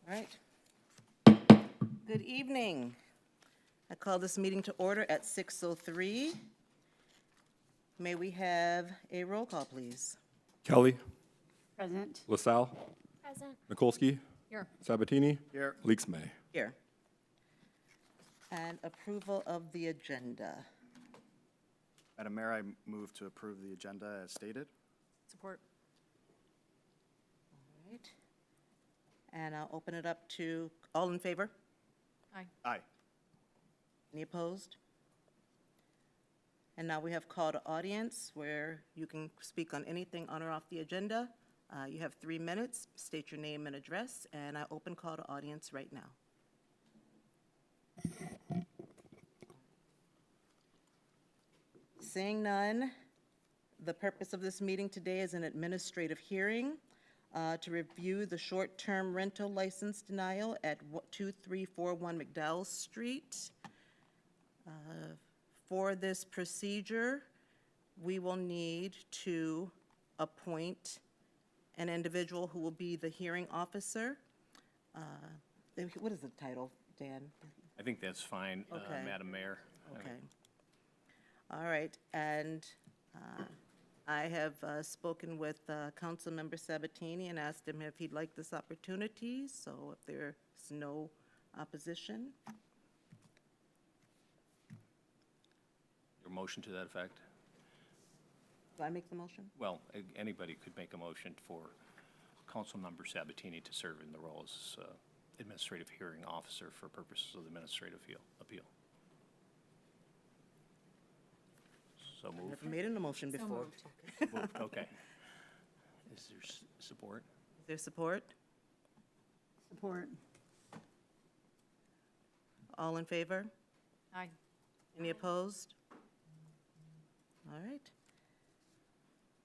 All right. Good evening. I call this meeting to order at 6:03. May we have a roll call, please? Kelly, Present. LaSalle, Present. Mikulski, Here. Sabatini, Here. Leaks May. Here. And approval of the agenda. Madam Mayor, I move to approve the agenda as stated. Support. All right. And I'll open it up to, all in favor? Aye. Aye. Any opposed? And now we have call to audience, where you can speak on anything on or off the agenda. You have 3 minutes, state your name and address, and I open call to audience right now. Seeing none, the purpose of this meeting today is an administrative hearing to review the short-term rental license denial at 2341 McDowell Street. For this procedure, we will need to appoint an individual who will be the hearing officer. What is the title, Dan? I think that's fine, Okay. Madam Mayor. Okay. All right, and I have spoken with Councilmember Sabatini and asked him if he'd like this opportunity, so if there's no opposition. Your motion to that effect? Do I make the motion? Well, anybody could make a motion for Councilmember Sabatini to serve in the role as administrative hearing officer for purposes of the administrative appeal. So I've moved. never made an emotion before. Moved, okay. Is there support? Is there support? Support. All in favor? Aye. Any opposed? All right.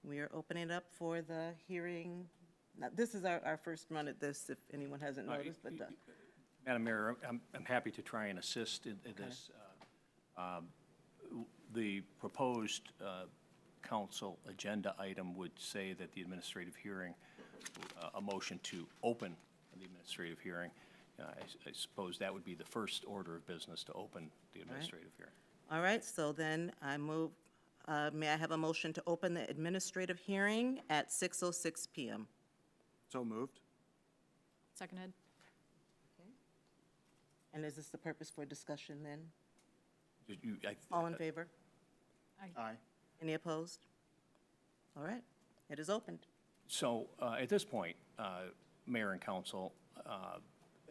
We are opening it up for the hearing. Now, this is our first run at this, if anyone hasn't noticed, but Madam Mayor, I'm happy to try and assist in this. The proposed council agenda item would say that the administrative hearing, a motion to open the administrative hearing. I suppose that would be the first order of business, to open the administrative hearing. all right, so then I move, may I have a motion to open the administrative hearing at 6:06 PM? So moved. Seconded. And is this the purpose for discussion then? I- All in favor? Aye. Any opposed? All right, it is opened. So at this point, Mayor and Council,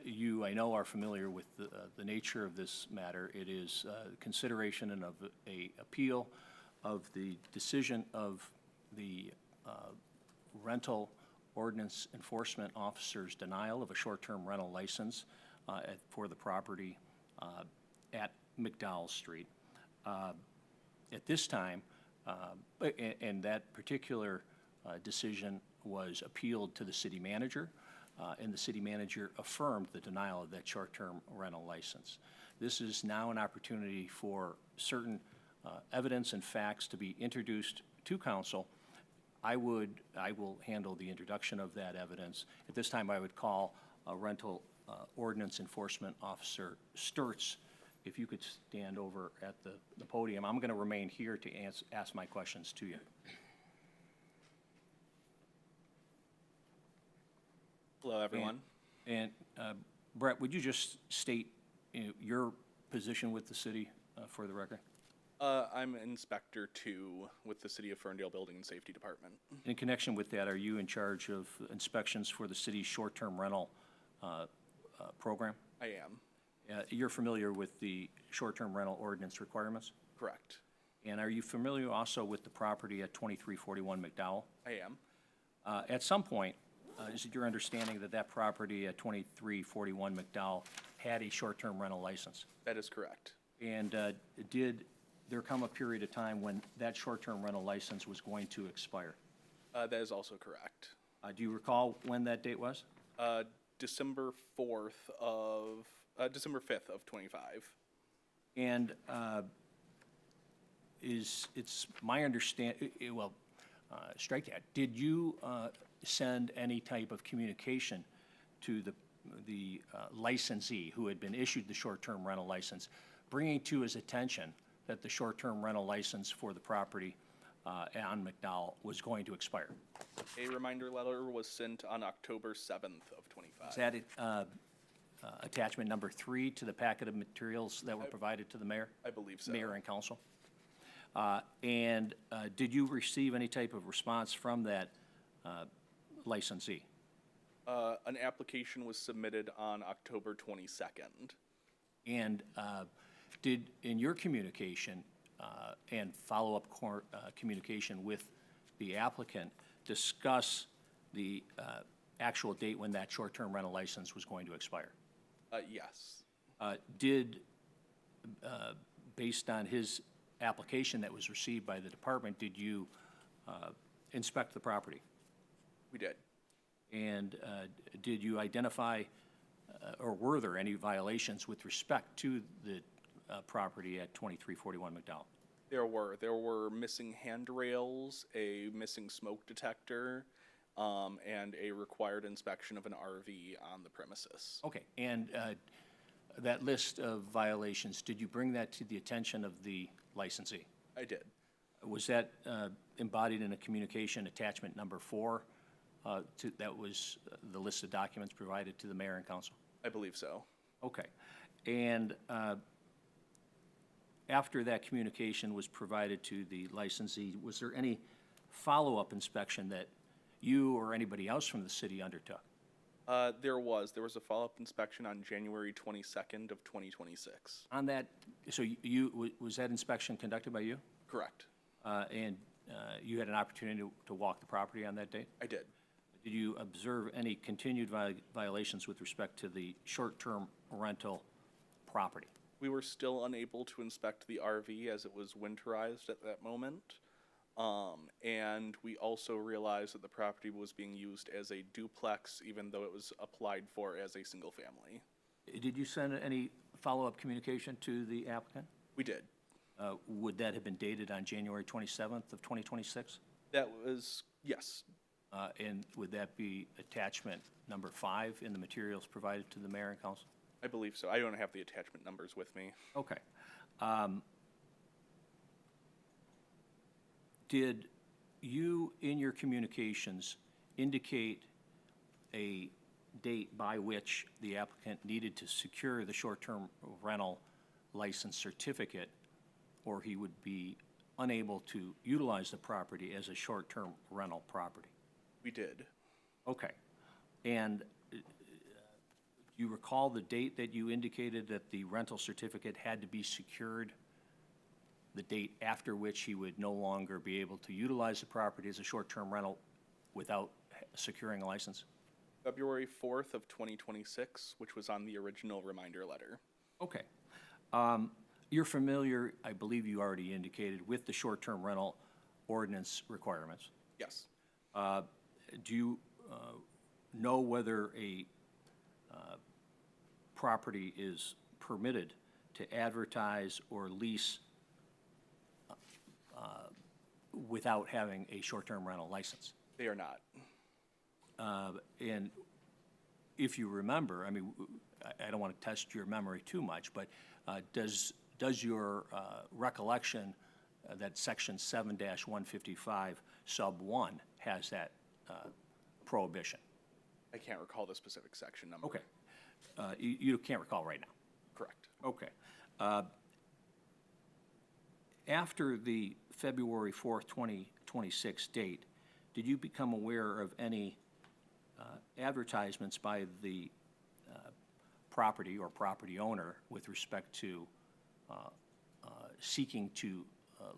you, I know, are familiar with the nature of this matter. It is consideration and of a appeal of the decision of the rental ordinance enforcement officer's denial of a short-term rental license for the property at McDowell Street. At this time, and that particular decision was appealed to the city manager, and the city manager affirmed the denial of that short-term rental license. This is now an opportunity for certain evidence and facts to be introduced to council. I will handle the introduction of that evidence. At this time, I would call rental ordinance enforcement officer Sturts. If you could stand over at the podium. I'm going to remain here to ask my questions to you. Hello, everyone. And Brett, would you just state your position with the city for the record? I'm Inspector 2 with the City of Ferndale Building and Safety Department. In connection with that, are you in charge of inspections for the city's short-term rental program? I am. You're familiar with the short-term rental ordinance requirements? Correct. And are you familiar also with the property at 2341 McDowell? I am. At some point, is it your understanding that that property at 2341 McDowell had a short-term rental license? That is correct. And did there come a period of time when that short-term rental license was going to expire? That is also correct. Do you recall when that date was? December 5th of 25. And it's my understanding, strike that. Did you send any type of communication to the licensee who had been issued the short-term rental license, bringing to his attention that the short-term rental license for the property on McDowell was going to expire. A reminder letter was sent on October 7th of '25. Is that attachment number 3 to the packet of materials that were provided to the mayor? I believe so. Mayor and council? And did you receive any type of response from that licensee? An application was submitted on October 22nd. And did, in your communication and follow-up communication with the applicant, discuss the actual date when that short-term rental license was going to expire? Yes, Did, based on his application that was received by the department, did you inspect the property? we did. And did you identify, or were there any violations with respect to the property at 2341 McDowell? There were missing handrails, a missing smoke detector, and a required inspection of an RV on the premises. Okay, and that list of violations, did you bring that to the attention of the licensee? I did. Was that embodied in a communication attachment number 4? That was the list of documents provided to the mayor and council? I believe so. Okay. And after that communication was provided to the licensee, was there any follow-up inspection that you or anybody else from the city undertook? There was a follow-up inspection on January 22nd of 2026. On that, so was that inspection conducted by you? Correct. And you had an opportunity to walk the property on that date? I did. Did you observe any continued violations with respect to the short-term rental property? We were still unable to inspect the RV as it was winterized at that moment. And we also realized that the property was being used as a duplex, even though it was applied for as a single family. Did you send any follow-up communication to the applicant? We did. Would that have been dated on January 27th of 2026? That was, yes, And would that be attachment number 5 in the materials provided to the mayor and council? I believe so. I don't have the attachment numbers with me. Okay. Did you, in your communications, indicate a date by which the applicant needed to secure the short-term rental license certificate, or he would be unable to utilize the property as a short-term rental property? We did. Okay. And you recall the date that you indicated that the rental certificate had to be secured, the date after which he would no longer be able to utilize the property as a short-term rental without securing a license? February 4th of 2026, which was on the original reminder letter. Okay. You're familiar, I believe you already indicated, with the short-term rental ordinance requirements. Yes. Do you know whether a property is permitted to advertise or lease without having a short-term rental license? They are not. And if you remember, I mean, I don't want to test your memory too much, but does your recollection that section 7-155 sub 1 has that prohibition? I can't recall the specific section number. Okay. You can't recall right now? Correct. Okay. After the February 4th, 2026 date, did you become aware of any advertisements by the property or property owner with respect to seeking to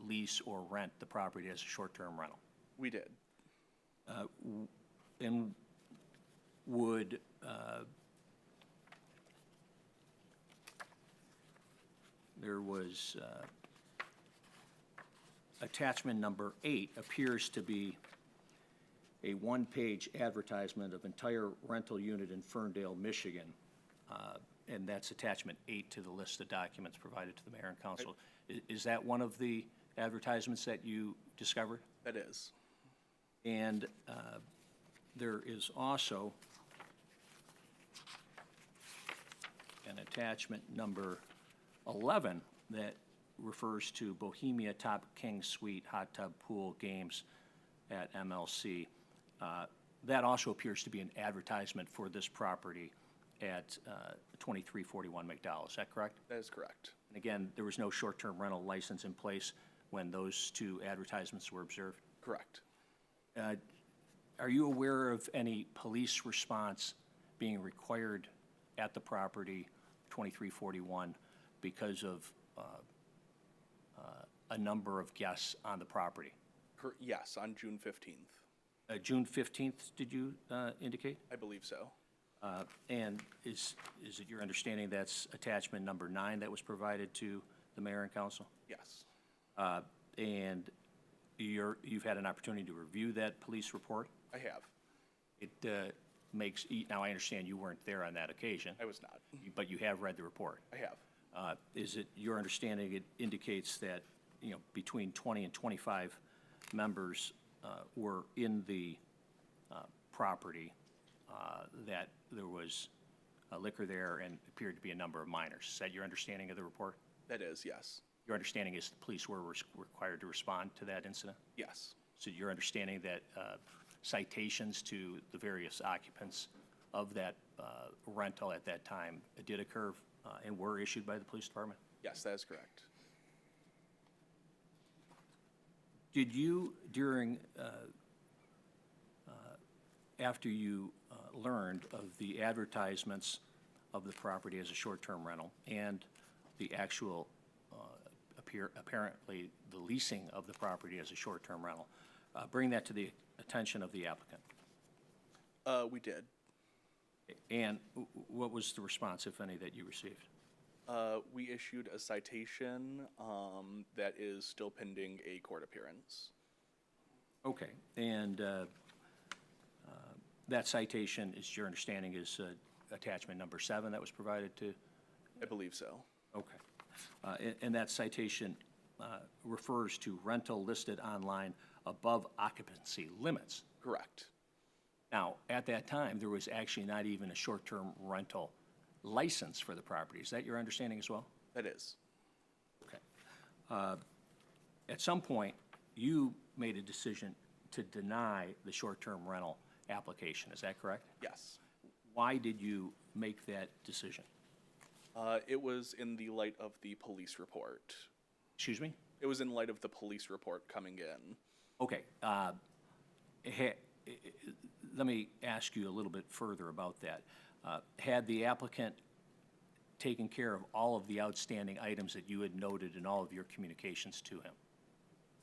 lease or rent the property as a short-term rental? We did. And would there was attachment number 8 appears to be a one-page advertisement of entire rental unit in Ferndale, Michigan, and that's attachment 8 to the list of documents provided to the mayor and council. Is that one of the advertisements that you discovered? That is. And there is also an attachment number 11 that refers to Bohemia Top King Suite Hot Tub Pool Games at MLC. That also appears to be an advertisement for this property at 2341 McDowell. Is that correct? That is correct. And again, there was no short-term rental license in place when those two advertisements were observed? Correct. Are you aware of any police response being required at the property 2341 because of a number of guests on the property? Yes, on June 15th. June 15th, did you indicate? I believe so. And is it your understanding that's attachment number 9 that was provided to the mayor and council? Yes. And you've had an opportunity to review that police report? I have. It makes, now I understand you weren't there on that occasion, I was not. but you have read the report. I have. Is it your understanding it indicates that, between 20 and 25 members were in the property, that there was liquor there and appeared to be a number of minors? Is that your understanding of the report? That is, yes. Your understanding is the police were required to respond to that incident? Yes. So your understanding that citations to the various occupants of that rental at that time did occur and were issued by the police department? Yes, that is correct. Did you, after you learned of the advertisements of the property as a short-term rental and the actual, apparently, the leasing of the property as a short-term rental, bring that to the attention of the applicant? We did. And what was the response, if any, that you received? We issued a citation that is still pending a court appearance. Okay, and that citation, is your understanding, is attachment number 7 that was provided to? I believe so. Okay. And that citation refers to rental listed online above occupancy limits. Correct. Now, at that time, there was actually not even a short-term rental license for the property. Is that your understanding as well? That is. Okay. At some point, you made a decision to deny the short-term rental application. Is that correct? Yes. Why did you make that decision? It was in the light of the police report. Excuse me? It was in light of the police report coming in. Okay. Let me ask you a little bit further about that. Had the applicant taken care of all of the outstanding items that you had noted in all of your communications to him?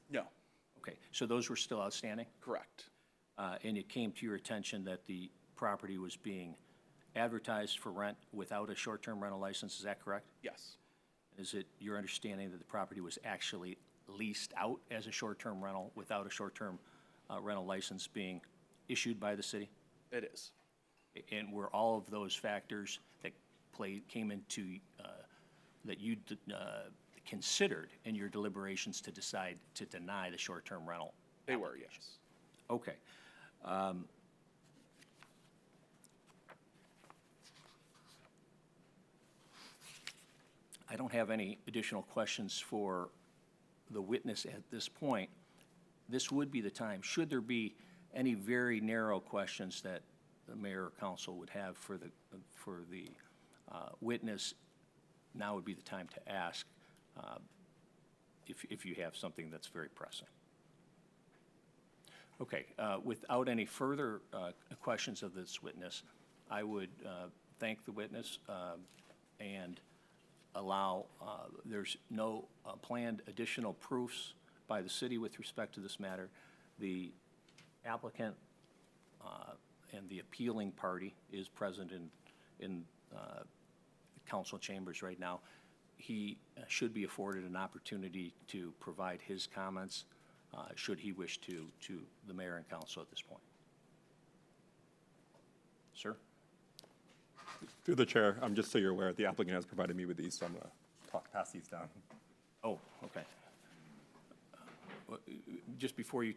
No. Okay, so those were still outstanding? Correct. And it came to your attention that the property was being advertised for rent without a short-term rental license, is that correct? Yes. Is it your understanding that the property was actually leased out as a short-term rental without a short-term rental license being issued by the city? It is. And were all of those factors that came into, that you considered in your deliberations to decide to deny the short-term rental? They were, yes. Okay. I don't have any additional questions for the witness at this point. This would be the time. Should there be any very narrow questions that the mayor or council would have for the witness, now would be the time to ask if you have something that's very pressing. Okay, without any further questions of this witness, I would thank the witness and allow, there's no planned additional proofs by the city with respect to this matter. The applicant and the appealing party is present in council chambers right now. He should be afforded an opportunity to provide his comments, should he wish to the mayor and council at this point. Sir? Through the chair, just so you're aware, the applicant has provided me with these, so I'm going to pass these down. Oh, okay. Just before you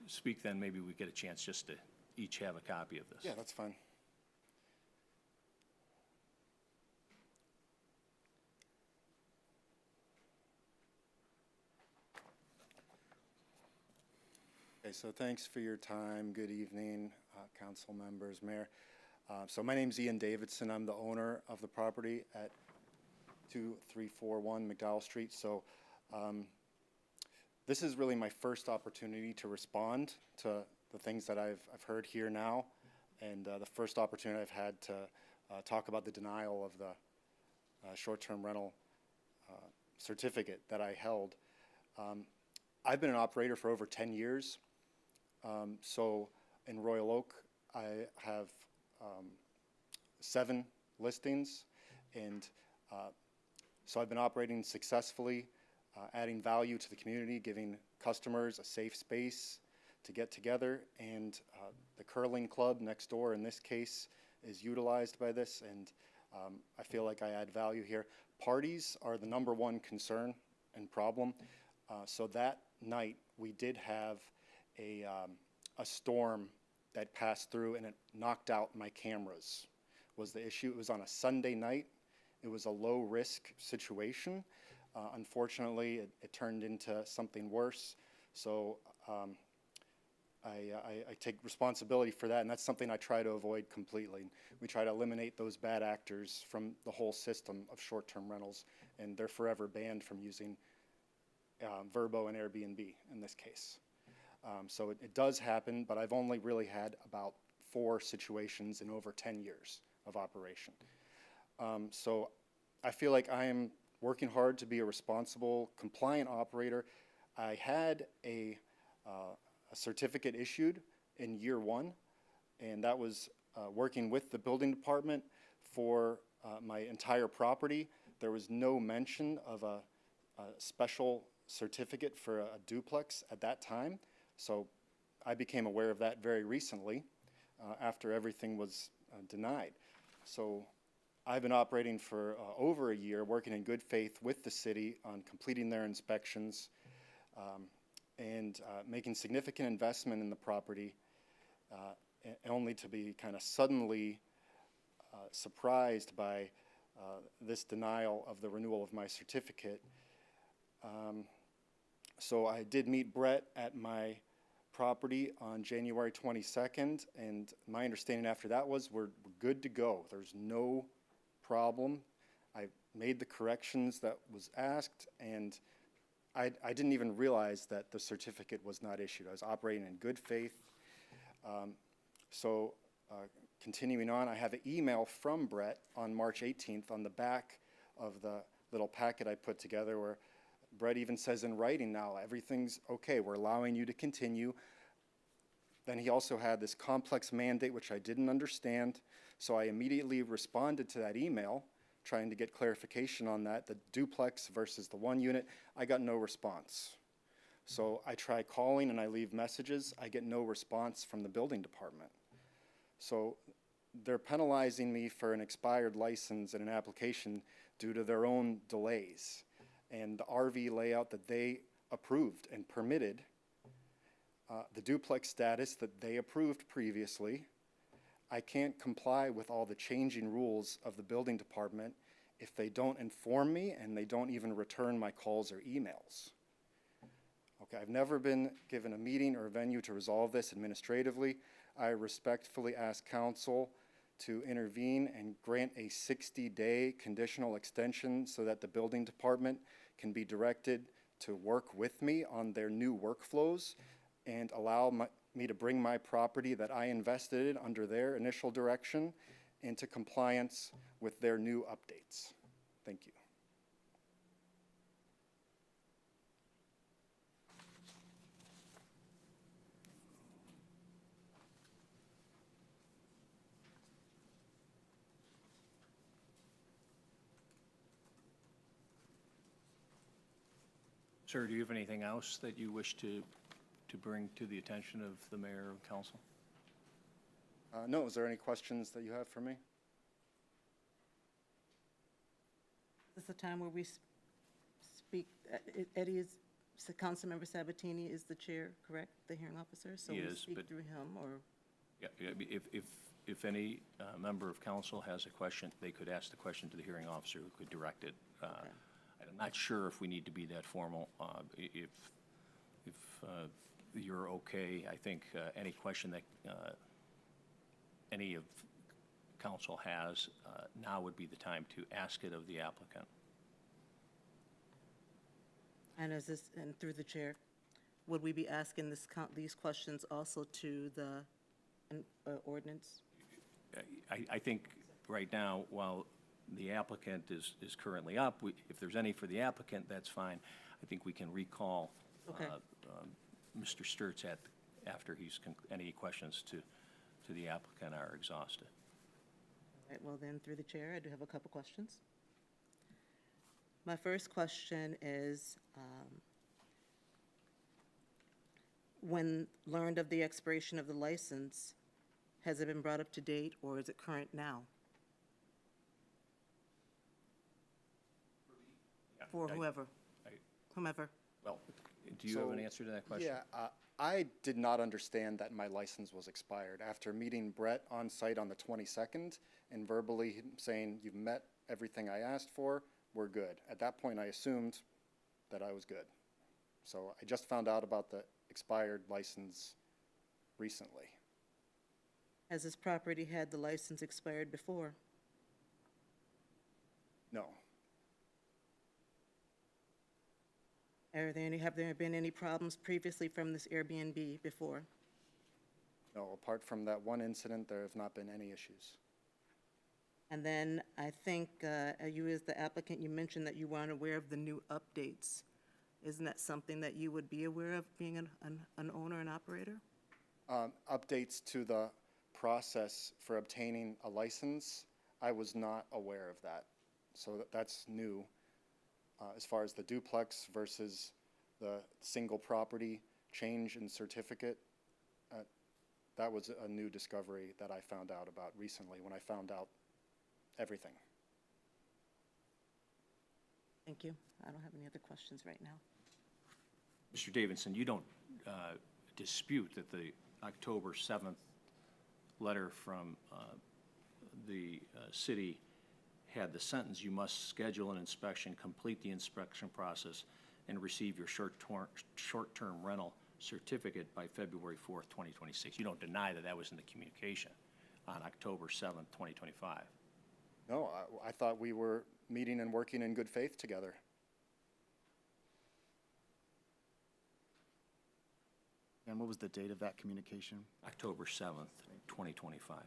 speak, then, maybe we get a chance just to each have a copy of this. Yeah, that's fine. so thanks for your time. Good evening, council members, mayor. So my name's Ian Davidson. I'm the owner of the property at 2341 McDowell Street. So this is really my first opportunity to respond to the things that I've heard here now, and the first opportunity I've had to talk about the denial of the short-term rental certificate that I held. I've been an operator for over 10 years. So in Royal Oak, I have 7 listings, and so I've been operating successfully, adding value to the community, giving customers a safe space to get together, and the curling club next door in this case is utilized by this, and I feel like I add value here. Parties are the #1 concern and problem. So that night we did have a storm that passed through, and it knocked out my cameras was the issue. It was on a Sunday night. It was a low risk situation. Unfortunately, it turned into something worse. So I take responsibility for that, and that's something I try to avoid completely. We try to eliminate those bad actors from the whole system of short-term rentals, and they're forever banned from using Vrbo and Airbnb in this case. So it does happen, but I've only really had about 4 situations in over 10 years of operation. So I feel like I am working hard to be a responsible, compliant operator. I had a certificate issued in year 1, and that was working with the building department for my entire property. There was no mention of a special certificate for a duplex at that time, so I became aware of that very recently after everything was denied. So I've been operating for over a year, working in good faith with the city on completing their inspections and making significant investment in the property, only to be kind of suddenly surprised by this denial of the renewal of my certificate. So I did meet Brett at my property on January 22nd, and my understanding after that was we're good to go. There's no problem. I made the corrections that was asked, and I didn't even realize that the certificate was not issued. I was operating in good faith. Continuing on, I have an email from Brett on March 18th on the back of the little packet I put together where Brett even says in writing now, everything's okay, we're allowing you to continue. Then he also had this complex mandate, which I didn't understand, so I immediately responded to that email, trying to get clarification on that, the duplex versus the 1 unit. I got no response. So I try calling and I leave messages. I get no response from the building department. So they're penalizing me for an expired license and an application due to their own delays. And the RV layout that they approved and permitted, the duplex status that they approved previously, I can't comply with all the changing rules of the building department if they don't inform me and they don't even return my calls or emails. Okay, I've never been given a meeting or a venue to resolve this administratively. I respectfully ask council to intervene and grant a 60-day conditional extension so that the building department can be directed to work with me on their new workflows and allow me to bring my property that I invested in under their initial direction into compliance with their new updates. Thank you. Sir, do you have anything else that you wish to bring to the attention of the mayor and council? No, is there any questions that you have for me? This is the time where we speak, Eddie is, Councilmember Sabatini is the chair, correct, the hearing officer? So He we is, speak but- through him, or, Yeah, if any member of council has a question, they could ask the question to the hearing officer who could direct it. I'm not sure if we need to be that formal. If you're okay. I think any question that any of council has, now would be the time to ask it of the applicant. And and through the chair, would we be asking these questions also to the ordinance? I think right now, while the applicant is currently up, if there's any for the applicant, that's fine. I think we can recall Okay. Mr. Sturts after any questions to the applicant are exhausted. All right, well then, through the chair, I do have a couple questions. My first question is, when learned of the expiration of the license, has it been brought up to date or is it current now? For whoever, whomever. Well, do you have an So, answer to that question? Yeah, I did not understand that my license was expired. After meeting Brett on site on the 22nd and verbally saying, you've met everything I asked for, we're good. At that point, I assumed that I was good. So I just found out about the expired license recently. Has this property had the license expired before? No, Have there been any problems previously from this Airbnb before? no, apart from that one incident, there have not been any issues. And then I think you as the applicant, you mentioned that you weren't aware of the new updates. Isn't that something that you would be aware of being an owner and operator? Updates to the process for obtaining a license, I was not aware of that. So that's new. As far as the duplex versus the single property change in certificate, that was a new discovery that I found out about recently when I found out everything. Thank you. I don't have any other questions right now. Mr. Davidson, you don't dispute that the October 7th letter from the city had the sentence, you must schedule an inspection, complete the inspection process, and receive your short-term rental certificate by February 4th, 2026. You don't deny that that was in the communication on October 7th, 2025. No, I thought we were meeting and working in good faith together. And what was the date of that communication? October 7th, 2025.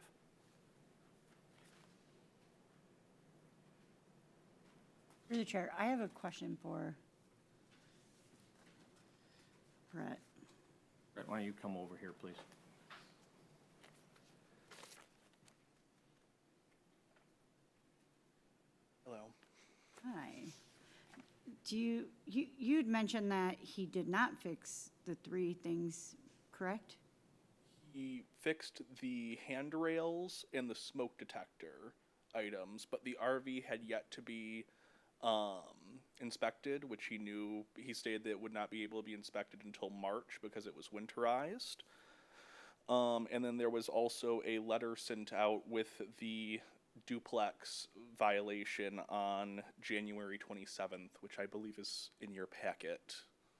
Through the chair, I have a question for Brett. Brett, why don't you come over here, please? Hello. Hi. You'd mentioned that he did not fix the three things, correct? He fixed the handrails and the smoke detector items, but the RV had yet to be inspected, which he stated that it would not be able to be inspected until March because it was winterized. And then there was also a letter sent out with the duplex violation on January 27th, which I believe is in your packet.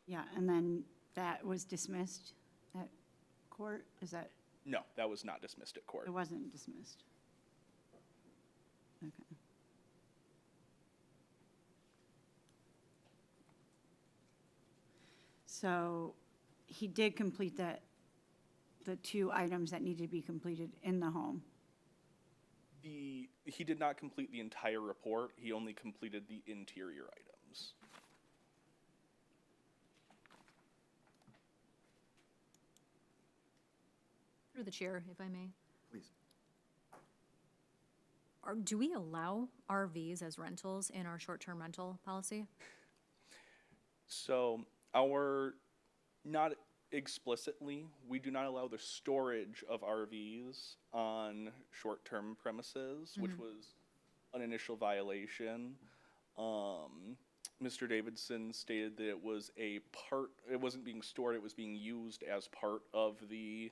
Yeah, and then that was dismissed at court? Is that, No, that was not dismissed at court. it wasn't dismissed? Okay. So he did complete the two items that needed to be completed in the home. He did not complete the entire report. He only completed the interior items. Through the chair, if I may. Please. Do we allow RVs as rentals in our short-term rental policy? So not explicitly, we do not allow the storage of RVs on short-term premises, which was an initial violation. Mr. Davidson stated that it wasn't being stored, it was being used as part of the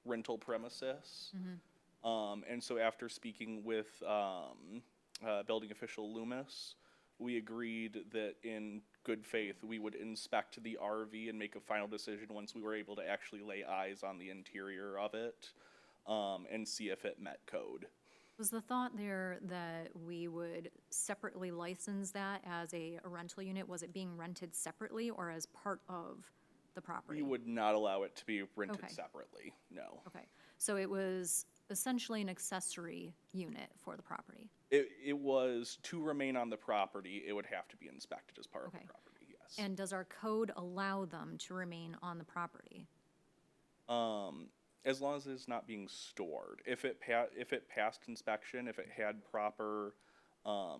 rental premises. And so after speaking with building official Loomis, we agreed that in good faith, we would inspect the RV and make a final decision once we were able to actually lay eyes on the interior of it, and see if it met code. Was the thought there that we would separately license that as a rental unit? Was it being rented separately or as part of the property? We would not allow it to be rented Okay. separately, no. Okay, so it was essentially an accessory unit for the property? It was to remain on the property, it would have to be inspected as part of the Okay. property, yes. And does our code allow them to remain on the property? As long as it's not being stored. If it passed inspection, if it had proper,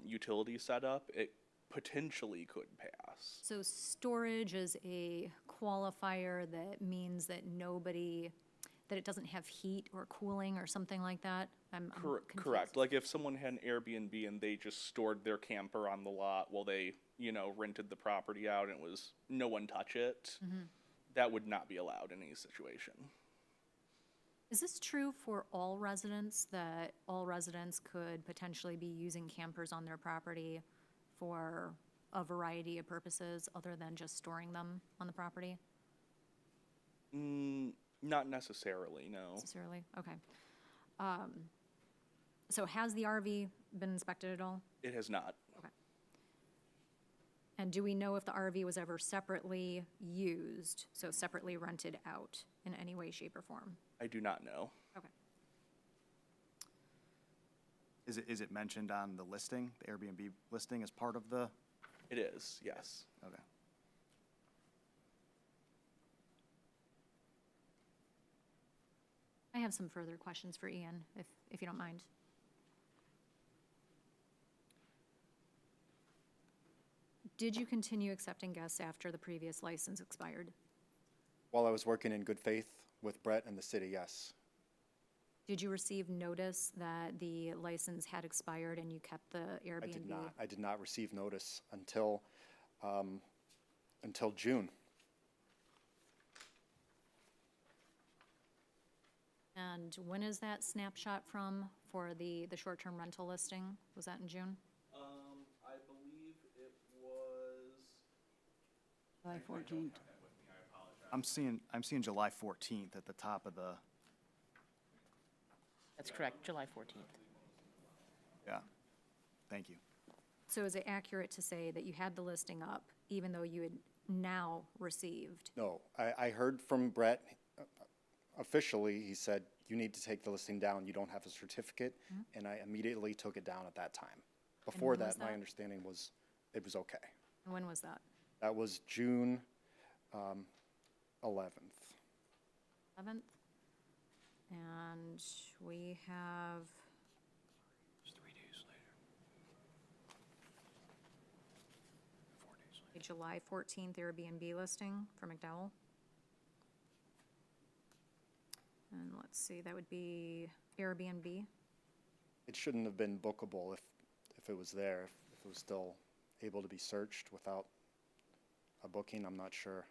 utility setup, it potentially could pass. So storage is a qualifier that means that that it doesn't have heat or cooling or something like that? I'm Correct. confused. Like if someone had an Airbnb and they just stored their camper on the lot while they, rented the property out and it was no one touch it, that would not be allowed in any situation. Is this true for all residents, that all residents could potentially be using campers on their property for a variety of purposes other than just storing them on the property Not necessarily, no. necessarily? Okay. So has the RV been inspected at all? It has not. Okay. And do we know if the RV was ever separately used, so separately rented out in any way, shape, or form? I do not know. Okay. Is it mentioned on the listing, the Airbnb listing as part of the, It is, yes. okay. I have some further questions for Ian, if you don't mind. Did you continue accepting guests after the previous license expired? While I was working in good faith with Brett and the city, yes. Did you receive notice that the license had expired and you kept the Airbnb? I did not. I did not receive notice until June. And when is that snapshot from for the short-term rental listing? Was that in June? I believe it was. July 14th. I'm seeing July 14th at the top of the, That's correct, July 14th. yeah. Thank you. So is it accurate to say that you had the listing up even though you had now received? No, I heard from Brett, officially, he said, you need to take the listing down, you don't have a certificate, and I immediately took it down at that time. Before when was that, my that? understanding was, it was okay. And when was that? That was June 11th. 11th? And we have, It's 3 days later. 4 days later. a July 14th Airbnb listing for McDowell. And let's see, that would be Airbnb. It shouldn't have been bookable if it was there, if it was still able to be searched without a booking, I'm not sure.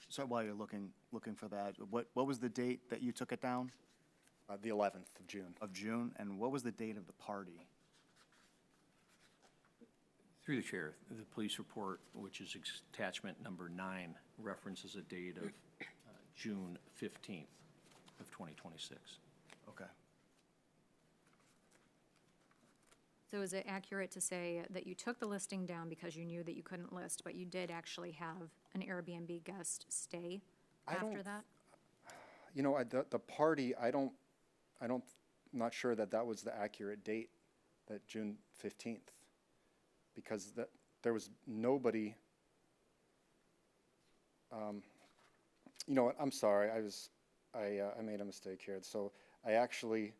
So while you're looking for that, what was the date that you took it down? The 11th of June. Of June, and what was the date of the party? Through the chair, the police report, which is attachment number 9, references a date of June 15th of 2026. Okay. So is it accurate to say that you took the listing down because you knew that you couldn't list, but you did actually have an Airbnb guest stay I after don't- that? The party, not sure that was the accurate date, that June 15th. Because there was nobody, you know what, I'm sorry, I made a mistake here. So I actually,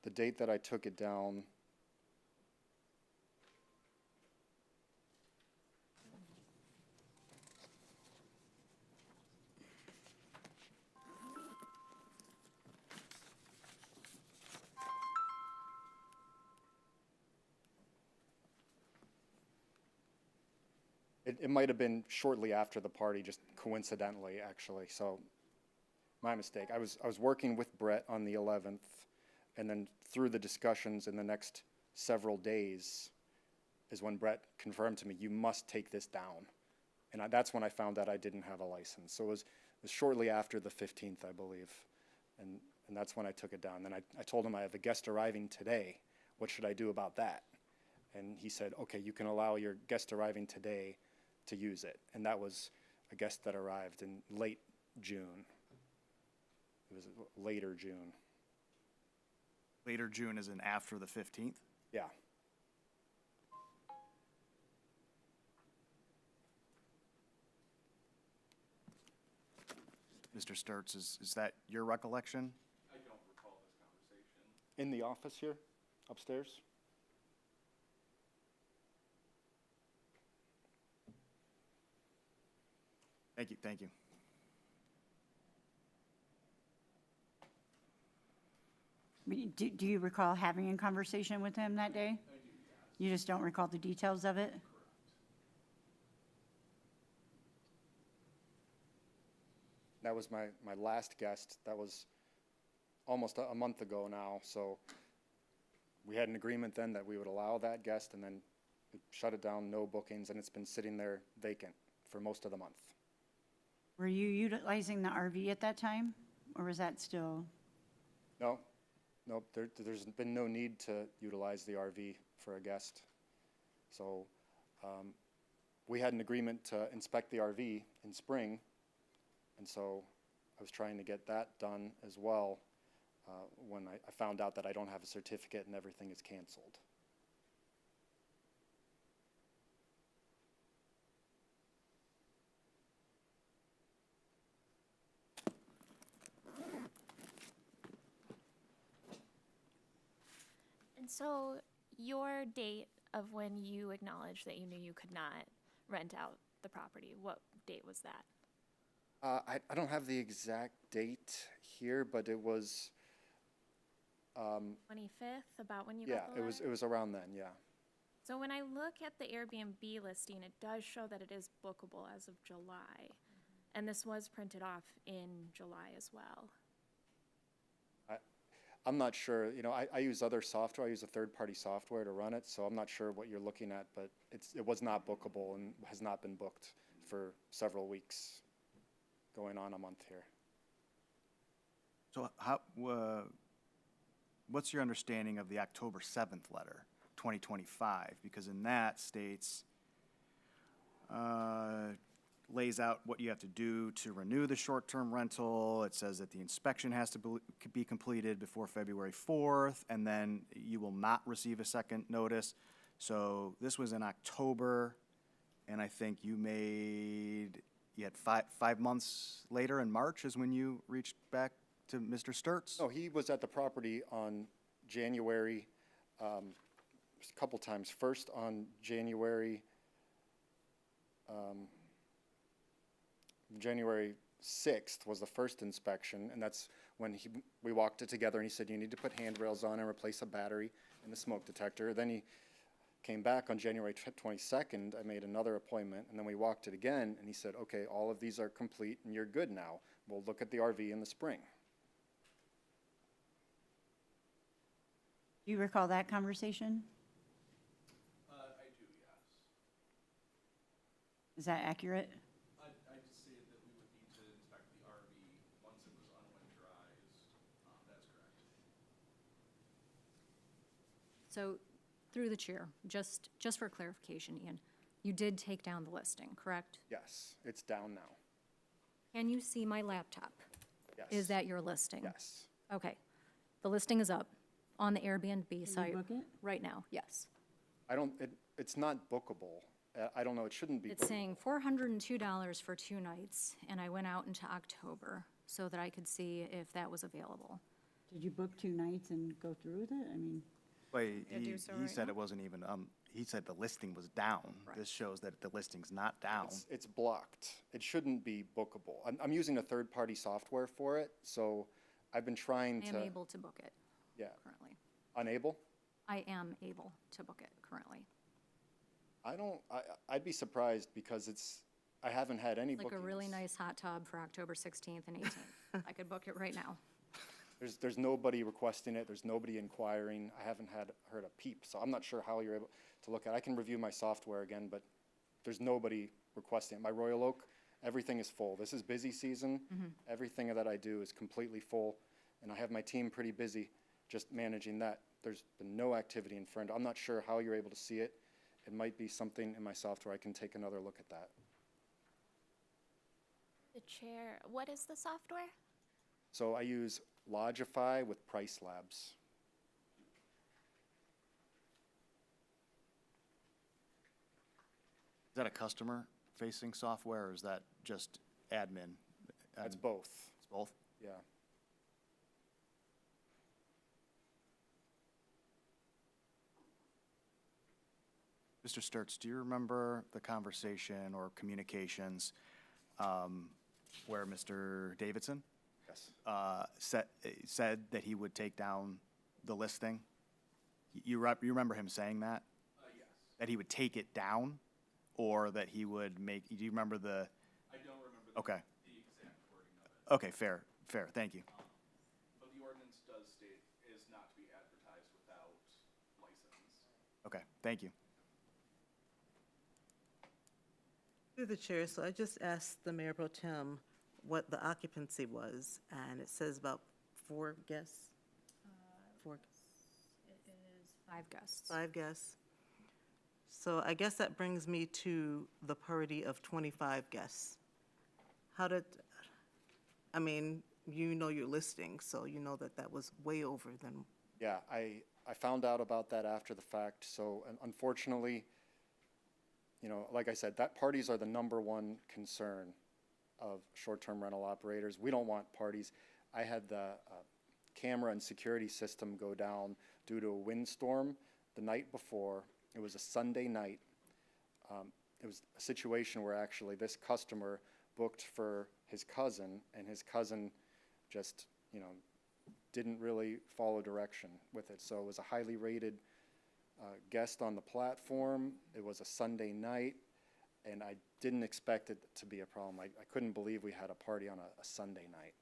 the date that I took it down, it might have been shortly after the party, just coincidentally, actually. So my mistake. I was working with Brett on the 11th, And then through the discussions in the next several days is when Brett confirmed to me, you must take this down. And that's when I found out I didn't have a license. So it was shortly after the 15th, I believe. And that's when I took it down. Then I told him I have a guest arriving today. What should I do about that? And he said, okay, you can allow your guest arriving today to use it. And that was a guest that arrived in late June. It was later June. Later June is in after the 15th? Yeah. Mr. Sturts, is that your recollection? I don't recall this conversation. In the office here, upstairs? Thank you, thank you. Do you recall having a conversation with him that day? I do, yes. You just don't recall the details of it? That was my last guest. That was almost a month ago now. So we had an agreement then that we would allow that guest, and then we shut it down, no bookings, and it's been sitting there vacant for most of the month. Were you utilizing the RV at that time, or was that still? No, nope, there's been no need to utilize the RV for a guest. So we had an agreement to inspect the RV in spring, and so I was trying to get that done as well when I found out that I don't have a certificate and everything is canceled. And so your date of when you acknowledged that you knew you could not rent out the property, what date was that? I don't have the exact date here, but it was 25th, about when you yeah, got the letter? it was around then, yeah. So when I look at the Airbnb listing, it does show that it is bookable as of July. And this was printed off in July as well. I'm not sure, you know, I use other software, I use a third-party software to run it, so I'm not sure what you're looking at, but it was not bookable and has not been booked for several weeks, going on a month here. So what's your understanding of the October 7th letter, 2025? Because in that states, lays out what you have to do to renew the short-term rental. It says that the inspection has to be completed before February 4th, and then you will not receive a second notice. So this was in October, and I think you had 5 months later in March is when you reached back to Mr. Sturts? No, he was at the property on January, a couple times. First on January 6th was the first inspection, and that's when we walked it together, and he said, you need to put handrails on and replace a battery and the smoke detector. Then he came back on January 22nd. I made another appointment, and then we walked it again, and he said, okay, all of these are complete, and you're good now. We'll look at the RV in the spring. Do you recall that conversation? I do, yes. Is that accurate? I just stated that we would need to inspect the RV once it was unwinterized. That's correct. So, through the chair, just for clarification, Ian, you did take down the listing, correct? Yes, it's down now. Can you see my laptop? Yes. Is that your listing? Yes. Okay. The listing is up on the Airbnb site book it? right now, yes. It's not bookable. I don't know, it shouldn't be It's bookable. saying $402 for 2 nights, and I went out into October so that I could see if that was available. Did you book 2 nights and go through with it? I mean, Wait, Did he do so he right said now? it wasn't even, he said the listing was down. This shows that the listing's not down. It's blocked. It shouldn't be bookable. I'm using a third-party software for it, so I've been trying I to. am able to book it Yeah, currently. unable? I am able to book it currently. I'd be surprised because I haven't had any Like bookings. a really nice hot tub for October 16th and 18th. I could book it right now. There's nobody requesting it, there's nobody inquiring, I haven't heard a peep, so I'm not sure how you're able to look at it. I can review my software again, but there's nobody requesting it. My Royal Oak, everything is full. This is busy season, everything that I do is completely full, and I have my team pretty busy just managing that. There's been no activity in Ferndale. I'm not sure how you're able to see it. It might be something in my software, I can take another look at that. The chair, what is the software? So I use Logify with Price Labs. Is that a customer-facing software, or is that just admin? That's both, It's both? yeah. Mr. Sturts, do you remember the conversation or communications where Mr. Davidson Yes. said that he would take down the listing? You remember him saying that? Yes. That he would take it down, or that he would make, do you remember the? I don't remember Okay, the exact wording of it, okay, fair, thank you. but the ordinance does state is not to be advertised without license. Okay, thank you. Through the chair, so I just asked the Mayor Pro Tem what the occupancy was, and it says about 4 guests? 4, It is 5 guests. 5 guests. So I guess that brings me to the party of 25 guests. How did, I mean, you know your listing, so you know that that was way over than, Yeah, I found out about that after the fact, so unfortunately, you know, like I said, that parties are the #1 concern of short-term rental operators. We don't want parties. I had the camera and security system go down due to a windstorm the night before. It was a Sunday night. It was a situation where actually this customer booked for his cousin, and his cousin just, you know, didn't really follow direction with it. So it was a highly rated guest on the platform. It was a Sunday night, and I didn't expect it to be a problem. I couldn't believe we had a party on a Sunday night.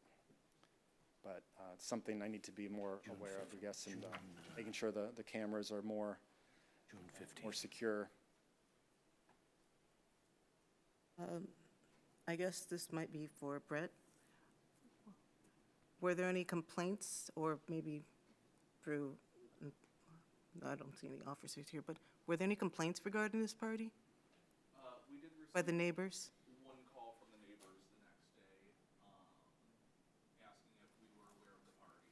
But it's something I need to be more aware of, I guess, and making sure the cameras are more secure. I guess this might be for Brett. Were there any complaints, or maybe through, I don't see any officers here, but were there any complaints regarding this party We did receive by the neighbors? one call from the neighbors the next day, asking if we were aware of the party.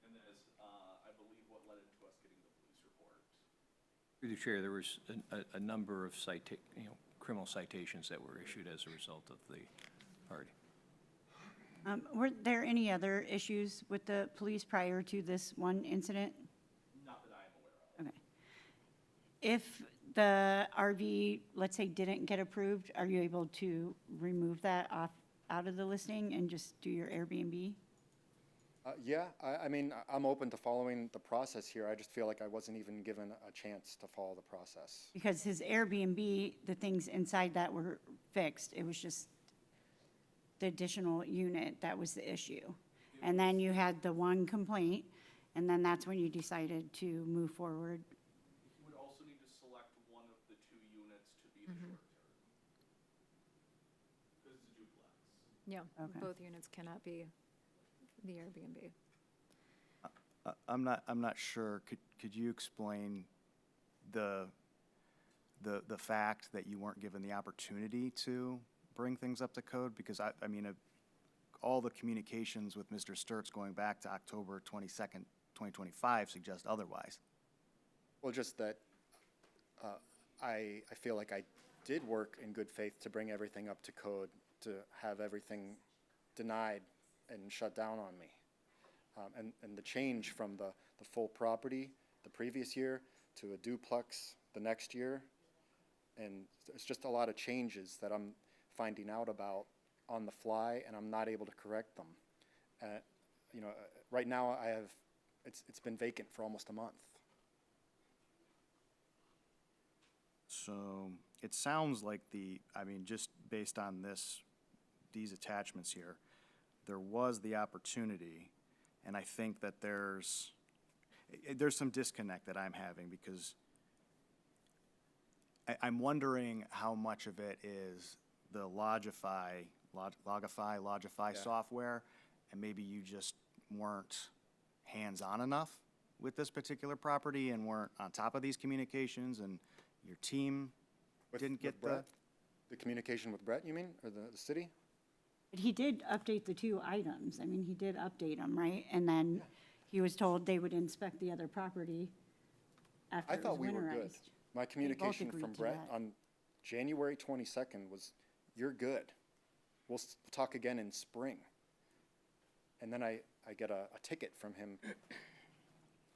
And that is, I believe, what led into us getting the police report. Through the chair, there was a number of criminal citations that were issued as a result of the party. Were there any other issues with the police prior to this one incident? Not that I am aware of. Okay. If the RV, let's say, didn't get approved, are you able to remove that out of the listing and just do your Airbnb? Yeah, I mean, I'm open to following the process here. I just feel like I wasn't even given a chance to follow the process. Because his Airbnb, the things inside that were fixed. It was just the additional unit that was the issue. And then you had the one complaint, and then that's when you decided to move forward. He would also need to select one of the 2 units to be the short term. Because it's a duplex. Yeah, Okay. both units cannot be the Airbnb. I'm not sure, could you explain the fact that you weren't given the opportunity to bring things up to code? Because I mean, all the communications with Mr. Sturts going back to October 22nd, 2025 suggest otherwise. Well, just that I feel like I did work in good faith to bring everything up to code, to have everything denied and shut down on me. And the change from the full property the previous year to a duplex the next year, and it's just a lot of changes that I'm finding out about on the fly, and I'm not able to correct them. You know, right now it's been vacant for almost a month. So it sounds like I mean, just based on these attachments here, there was the opportunity, and I think that there's some disconnect that I'm having, because I'm wondering how much of it is the Logify software, and maybe you just weren't hands-on enough with this particular property and weren't on top of these communications, and your team didn't get the... Brett? The communication with Brett, you mean, or the city? But he did update the two items. I mean, he did update them, right? And then he was told they would inspect the other property after I it was thought we were good. winterized. My communication agreed from to Brett that. on January 22nd was, "You're good. We'll talk again in spring." And then I get a ticket from him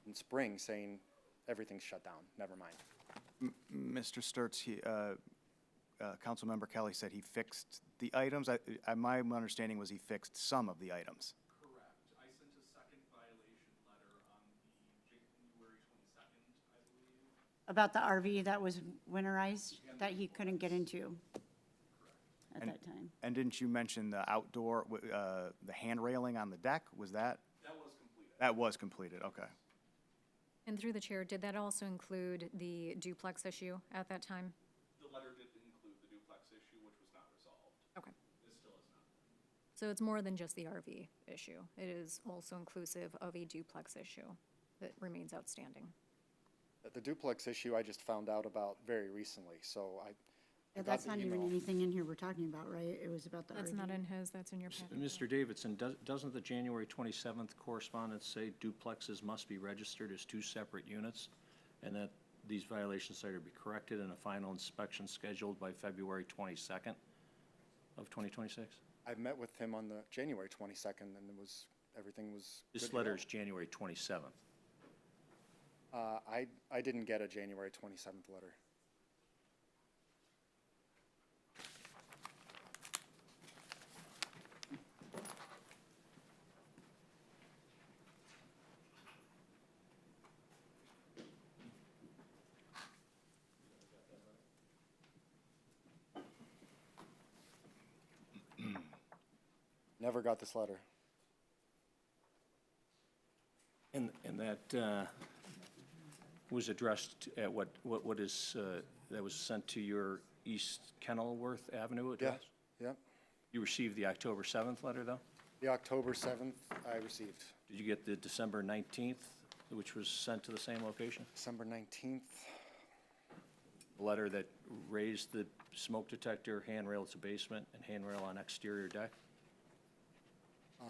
in spring saying, "Everything's shut down, never mind." Mr. Sturts, Councilmember Kelly said he fixed the items. My understanding was he fixed some of the items. Correct. I sent a second violation letter on the January 22nd, I believe. About the RV that was winterized, that he couldn't get into at that time. And didn't you mention the outdoor, the hand railing on the deck? Was that? That was completed. That was completed, okay. And through the chair, did that also include the duplex issue at that time? The letter did include the duplex issue, which was not resolved. Okay. It still is not. So it's more than just the RV issue. It is also inclusive of a duplex issue that remains outstanding. The duplex issue I just found out about very recently, so I Yeah, got that's the not even email. anything in here we're talking about, right? It was about the RV. That's not in his, that's in your packet. Mr. Davidson, doesn't the January 27th correspondence say duplexes must be registered as two separate units, and that these violations are to be corrected and a final inspection scheduled by February 22nd of 2026? I met with him on the January 22nd, and everything was good This to letter go. is January 27th. I didn't get a January 27th letter. Never got this letter. And that was addressed at what is, that was sent to your East Kenilworth Avenue Yeah, address? yeah. You received the October 7th letter, though? The October 7th I received. Did you get the December 19th, which was sent to the same location? December 19th. A letter that raised the smoke detector, handrail to basement, and handrail on exterior deck?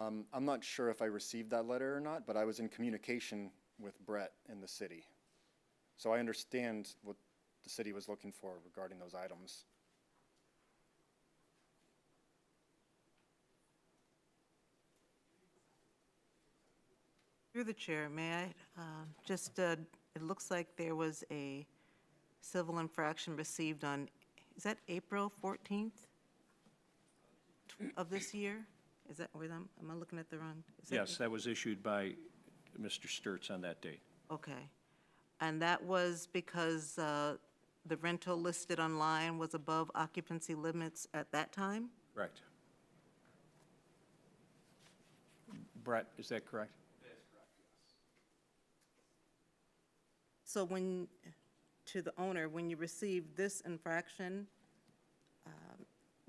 I'm not sure if I received that letter or not, but I was in communication with Brett in the city. So I understand what the city was looking for regarding those items. Through the chair, may I, it looks like there was a civil infraction received on, is that April 14th of this year? Is that, wait, am I looking at the wrong? is that- Yes, that was issued by Mr. Sturts on that date. Okay. And that was because the rental listed online was above occupancy limits at that time? Correct. Brett, is that correct? So when, to the owner, when you received this infraction,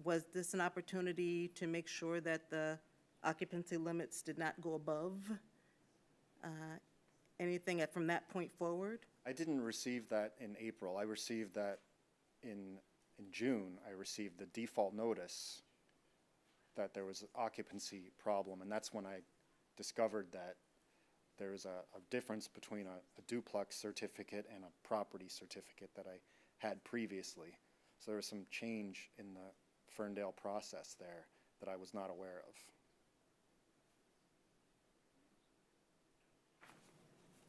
was this an opportunity to make sure that the occupancy limits did not go above anything from that point forward? I didn't receive that in April. I received that in June. I received the default notice that there was an occupancy problem, and that's when I discovered that there was a difference between a duplex certificate and a property certificate that I had previously. So there was some change in the Ferndale process there that I was not aware of.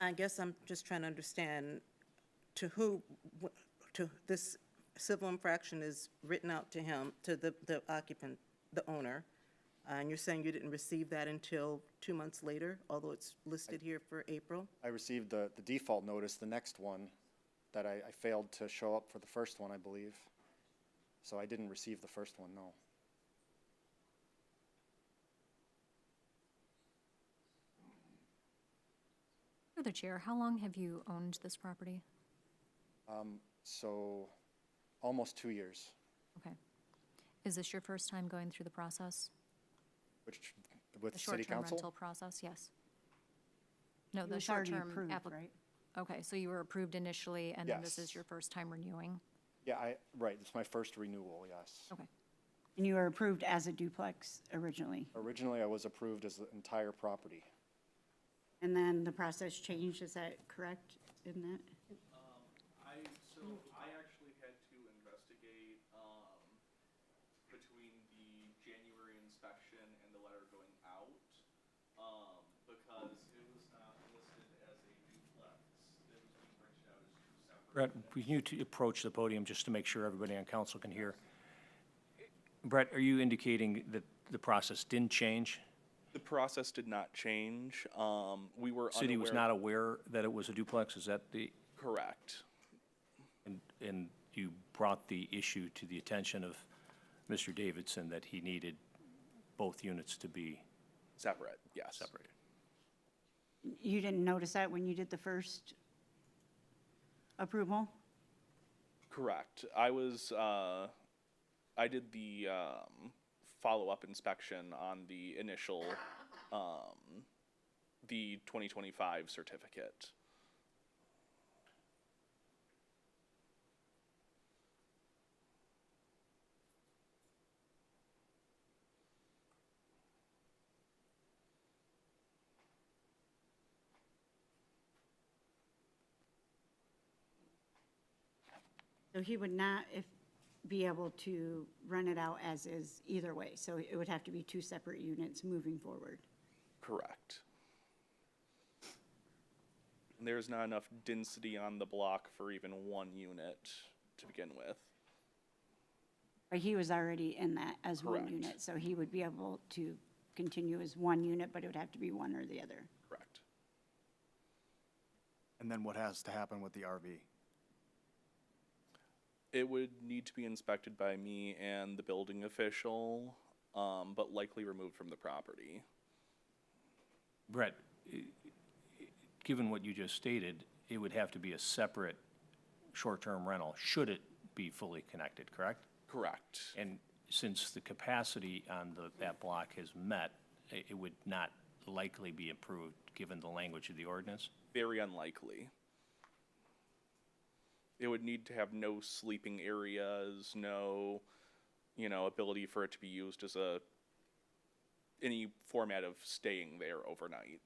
I guess I'm just trying to understand to who, to this civil infraction is written out to him, to the occupant, the owner, and you're saying you didn't receive that until 2 months later, although it's listed here for April? I received the default notice, the next one, that I failed to show up for the first one, I believe. So I didn't receive the first one, no. the chair, how long have you owned this property? So, almost 2 years, Okay. Is this your first time going through the process? which, with The city short-term council? rental process, yes? No, It the was already short-term approved, applic- right? Okay, so you were approved initially, and then this is Yes. your first time renewing? Yeah, right, it's my first renewal, yes. Okay. And you were approved as a duplex originally, Originally, I was approved as the entire property. and then the process changed, is that correct in that? I actually had to investigate, between the January inspection and the letter going out, because it was not listed as a duplex. It was being rented out as two separate. Brett, we need to approach the podium just to make sure everybody on council can hear. Brett, are you indicating that the process didn't change? The process did not change. We were City was unaware- not aware that it was a duplex? Is that the, Correct. and you brought the issue to the attention of Mr. Davidson that he needed both units to be Separate, yes. separated? You didn't notice that when you did the first approval? Correct. I was, I did the, follow-up inspection on the initial, the 2025 certificate. So he would not be able to rent it out as is either way, so it would have to be two separate units moving forward. Correct. And there's not enough density on the block for even one unit to begin with. But he was already in that as one Correct. unit, so he would be able to continue as one unit, but it would have to be one or the other. Correct. And then what has to happen with the RV? It would need to be inspected by me and the building official, but likely removed from the property. Brett, given what you just stated, it would have to be a separate short-term rental, should it be fully connected, correct? Correct. And since the capacity on that block has met, it would not likely be approved, given the language of the ordinance? Very unlikely. It would need to have no sleeping areas, no, ability for it to be used as any format of staying there overnight.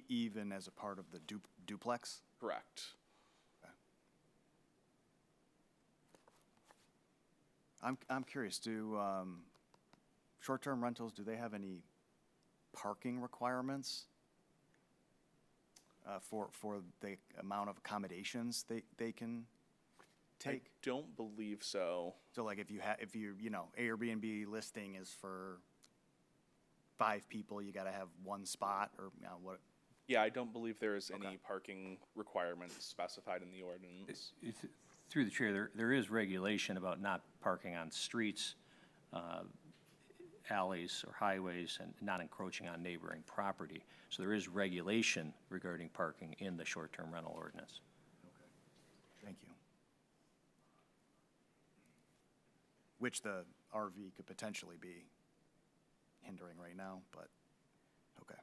Even as a part of the duplex? Correct. I'm curious, do short-term rentals, do they have any parking requirements for the amount of accommodations they can take? I don't believe so. So like if you Airbnb listing is for 5 people, you gotta have one spot, or what? Yeah, I don't believe there is any Okay. parking requirements specified in the ordinance. Through the chair, there is regulation about not parking on streets, alleys, or highways, and not encroaching on neighboring property. So there is regulation regarding parking in the short-term rental ordinance. Thank you. Which the RV could potentially be hindering right now, but, okay.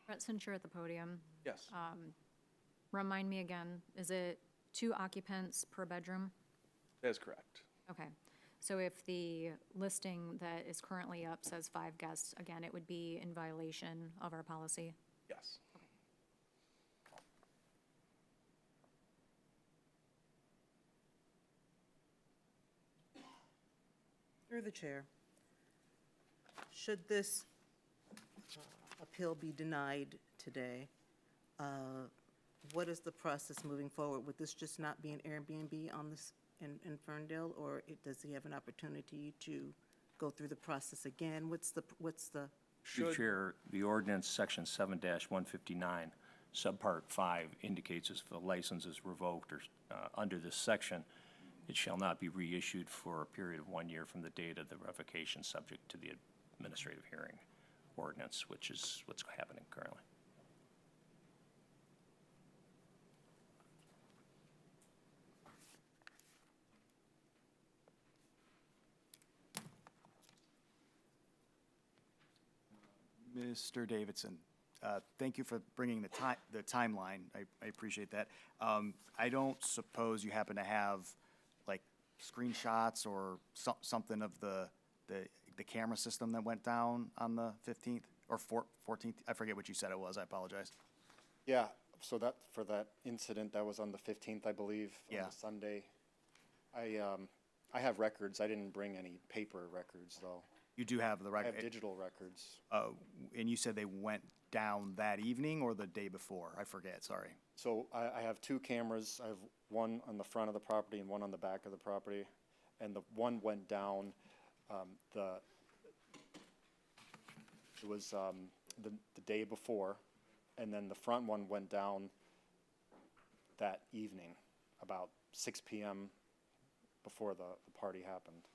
Brett, since you're at the podium, Yes. remind me again, is it 2 occupants per bedroom? That is correct. Okay. So if the listing that is currently up says 5 guests, again, it would be in violation of our policy? Yes. Through the chair, should this appeal be denied today, what is the process moving forward? Would this just not be an Airbnb on this, in Ferndale, or does he have an opportunity to go through the process again? What's the, Through the Should- chair, the ordinance, section 7-159, subpart 5 indicates if a license is revoked or under this section, it shall not be reissued for a period of 1 year from the date of the revocation, subject to the administrative hearing. ordinance, which is what's happening currently. Mr. Davidson, thank you for bringing the timeline. I appreciate that. I don't suppose you happen to have, like, screenshots or something of the camera system that went down on the 15th or 14th? I forget what you said it was. I apologize. Yeah, so that, for that incident, that was on the 15th, I believe, on Yeah. the Sunday. I have records. I didn't bring any paper records, though. You do have the I have record, digital records. and you said they went down that evening or the day before? I forget, sorry. So I have two cameras. I have one on the front of the property and one on the back of the property. And the one went down, it was the day before, and then the front one went down that evening, about 6 p.m. before the party happened.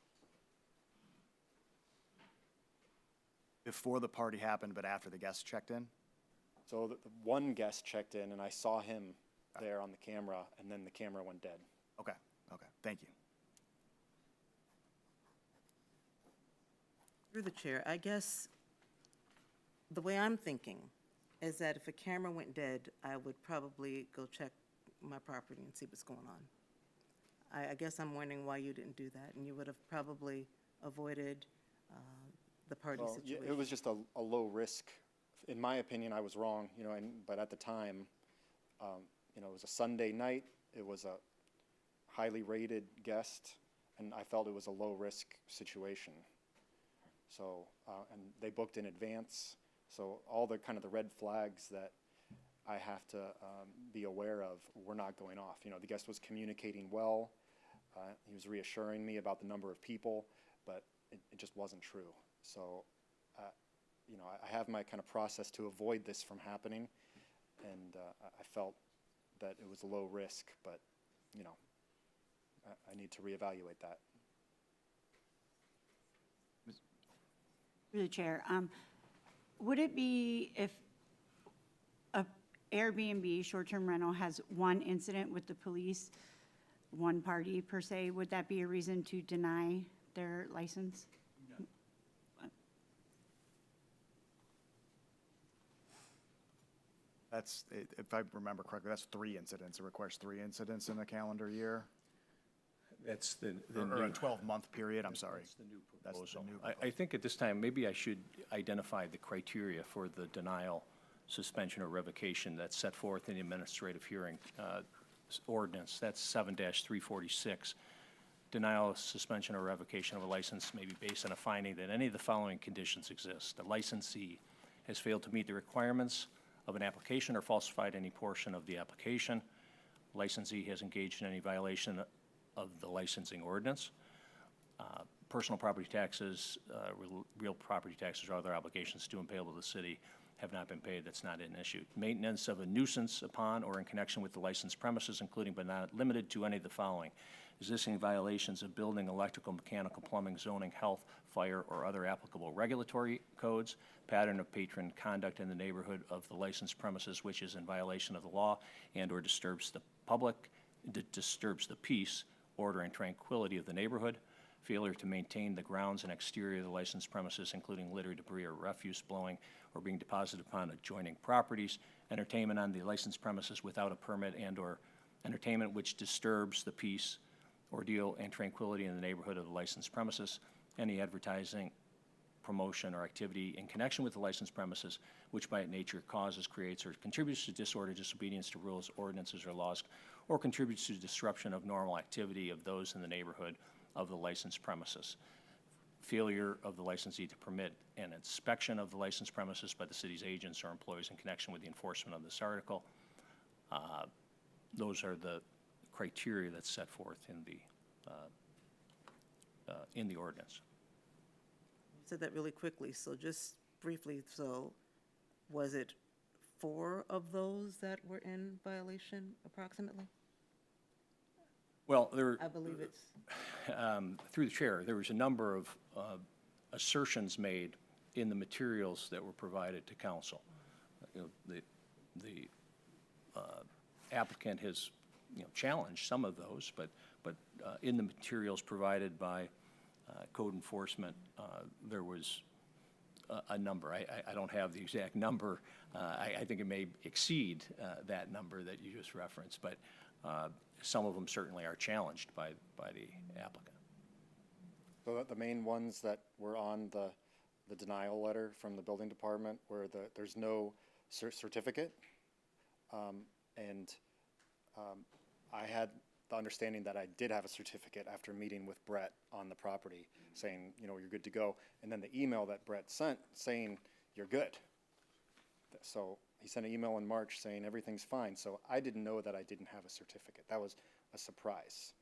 Before the party happened, but after the guests checked in? So the one guest checked in, and I saw him there on the camera, and then the camera went dead. Okay, thank you. Through the chair, I guess the way I'm thinking is that if a camera went dead, I would probably go check my property and see what's going on. I guess I'm wondering why you didn't do that, and you would have probably avoided the party Well, situation. it was just a low risk. In my opinion, I was wrong, but at the time, it was a Sunday night. It was a highly rated guest, and I felt it was a low risk situation. So, and they booked in advance. So all the kind of the red flags that I have to be aware of were not going off. The guest was communicating well. He was reassuring me about the number of people, but it just wasn't true. So, I have my kind of process to avoid this from happening, and I felt that it was a low risk, but, I need to reevaluate that. Through the chair, would it be if a Airbnb short-term rental has one incident with the police, one party per se, would that be a reason to deny their license? That's, if I remember correctly, that's 3 incidents. It requires 3 incidents in a calendar year, That's the or a new, 12-month period, I'm sorry. that's the new That's the proposal. new I think at this time, maybe I should identify the criteria for the denial, suspension, or revocation that's set forth in the administrative hearing ordinance. That's 7-346. Denial, suspension, or revocation of a license may be based on a finding that any of the following conditions exist. The licensee has failed to meet the requirements of an application or falsified any portion of the application. Licensee has engaged in any violation of the licensing ordinance. Personal property taxes, real property taxes, or other obligations due and payable to the city have not been paid. That's not an issue. Maintenance of a nuisance upon or in connection with the licensed premises, including but not limited to any of the following: existing violations of building, electrical, mechanical, plumbing, zoning, health, fire, or other applicable regulatory codes, pattern of patron conduct in the neighborhood of the licensed premises which is in violation of the law and/or disturbs the public, disturbs the peace, order, and tranquility of the neighborhood, failure to maintain the grounds and exterior of the licensed premises, including litter, debris, or refuse blowing or being deposited upon adjoining properties, entertainment on the licensed premises without a permit and/or entertainment which disturbs the peace, ordeal, and tranquility in the neighborhood of the licensed premises, any advertising, promotion, or activity in connection with the licensed premises which by its nature causes, creates, or contributes to disorder, disobedience to rules, ordinances, or laws, or contributes to disruption of normal activity of those in the neighborhood of the licensed premises. Failure of the licensee to permit an inspection of the licensed premises by the city's agents or employees in connection with the enforcement of this article. Those are the criteria that's set forth in the ordinance. You said that really quickly, so just briefly, so was it 4 of those that were in violation approximately? Well, there, I believe it's, through the chair, there was a number of assertions made in the materials that were provided to council. You know, the applicant has, challenged some of those, but in the materials provided by code enforcement, there was a number. I don't have the exact number. I think it may exceed that number that you just referenced, but some of them certainly are challenged by the applicant. So the main ones that were on the denial letter from the building department were there's no certificate. I had the understanding that I did have a certificate after meeting with Brett on the property, saying, you're good to go. And then the email that Brett sent saying, you're good. So he sent an email in March saying everything's fine. So I didn't know that I didn't have a certificate. That was a surprise.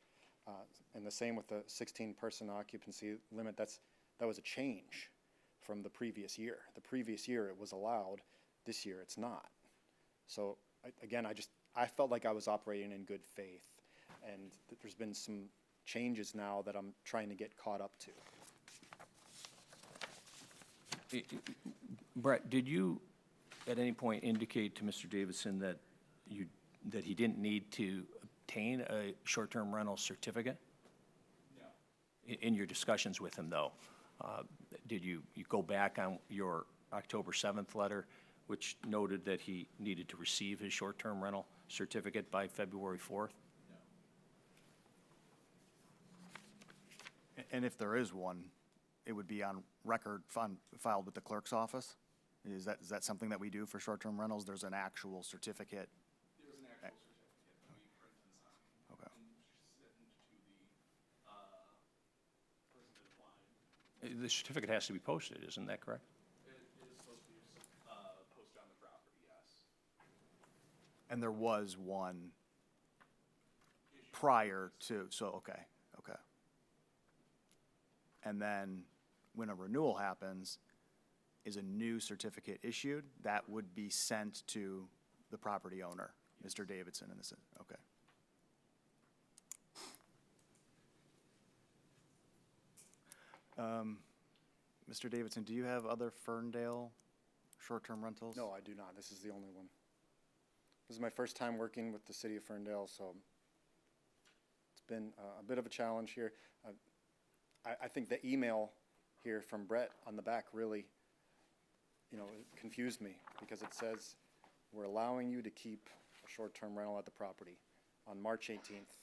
And the same with the 16-person occupancy limit. That was a change from the previous year. The previous year it was allowed. This year it's not. So again, I felt like I was operating in good faith, and there's been some changes now that I'm trying to get caught up to. Brett, did you at any point indicate to Mr. Davidson that he didn't need to obtain a short-term rental certificate? No. In your discussions with him, though, did you go back on your October 7th letter, which noted that he needed to receive his short-term rental certificate by February 4th? No. And if there is one, it would be on record filed with the clerk's office? Is that something that we do for short-term rentals? There's an actual certificate? There's an actual certificate that we print and sign. Okay. And send to the person that applied. The certificate has to be posted, isn't that correct? It is supposed to be posted on the property, yes. And there was one prior to, okay. And then when a renewal happens, is a new certificate issued? That would be sent to the property owner, Mr. Davidson, in this, okay. Mr. Davidson, do you have other Ferndale short-term rentals? No, I do not. This is the only one. This is my first time working with the city of Ferndale, so it's been a bit of a challenge here. I think the email here from Brett on the back really, it confused me, because it says, we're allowing you to keep a short-term rental at the property on March 18th.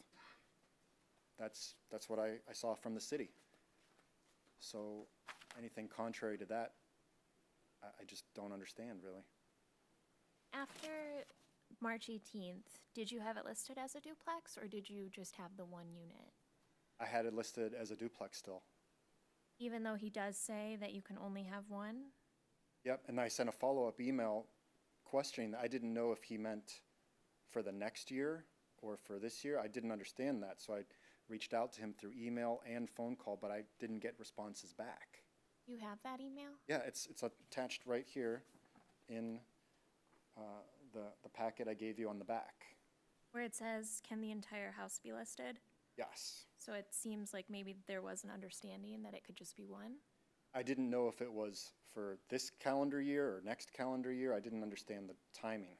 That's what I saw from the city. So anything contrary to that, I just don't understand, really. After March 18th, did you have it listed as a duplex, or did you just have the one unit? I had it listed as a duplex still. Even though he does say that you can only have one? Yep, and I sent a follow-up email questioning that. I didn't know if he meant for the next year or for this year. I didn't understand that, so I reached out to him through email and phone call, but I didn't get responses back. You have that email? Yeah, it's attached right here in the packet I gave you on the back. Where it says, can the entire house be listed? Yes. So it seems like maybe there was an understanding that it could just be one? I didn't know if it was for this calendar year or next calendar year. I didn't understand the timing.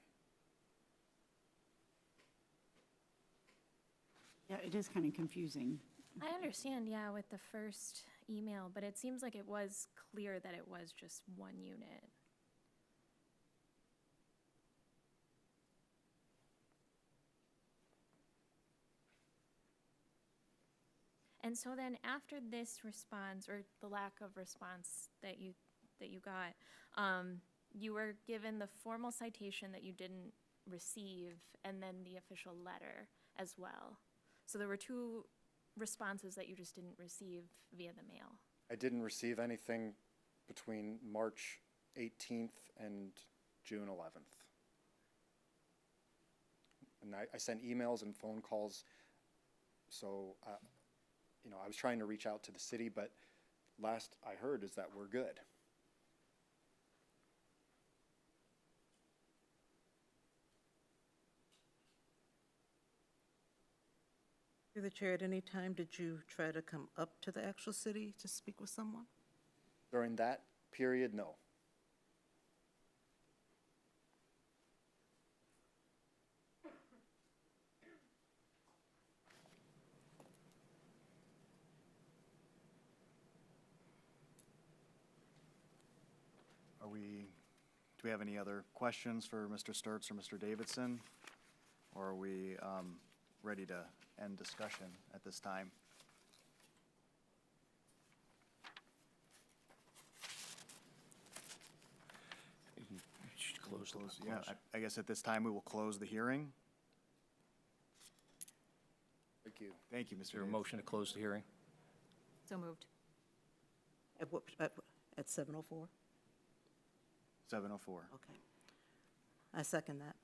Yeah, it is kind of confusing. I understand, yeah, with the first email, but it seems like it was clear that it was just one unit. And so then after this response, or the lack of response that you got, you were given the formal citation that you didn't receive, and then the official letter as well. So there were two responses that you just didn't receive via the mail. I didn't receive anything between March 18th and June 11th. And I sent emails and phone calls, so I was trying to reach out to the city, but last I heard is that we're good. Through the chair, at any time, did you try to come up to the actual city to speak with someone? During that period, no. Do we have any other questions for Mr. Sturts or Mr. Davidson? Or are we ready to end discussion at this time? You should close the Yeah, I guess at this time, we will close the hearing. Thank you. Thank you, Mr. Is there a Davidson. motion to close the hearing? So moved. At 7:04? 7:04. Okay. I second that.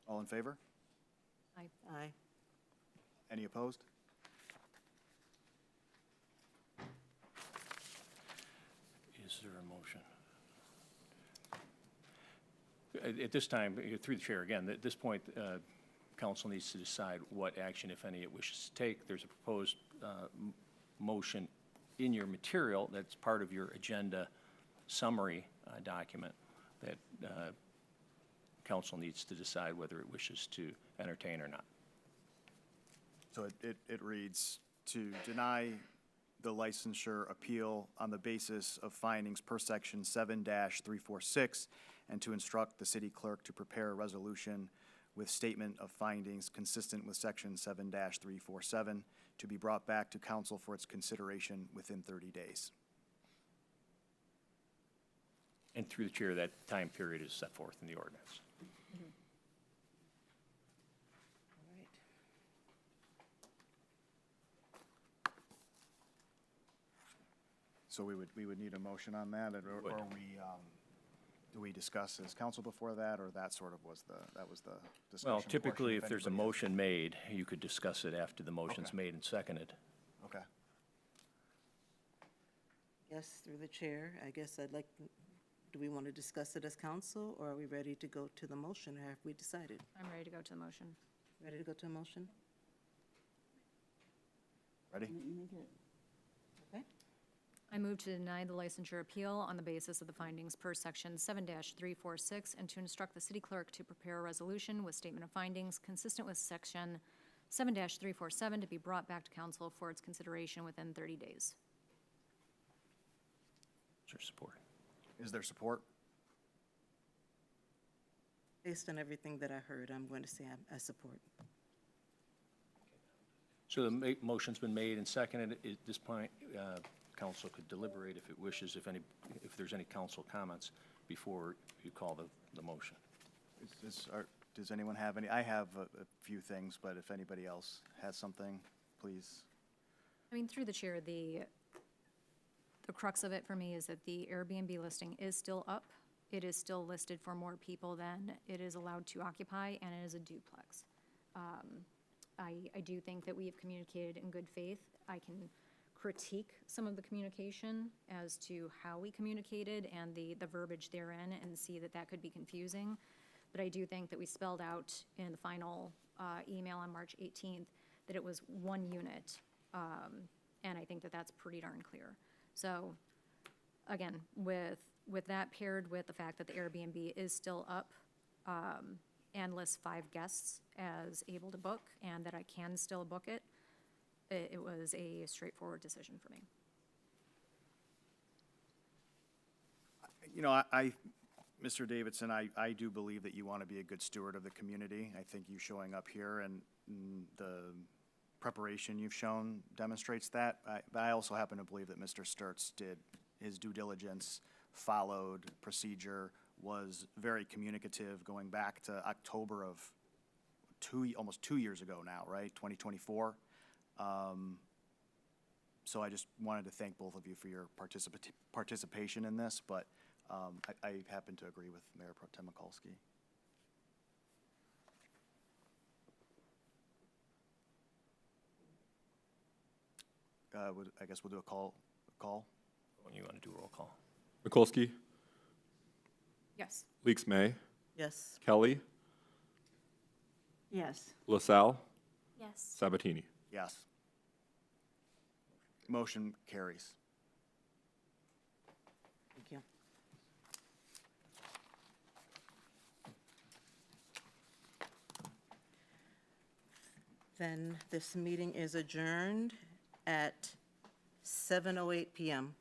All in favor? Aye. Any opposed? Is there a motion? At this time, through the chair again, at this point, council needs to decide what action, if any, it wishes to take. There's a proposed motion in your material that's part of your agenda summary document that council needs to decide whether it wishes to entertain or not. So it reads, to deny the licensure appeal on the basis of findings per section 7-346, and to instruct the city clerk to prepare a resolution with statement of findings consistent with section 7-347 to be brought back to council for its consideration within 30 days. And through the chair, that time period is set forth in the ordinance. All right. So we would need a motion on that, or Would. do we discuss as council before that, or that sort of was the discussion? Well, portion, typically, if there's a anybody has- motion made, you could discuss it after the motion's Okay. made and seconded. Okay. Yes, through the chair, I guess I'd like, do we want to discuss it as council, or are we ready to go to the motion, or have we decided? I'm ready to go to the motion. Ready to go to a motion? Ready? Okay. I move to deny the licensure appeal on the basis of the findings per section 7-346, and to instruct the city clerk to prepare a resolution with statement of findings consistent with section 7-347 to be brought back to council for its consideration within 30 days. Is there support? Is there support? Based on everything that I heard, I'm going to say I support. So the motion's been made and seconded. At this point, council could deliberate if it wishes, if there's any council comments before you call the motion. Does anyone have any? I have a few things, but if anybody else has something, please. I mean, through the chair, the crux of it for me is that the Airbnb listing is still up. It is still listed for more people than it is allowed to occupy, and it is a duplex. I do think that we have communicated in good faith. I can critique some of the communication as to how we communicated and the verbiage therein, and see that that could be confusing. But I do think that we spelled out in the final email on March 18th that it was one unit, and I think that that's pretty darn clear. So, again, with that paired with the fact that the Airbnb is still up and lists 5 guests as able to book, and that I can still book it, it was a straightforward decision for me. You know, Mr. Davidson, I do believe that you want to be a good steward of the community. I think you showing up here and the preparation you've shown demonstrates that. But I also happen to believe that Mr. Sturts did his due diligence, followed procedure, was very communicative, going back to October of almost 2 years ago now, right? 2024. So I just wanted to thank both of you for your participation in this, but I happen to agree with Mayor Pro Tem Mikulski. I guess we'll do a call. When you want to do roll call. Mikulski, Yes. Leaks May, Yes. Kelly, Yes. LaSalle, Yes. Sabatini. Yes. Motion carries. Thank you. Then this meeting is adjourned at 7:08 PM.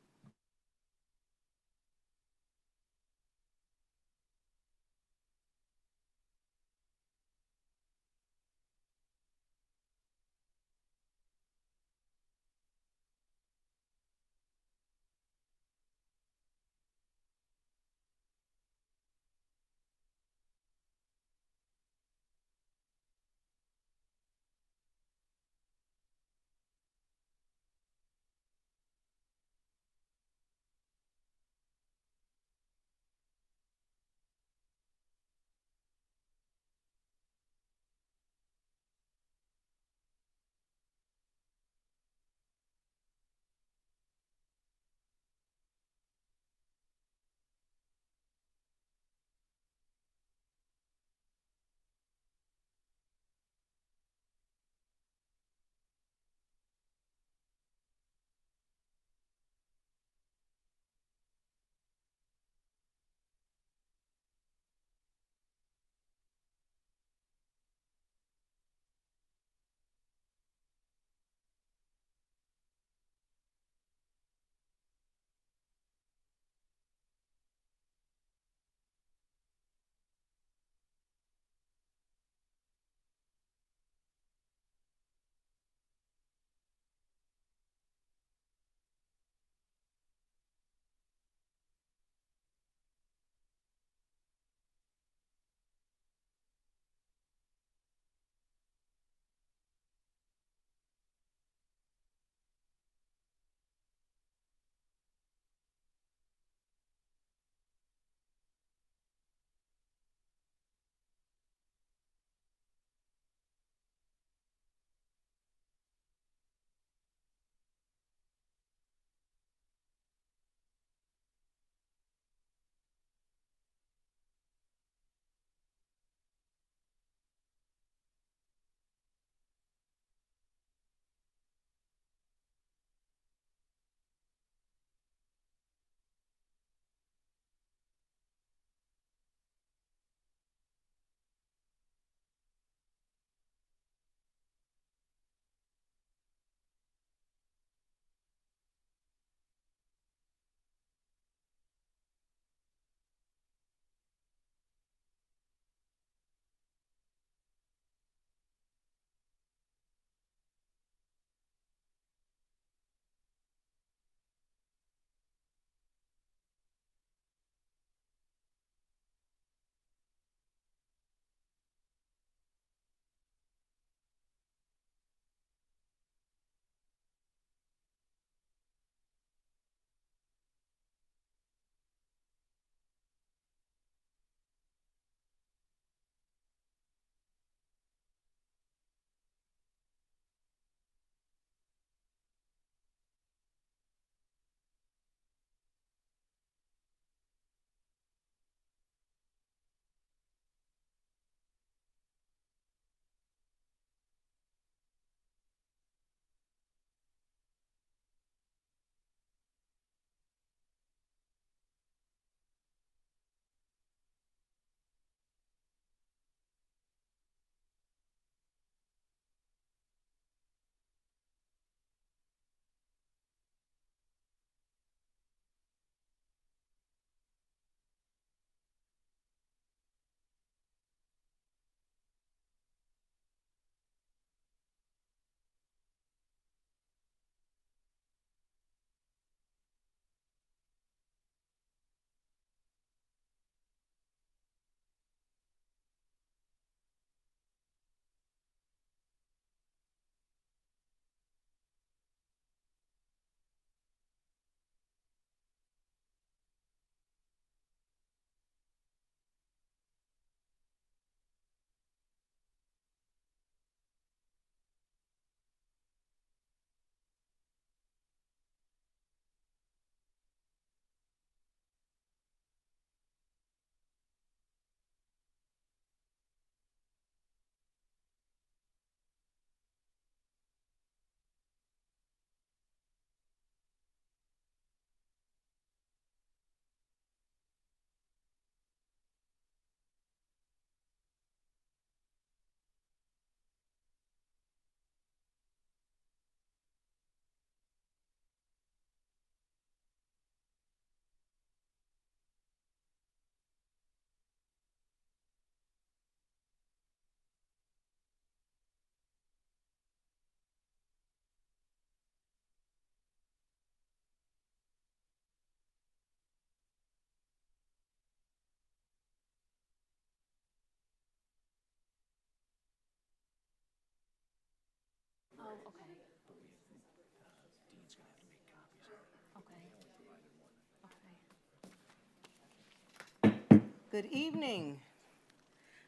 Good evening.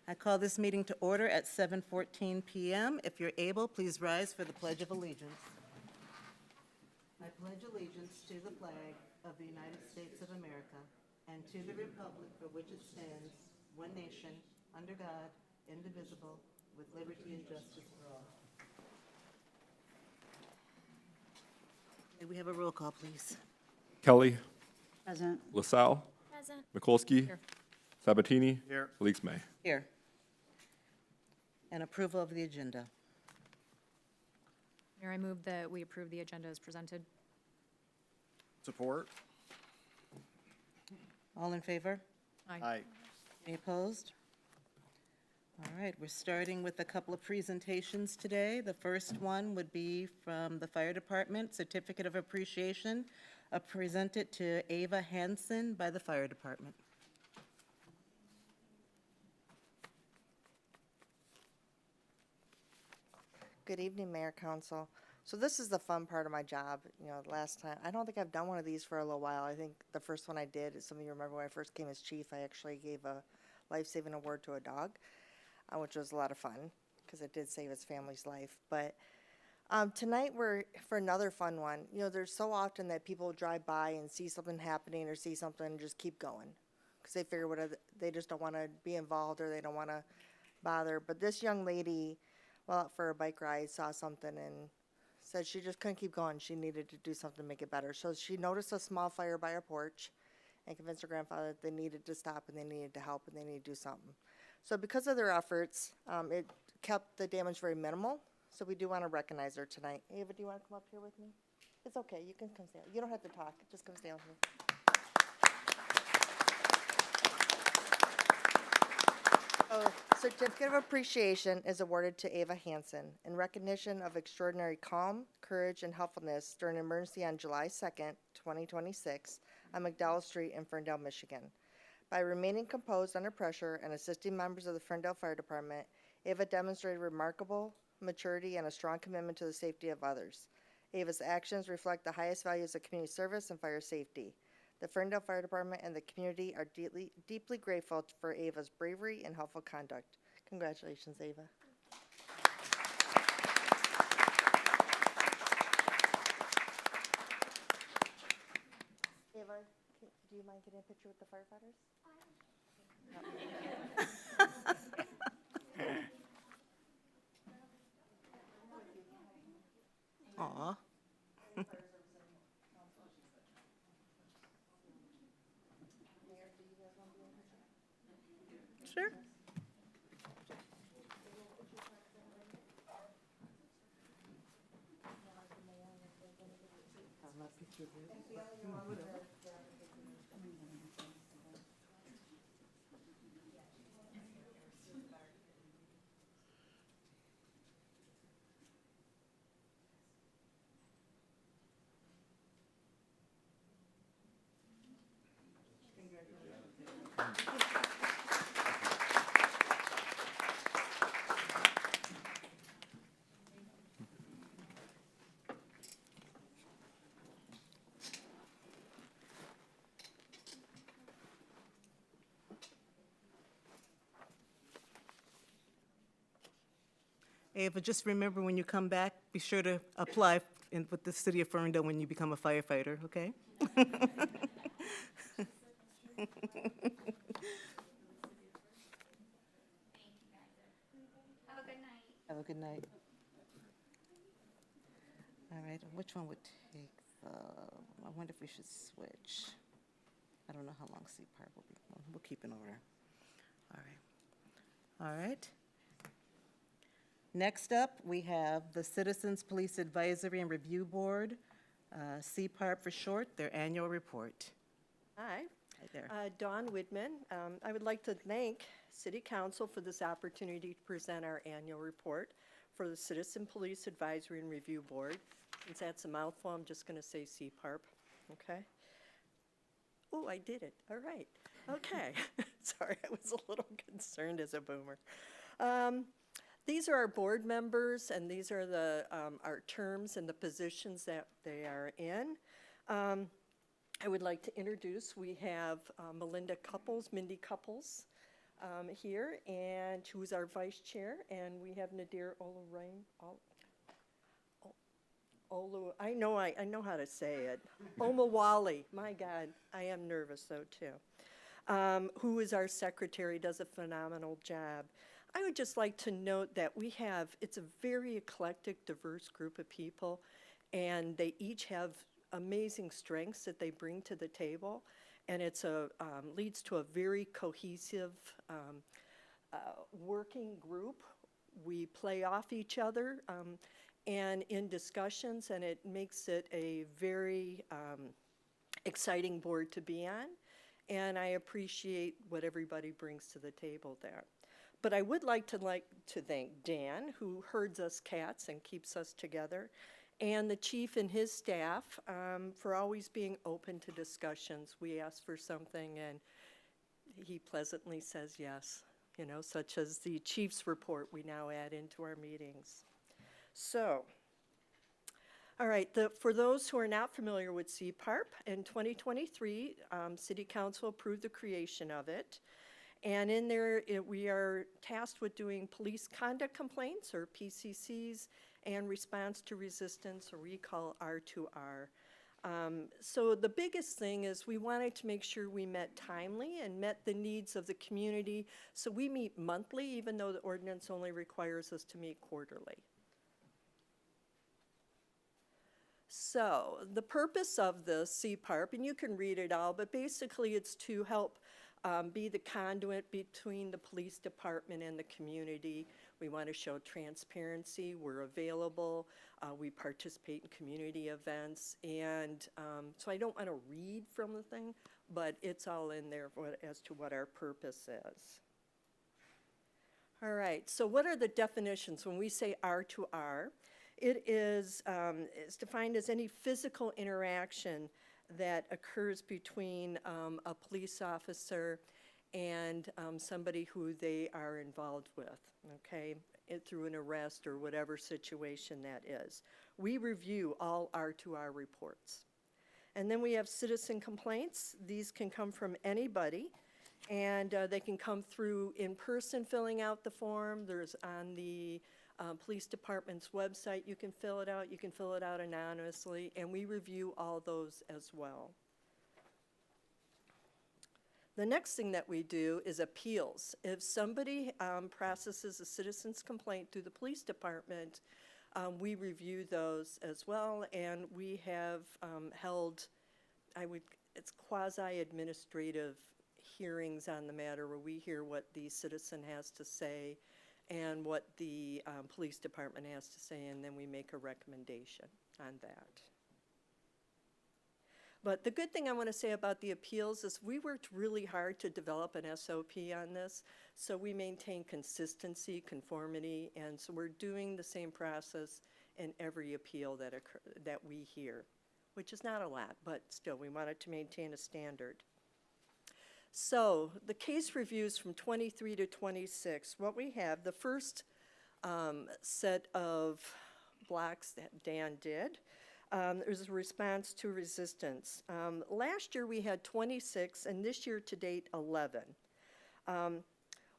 I call this meeting to order at 7:14 PM. If you're able, please rise for the Pledge of Allegiance. I pledge allegiance to the flag of the United States of America and to the republic for which it stands, one nation, under God, indivisible, with liberty and justice for all. May we have a roll call, please? Kelly, Present. LaSalle, Present. Mikulski, Here. Sabatini, Here. Felix May. Here. And approval of the agenda. Mayor, I move that we approve the agenda as presented. Support? All in favor? Aye. Any opposed? All right, we're starting with a couple of presentations today. The first one would be from the Fire Department, Certificate of Appreciation, presented to Ava Hansen by the Fire Department. Good evening, Mayor, Council. So this is the fun part of my job. You know, last time, I don't think I've done one of these for a little while. I think the first one I did, some of you remember when I first came as chief, I actually gave a life-saving award to a dog, which was a lot of fun because it did save his family's life. But tonight we're for another fun one. You know, there's so often that people drive by and see something happening or see something and just keep going because they figure they just don't want to be involved or they don't want to bother. But this young lady, well, out for a bike ride, saw something and said she just couldn't keep going. She needed to do something to make it better. So she noticed a small fire by her porch and convinced her grandfather that they needed to stop and they needed to help and they needed to do something. So because of their efforts, it kept the damage very minimal. So we do want to recognize her tonight. Ava, do you want to come up here with me? It's okay. You can come stand. You don't have to talk. Just come stand with me. Certificate of Appreciation is awarded to Ava Hansen in recognition of extraordinary calm, courage, and helpfulness during an emergency on July 2nd, 2026, on McDowell Street in Ferndale, Michigan. By remaining composed under pressure and assisting members of the Ferndale Fire Department, Ava demonstrated remarkable maturity and a strong commitment to the safety of others. Ava's actions reflect the highest values of community service and fire safety. The Ferndale Fire Department and the community are deeply grateful for Ava's bravery and helpful conduct. Congratulations, Ava. Ava, do you mind getting a picture with the firefighters? Aw. Sure. Ava, just remember when you come back, be sure to apply with the city of Ferndale when you become a firefighter, okay? Have a good night. Have a good night. All right, which one would take the, I wonder if we should switch. I don't know how long CPAR will be. We'll keep in order. All right. All right. Next up, we have the Citizens Police Advisory and Review Board, CPARB for short, their annual report. Hi, Hi there. Dawn Widman. I would like to thank City Council for this opportunity to present our annual report for the Citizen Police Advisory and Review Board. Since that's a mouthful, I'm just going to say CPARB, okay? Oh, I did it. All right. Okay. Sorry, I was a little concerned as a boomer. These are our board members, and these are the our terms and the positions that they are in. I would like to introduce, we have Mindy Couples here, and who's our vice chair, and we have Nadir I know how to say it. Omawali, my God, I am nervous though too. Who is our secretary, does a phenomenal job. I would just like to note that it's a very eclectic, diverse group of people, and they each have amazing strengths that they bring to the table, and it's leads to a very cohesive working group. We play off each other and in discussions, and it makes it a very exciting board to be on, and I appreciate what everybody brings to the table there. But I would like to thank Dan, who herds us cats and keeps us together, and the chief and his staff for always being open to discussions. We ask for something, and he pleasantly says yes, you know, such as the chief's report we now add into our meetings. So, all right, for those who are not familiar with CPARP, in 2023, City Council approved the creation of it. And in there, we are tasked with doing police conduct complaints, or PCCs, and response to resistance, or we call R2R. So the biggest thing is we wanted to make sure we met timely and met the needs of the community. So we meet monthly, even though the ordinance only requires us to meet quarterly. So the purpose of the CPARP, and you can read it all, but basically it's to help be the conduit between the police department and the community. We want to show transparency, we're available, we participate in community events, and so I don't want to read from the thing, but it's all in there as to what our purpose is. All right, so what are the definitions when we say R2R? It is defined as any physical interaction that occurs between a police officer and somebody who they are involved with, okay, through an arrest or whatever situation that is. We review all R2R reports. And then we have citizen complaints. These can come from anybody, and they can come through in person filling out the form. There's on the police department's website, you can fill it out. You can fill it out anonymously, and we review all those as well. The next thing that we do is appeals. If somebody processes a citizen's complaint through the police department, we review those as well, and we have held, it's quasi-administrative hearings on the matter where we hear what the citizen has to say and what the police department has to say, and then we make a recommendation on that. But the good thing I want to say about the appeals is we worked really hard to develop an SOP on this, so we maintain consistency, conformity, and so we're doing the same process in every appeal that we hear, which is not a lot, but still, we wanted to maintain a standard. So the case reviews from 23 to 26, what we have, the first set of blocks that Dan did, there's a response to resistance. Last year we had 26, and this year to date 11.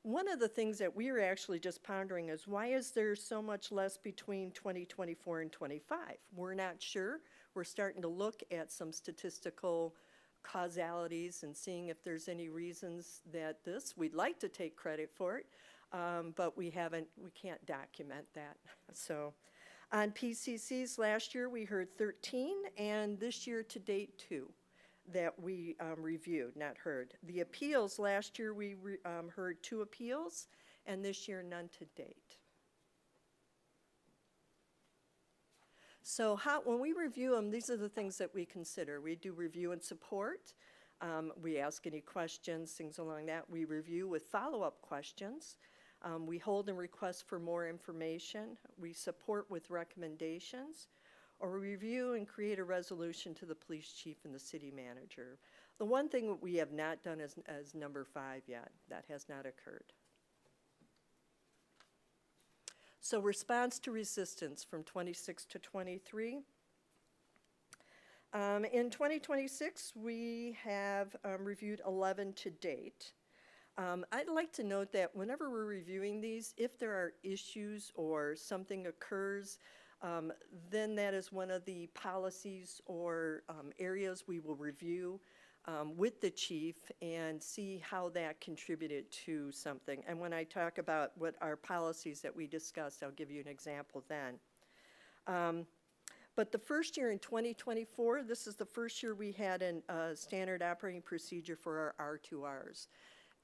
One of the things that we were actually just pondering is why is there so much less between 2024 and 25? We're not sure. We're starting to look at some statistical causalities and seeing if there's any reasons that we'd like to take credit for it, but we can't document that. So on PCCs last year we heard 13, and this year to date 2 that we reviewed, not heard. The appeals last year we heard 2 appeals, and this year none to date. So when we review them, these are the things that we consider. We do review and support. We ask any questions, things along that. We review with follow-up questions. We hold and request for more information. We support with recommendations, or review and create a resolution to the police chief and the city manager. The one thing that we have not done is number 5 yet. That has not occurred. So response to resistance from 26 to 23. In 2026, we have reviewed 11 to date. I'd like to note that whenever we're reviewing these, if there are issues or something occurs, then that is one of the policies or areas we will review with the chief and see how that contributed to something. And when I talk about what our policies that we discussed, I'll give you an example then. But the first year in 2024, this is the first year we had a standard operating procedure for our R2Rs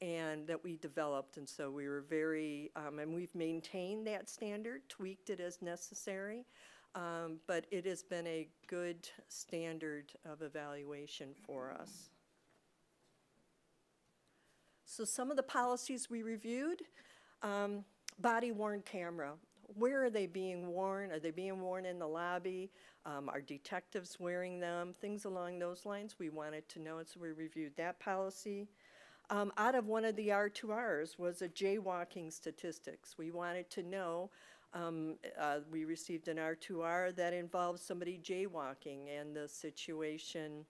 and that we developed. And so we were very, and we've maintained that standard, tweaked it as necessary. But it has been a good standard of evaluation for us. So some of the policies we reviewed, body-worn camera. Where are they being worn? Are they being worn in the lobby? Are detectives wearing them? Things along those lines we wanted to know, and so we reviewed that policy. Out of one of the R2Rs was a jaywalking statistics. We wanted to know, we received an R2R that involved somebody jaywalking, and the situation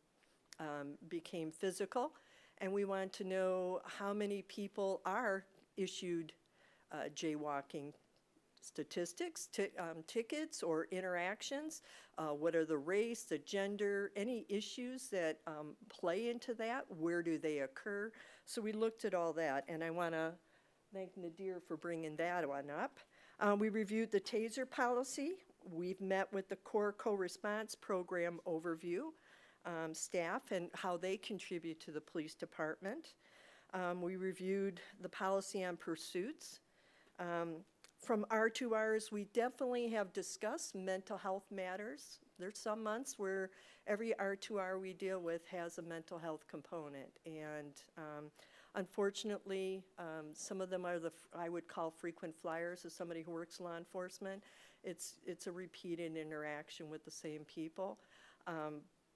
became physical, and we wanted to know how many people are issued jaywalking statistics, tickets or interactions, what are the race, the gender, any issues that play into that, where do they occur? So we looked at all that, and I want to thank Nadir for bringing that one up. We reviewed the TASER policy. We've met with the Core Co-Response Program overview staff and how they contribute to the police department. We reviewed the policy on pursuits. From R2Rs, we definitely have discussed mental health matters. There's some months where every R2R we deal with has a mental health component. And unfortunately, some of them are I would call frequent flyers as somebody who works law enforcement. It's a repeated interaction with the same people.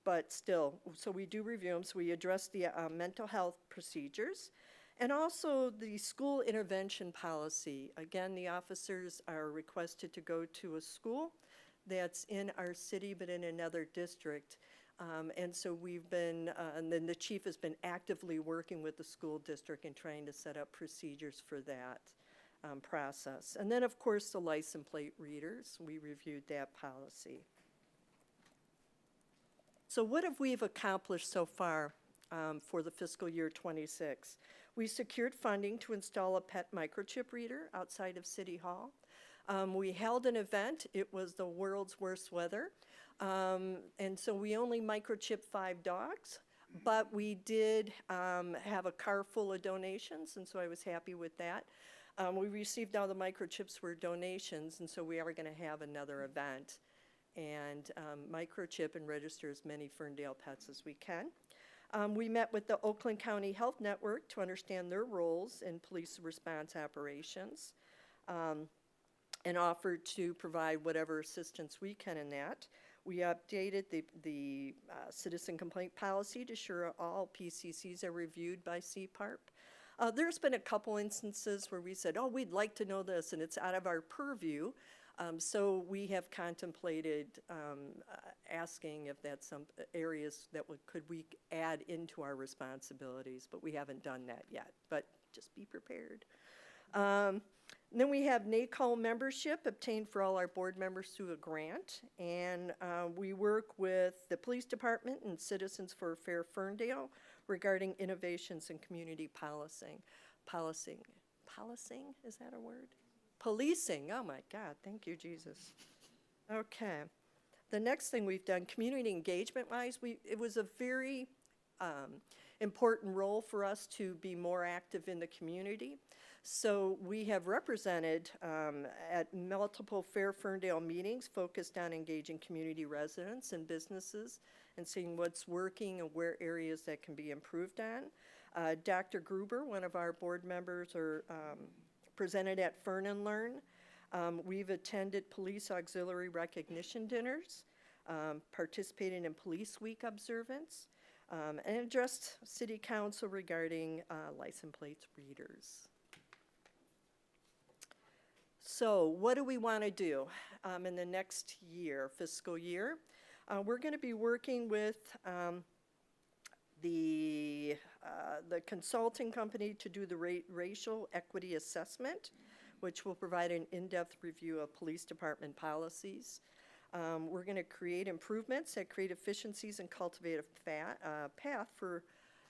But still, so we do review them. So we address the mental health procedures. And also the school intervention policy. Again, the officers are requested to go to a school that's in our city but in another district. And so we've been, and then the chief has been actively working with the school district and trying to set up procedures for that process. And then, of course, the license plate readers. We reviewed that policy. So what have we accomplished so far for the fiscal year 26? We secured funding to install a pet microchip reader outside of City Hall. We held an event. It was the world's worst weather. And so we only microchipped 5 dogs, but we did have a car full of donations, and so I was happy with that. We received all the microchips were donations, and so we are going to have another event and microchip and register as many Ferndale pets as we can. We met with the Oakland County Health Network to understand their roles in police response operations and offered to provide whatever assistance we can in that. We updated the citizen complaint policy to ensure all PCCs are reviewed by CPARP. There's been a couple instances where we said, oh, we'd like to know this, and it's out of our purview. So we have contemplated asking if that's some areas that could we add into our responsibilities, but we haven't done that yet, but just be prepared. Then we have NACO membership obtained for all our board members through a grant, and we work with the police department and Citizens for a Fair Ferndale regarding innovations in community policing, is that a word? Policing, oh my God, thank you, Jesus. Okay, the next thing we've done, community engagement-wise, it was a very important role for us to be more active in the community. So we have represented at multiple Fair Ferndale meetings focused on engaging community residents and businesses and seeing what's working and where areas that can be improved on. Dr. Gruber, one of our board members, presented at Fern and Learn. We've attended police auxiliary recognition dinners, participated in Police Week observance, and addressed City Council regarding license plate readers. So what do we want to do in the next year, fiscal year? We're going to be working with the consulting company to do the racial equity assessment, which will provide an in-depth review of police department policies. We're going to create improvements that create efficiencies and cultivate a path for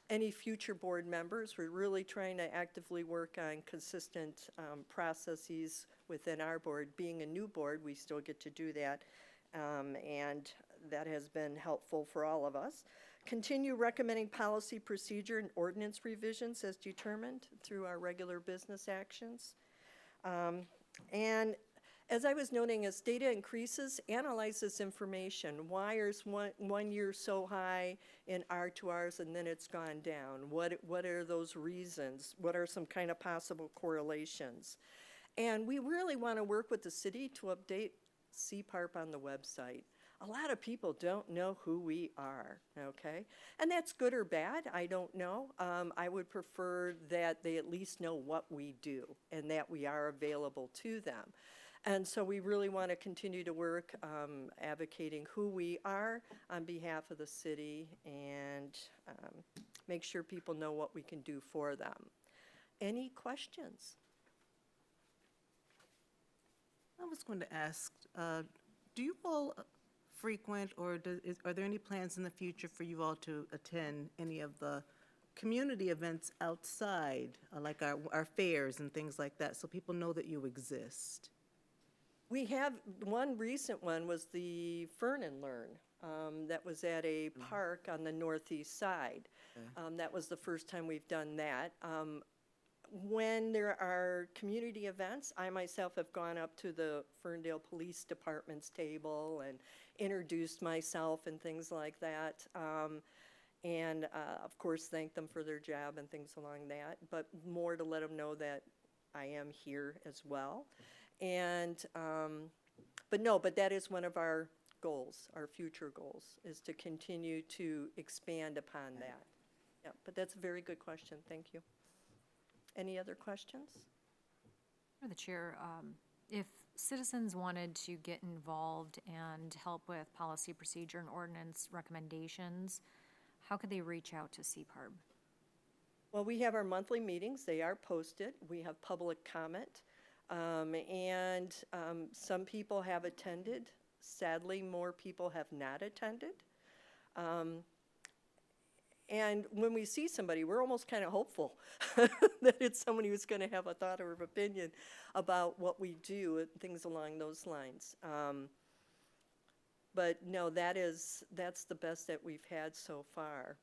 any future board members. We're really trying to actively work on consistent processes within our board. Being a new board, we still get to do that, and that has been helpful for all of us. Continue recommending policy, procedure, and ordinance revisions as determined through our regular business actions. And as I was noting, as data increases, analyze this information. Why is one year so high in R2Rs and then it's gone down? What are those reasons? What are some kind of possible correlations? And we really want to work with the city to update CPARP on the website. A lot of people don't know who we are, okay? And that's good or bad, I don't know. I would prefer that they at least know what we do and that we are available to them. And so we really want to continue to work advocating who we are on behalf of the city and make sure people know what we can do for them. Any questions? I was going to ask, do you all frequent, or are there any plans in the future for you all to attend any of the community events outside, like our fairs and things like that, so people know that you exist? We have, one recent one was the Fern and Learn. That was at a park on the northeast side. That was the first time we've done that. When there are community events, I myself have gone up to the Ferndale Police Department's table and introduced myself and things like that. And of course, thank them for their job and things along that, but more to let them know that I am here as well. And, but that is one of our goals, our future goals, is to continue to expand upon that. Yeah, but that's a very good question. Thank you. Any other questions? For the chair, if citizens wanted to get involved and help with policy, procedure, and ordinance recommendations, how could they reach out to CPARB? Well, we have our monthly meetings. They are posted. We have public comment. And some people have attended. Sadly, more people have not attended. And when we see somebody, we're almost kind of hopeful that it's somebody who's going to have a thought or an opinion about what we do and things along those lines. But no, that's the best that we've had so far.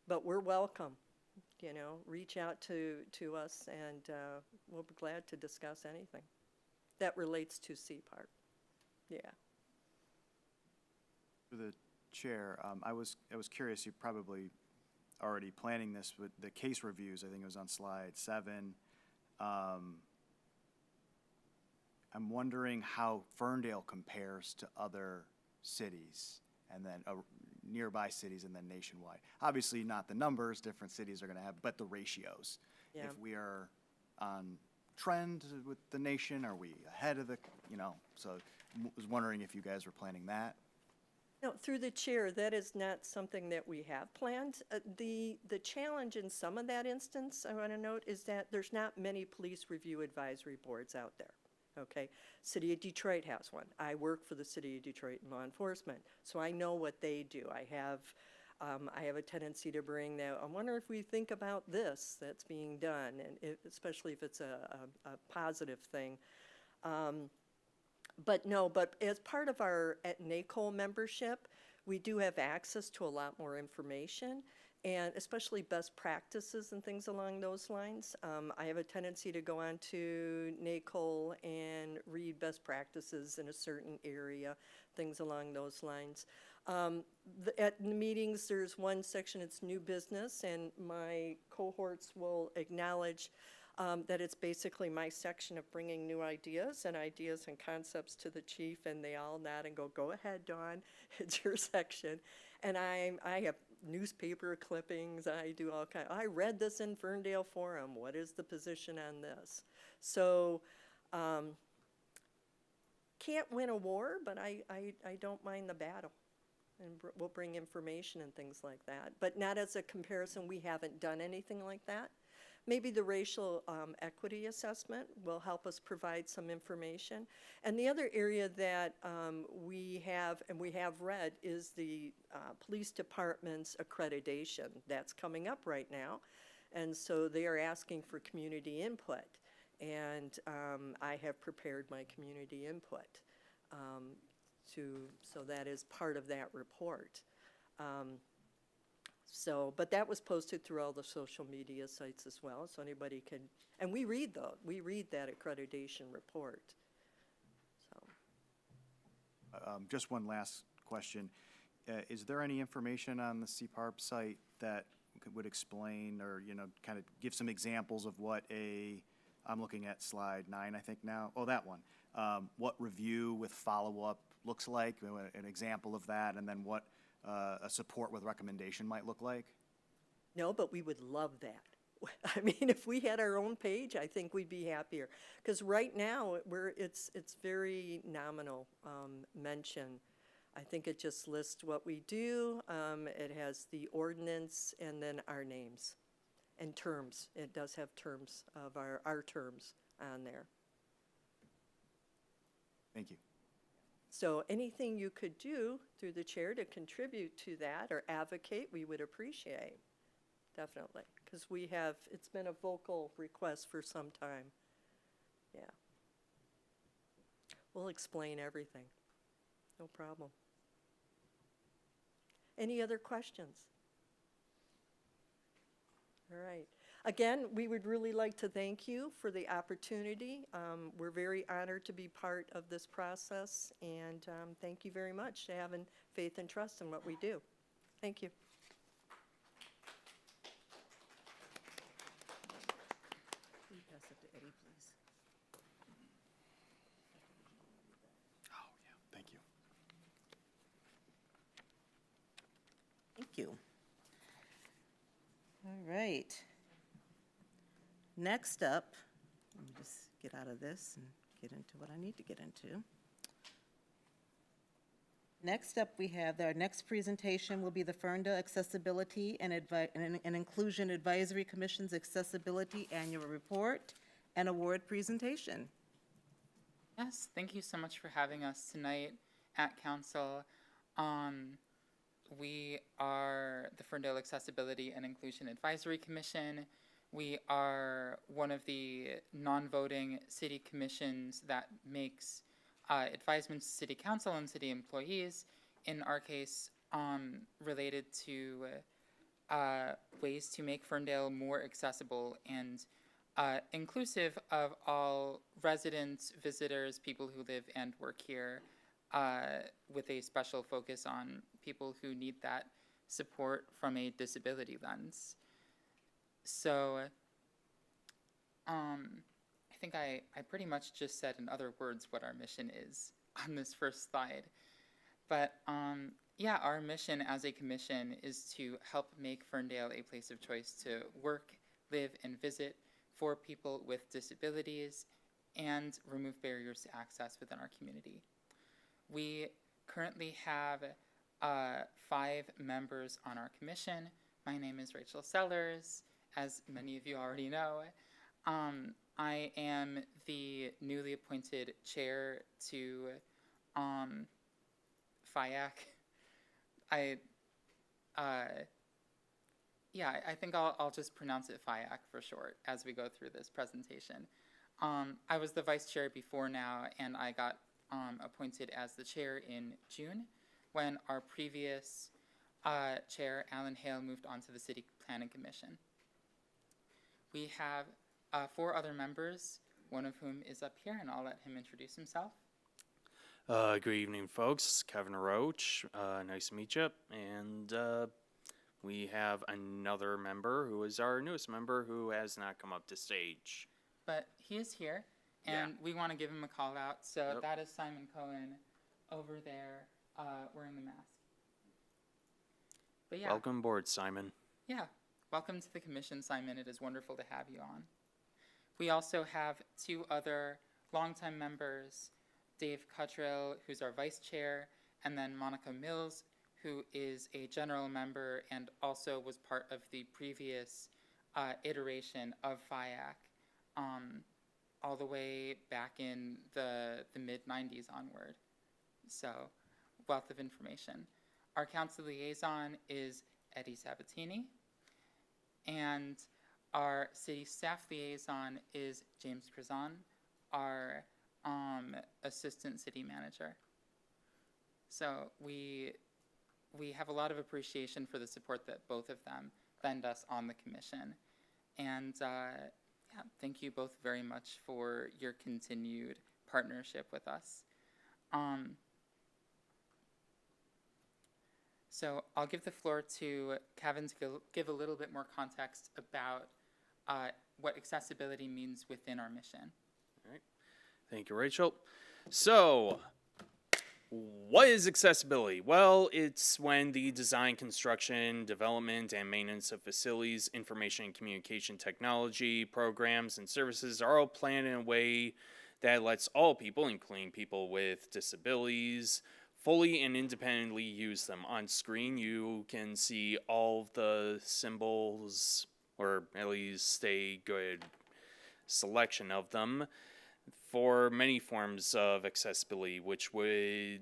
But we're welcome. You know, reach out to us, and we'll be glad to discuss anything that relates to CPARP. Yeah. For the chair, I was curious, you're probably already planning this, but the case reviews, I think it was on slide 7. I'm wondering how Ferndale compares to other cities and then nearby cities and then nationwide. Obviously not the numbers different cities are going to have, but the ratios. Yeah. If we are on trend with the nation, are we ahead of the, so I was wondering if you guys were planning that. No, through the chair, that is not something that we have planned. The challenge in some of that instance, I want to note, is that there's not many police review advisory boards out there. Okay, City of Detroit has one. I work for the City of Detroit in law enforcement, so I know what they do. I have a tendency to bring that. I wonder if we think about this that's being done, and especially if it's a positive thing. But as part of our at NACOL membership, we do have access to a lot more information, and especially best practices and things along those lines. I have a tendency to go on to NACOL and read best practices in a certain area, things along those lines. At the meetings, there's one section, it's new business, and my cohorts will acknowledge that it's basically my section of bringing new ideas and concepts to the chief, and they all nod and go ahead, Dawn, it's your section. And I have newspaper clippings, I do all kinds. I read this in Ferndale Forum, what is the position on this? So can't win a war, but I don't mind the battle. And we'll bring information and things like that, but not as a comparison. We haven't done anything like that. Maybe the racial equity assessment will help us provide some information. And the other area that we have read is the police department's accreditation. That's coming up right now. And so they are asking for community input. And I have prepared my community input. So that is part of that report. But that was posted through all the social media sites as well, so anybody can, and we read that accreditation report. So. Just one last question. Is there any information on the CPARP site that would explain or, kind of give some examples of what I'm looking at slide 9, I think now. Oh, that one. What review with follow-up looks like, an example of that, and then what a support with recommendation might look like? No, but we would love that. I mean, if we had our own page, I think we'd be happier. Because right now, it's very nominal mention. I think it just lists what we do. It has the ordinance and then our names and terms. It does have terms of our terms on there. Thank you. So anything you could do through the chair to contribute to that or advocate, we would appreciate, definitely. Because it's been a vocal request for some time. Yeah. We'll explain everything. No problem. Any other questions? All right. Again, we would really like to thank you for the opportunity. We're very honored to be part of this process, and thank you very much for having faith and trust in what we do. Thank you. Will you pass it to Eddie, please? Oh, yeah, thank you. Thank you. All right. Next up, let me just get out of this and get into what I need to get into. Next up, we have our next presentation will be the Ferndale Accessibility and Inclusion Advisory Commission's Accessibility Annual Report and Award Presentation. Yes, thank you so much for having us tonight at Council. We are the Ferndale Accessibility and Inclusion Advisory Commission. We are one of the non-voting city commissions that makes advisements to city council and city employees, in our case, related to ways to make Ferndale more accessible and inclusive of all residents, visitors, people who live and work here, with a special focus on people who need that support from a disability lens. So, I think I pretty much just said in other words what our mission is on this first slide. But yeah, our mission as a commission is to help make Ferndale a place of choice to work, live, and visit for people with disabilities and remove barriers to access within our community. We currently have 5 members on our commission. My name is Rachel Sellers. As many of you already know, I am the newly appointed chair to FIAC. I think I'll just pronounce it FIAC for short as we go through this presentation. I was the vice chair before now, and I got appointed as the chair in June when our previous chair, Alan Hale, moved on to the City Planning Commission. We have 4 other members, one of whom is up here, and I'll let him introduce himself. Good evening, folks. Kevin Roach. Nice to meet you. And we have another member who is our newest member who has not come up to stage. But he is here, and we want to give him a call out. So that is Simon Cohen over there wearing the mask. But yeah. Welcome aboard, Simon. Yeah. Welcome to the commission, Simon. It is wonderful to have you on. We also have 2 other longtime members, Dave Cuttrell, who's our vice chair, and then Monica Mills, who is a general member and also was part of the previous iteration of FIAC, all the way back in the mid-90s onward. So, wealth of information. Our council liaison is Eddie Sabatini, and our city staff liaison is James Curzon, our assistant city manager. So we have a lot of appreciation for the support that both of them lend us on the commission. And yeah, thank you both very much for your continued partnership with us. So I'll give the floor to Kevin to give a little bit more context about what accessibility means within our mission. All right. Thank you, Rachel. So, what is accessibility? Well, it's when the design, construction, development, and maintenance of facilities, information and communication technology, programs, and services are all planned in a way that lets all people, including people with disabilities, fully and independently use them. On screen, you can see all of the symbols, or at least a good selection of them, for many forms of accessibility, which would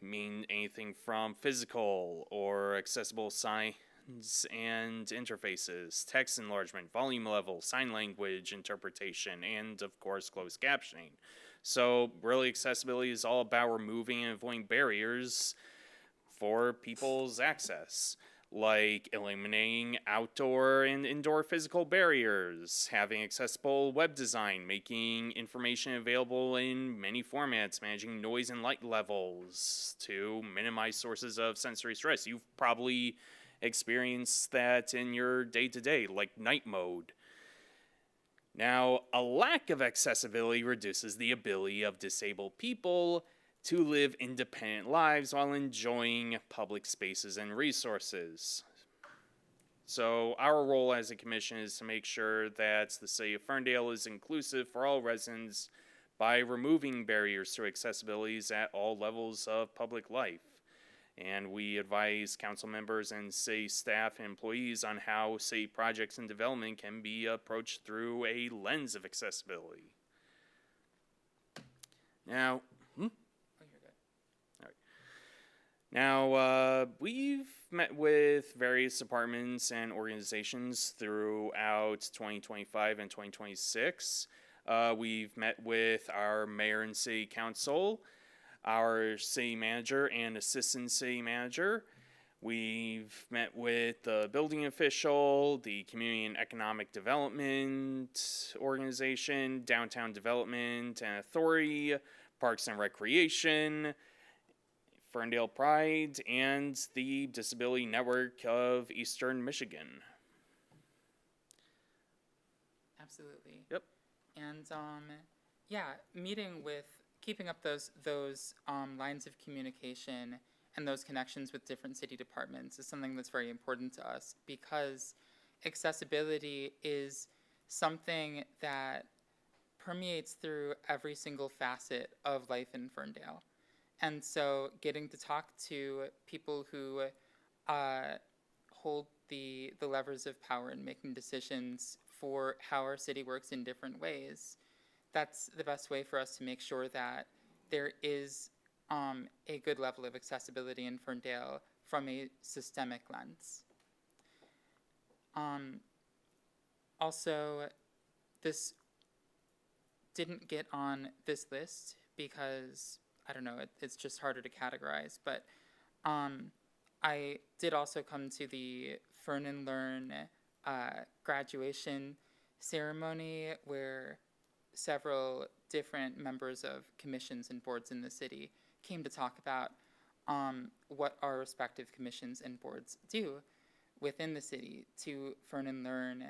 mean anything from physical or accessible signs and interfaces, text enlargement, volume level, sign language interpretation, and of course closed captioning. So really, accessibility is all about removing and avoiding barriers for people's access, like eliminating outdoor and indoor physical barriers, having accessible web design, making information available in many formats, managing noise and light levels to minimize sources of sensory stress. You've probably experienced that in your day-to-day, like night mode. Now, a lack of accessibility reduces the ability of disabled people to live independent lives while enjoying public spaces and resources. So our role as a commission is to make sure that the city of Ferndale is inclusive for all residents by removing barriers to accessibilities at all levels of public life. And we advise council members and city staff and employees on how city projects and development can be approached through a lens of accessibility. Now, Now, we've met with various departments and organizations throughout 2025 and 2026. We've met with our mayor and city council, our city manager and assistant city manager. We've met with the building official, the Community and Economic Development Organization, Downtown Development and Authority, Parks and Recreation, Ferndale Pride, and the Disability Network of Eastern Michigan. Absolutely. Yep. And yeah, keeping up those lines of communication and those connections with different city departments is something that's very important to us, because accessibility is something that permeates through every single facet of life in Ferndale. And so getting to talk to people who hold the levers of power and making decisions for how our city works in different ways, that's the best way for us to make sure that there is a good level of accessibility in Ferndale from a systemic lens. Also, this didn't get on this list because, I don't know, it's just harder to categorize, but I did also come to the Fern and Learn graduation ceremony, where several different members of commissions and boards in the city came to talk about what our respective commissions and boards do within the city to Fern and Learn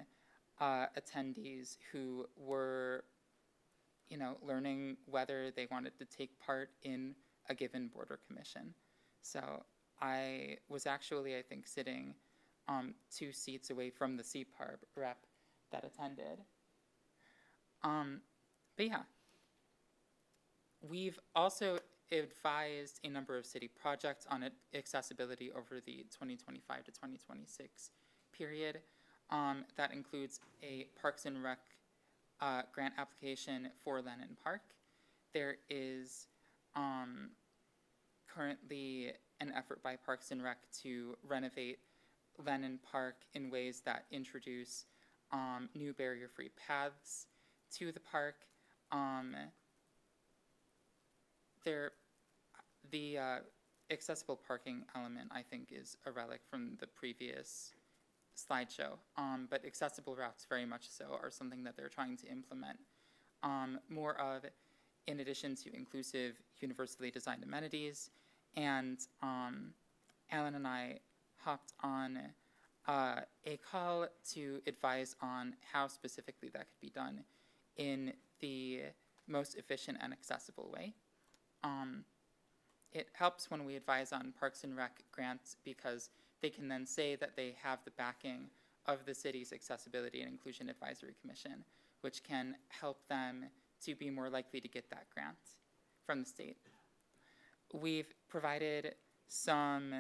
attendees who were, learning whether they wanted to take part in a given board or commission. So I was actually, I think, sitting 2 seats away from the CPARB rep that attended. But yeah. We've also advised a number of city projects on accessibility over the 2025 to 2026 period. That includes a Parks and Rec grant application for Lennon Park. There is currently an effort by Parks and Rec to renovate Lennon Park in ways that introduce new barrier-free paths to the park. The accessible parking element, I think, is a relic from the previous slideshow, but accessible routes very much so are something that they're trying to implement more of, in addition to inclusive, universally designed amenities. And Alan and I hopped on a call to advise on how specifically that could be done in the most efficient and accessible way. It helps when we advise on Parks and Rec grants because they can then say that they have the backing of the city's Accessibility and Inclusion Advisory Commission, which can help them to be more likely to get that grant from the state. We've provided some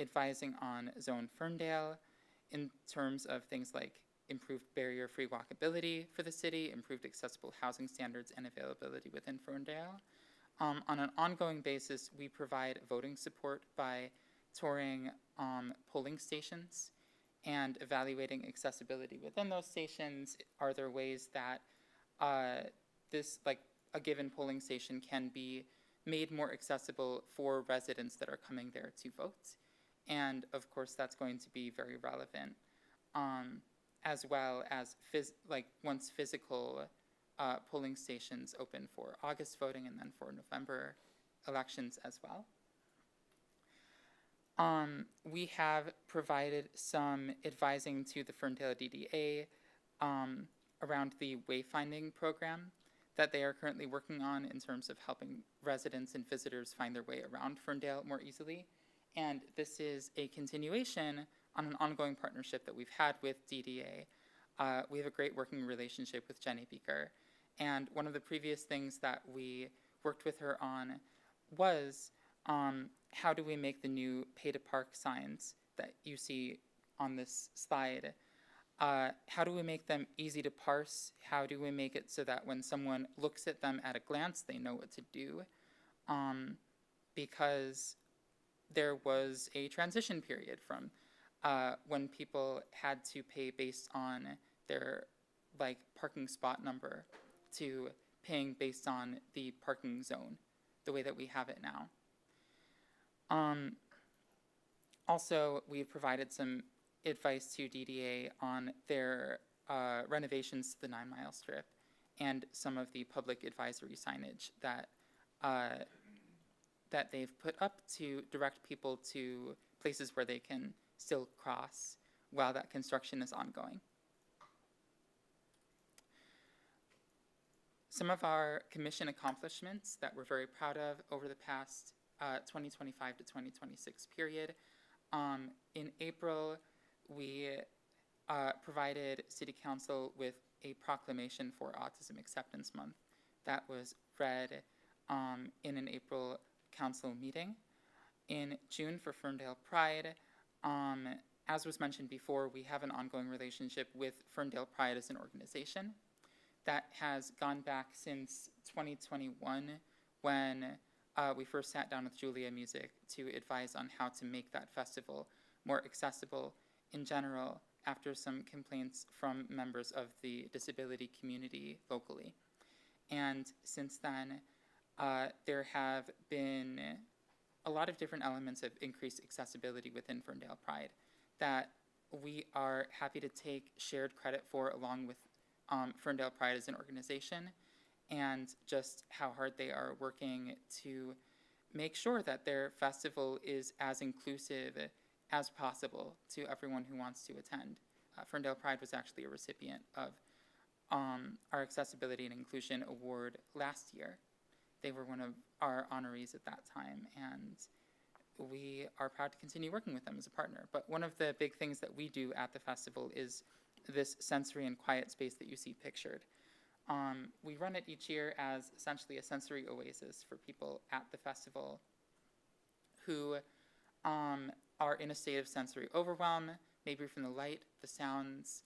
advising on Zone Ferndale in terms of things like improved barrier-free walkability for the city, improved accessible housing standards and availability within Ferndale. On an ongoing basis, we provide voting support by touring polling stations and evaluating accessibility within those stations. Are there ways that a given polling station can be made more accessible for residents that are coming there to vote? And of course, that's going to be very relevant, as well as once physical polling stations open for August voting and then for November elections as well. We have provided some advising to the Ferndale DDA around the wayfinding program that they are currently working on in terms of helping residents and visitors find their way around Ferndale more easily. And this is a continuation on an ongoing partnership that we've had with DDA. We have a great working relationship with Jenny Beaker. And one of the previous things that we worked with her on was how do we make the new pay-to-park signs that you see on this slide, how do we make them easy to parse? How do we make it so that when someone looks at them at a glance, they know what to do? Because there was a transition period from when people had to pay based on their parking spot number to paying based on the parking zone, the way that we have it now. Also, we've provided some advice to DDA on their renovations to the 9 Mile Strip and some of the public advisory signage that that they've put up to direct people to places where they can still cross while that construction is ongoing. Some of our commission accomplishments that we're very proud of over the past 2025 to 2026 period. In April, we provided City Council with a proclamation for Autism Acceptance Month that was read in an April council meeting. In June for Ferndale Pride, as was mentioned before, we have an ongoing relationship with Ferndale Pride as an organization that has gone back since 2021 when we first sat down with Julia Music to advise on how to make that festival more accessible in general after some complaints from members of the disability community locally. And since then, there have been a lot of different elements of increased accessibility within Ferndale Pride that we are happy to take shared credit for along with Ferndale Pride as an organization, and just how hard they are working to make sure that their festival is as inclusive as possible to everyone who wants to attend. Ferndale Pride was actually a recipient of our Accessibility and Inclusion Award last year. They were one of our honorees at that time, and we are proud to continue working with them as a partner. But one of the big things that we do at the festival is this sensory and quiet space that you see pictured. We run it each year as essentially a sensory oasis for people at the festival who are in a state of sensory overwhelm, maybe from the light, the sounds,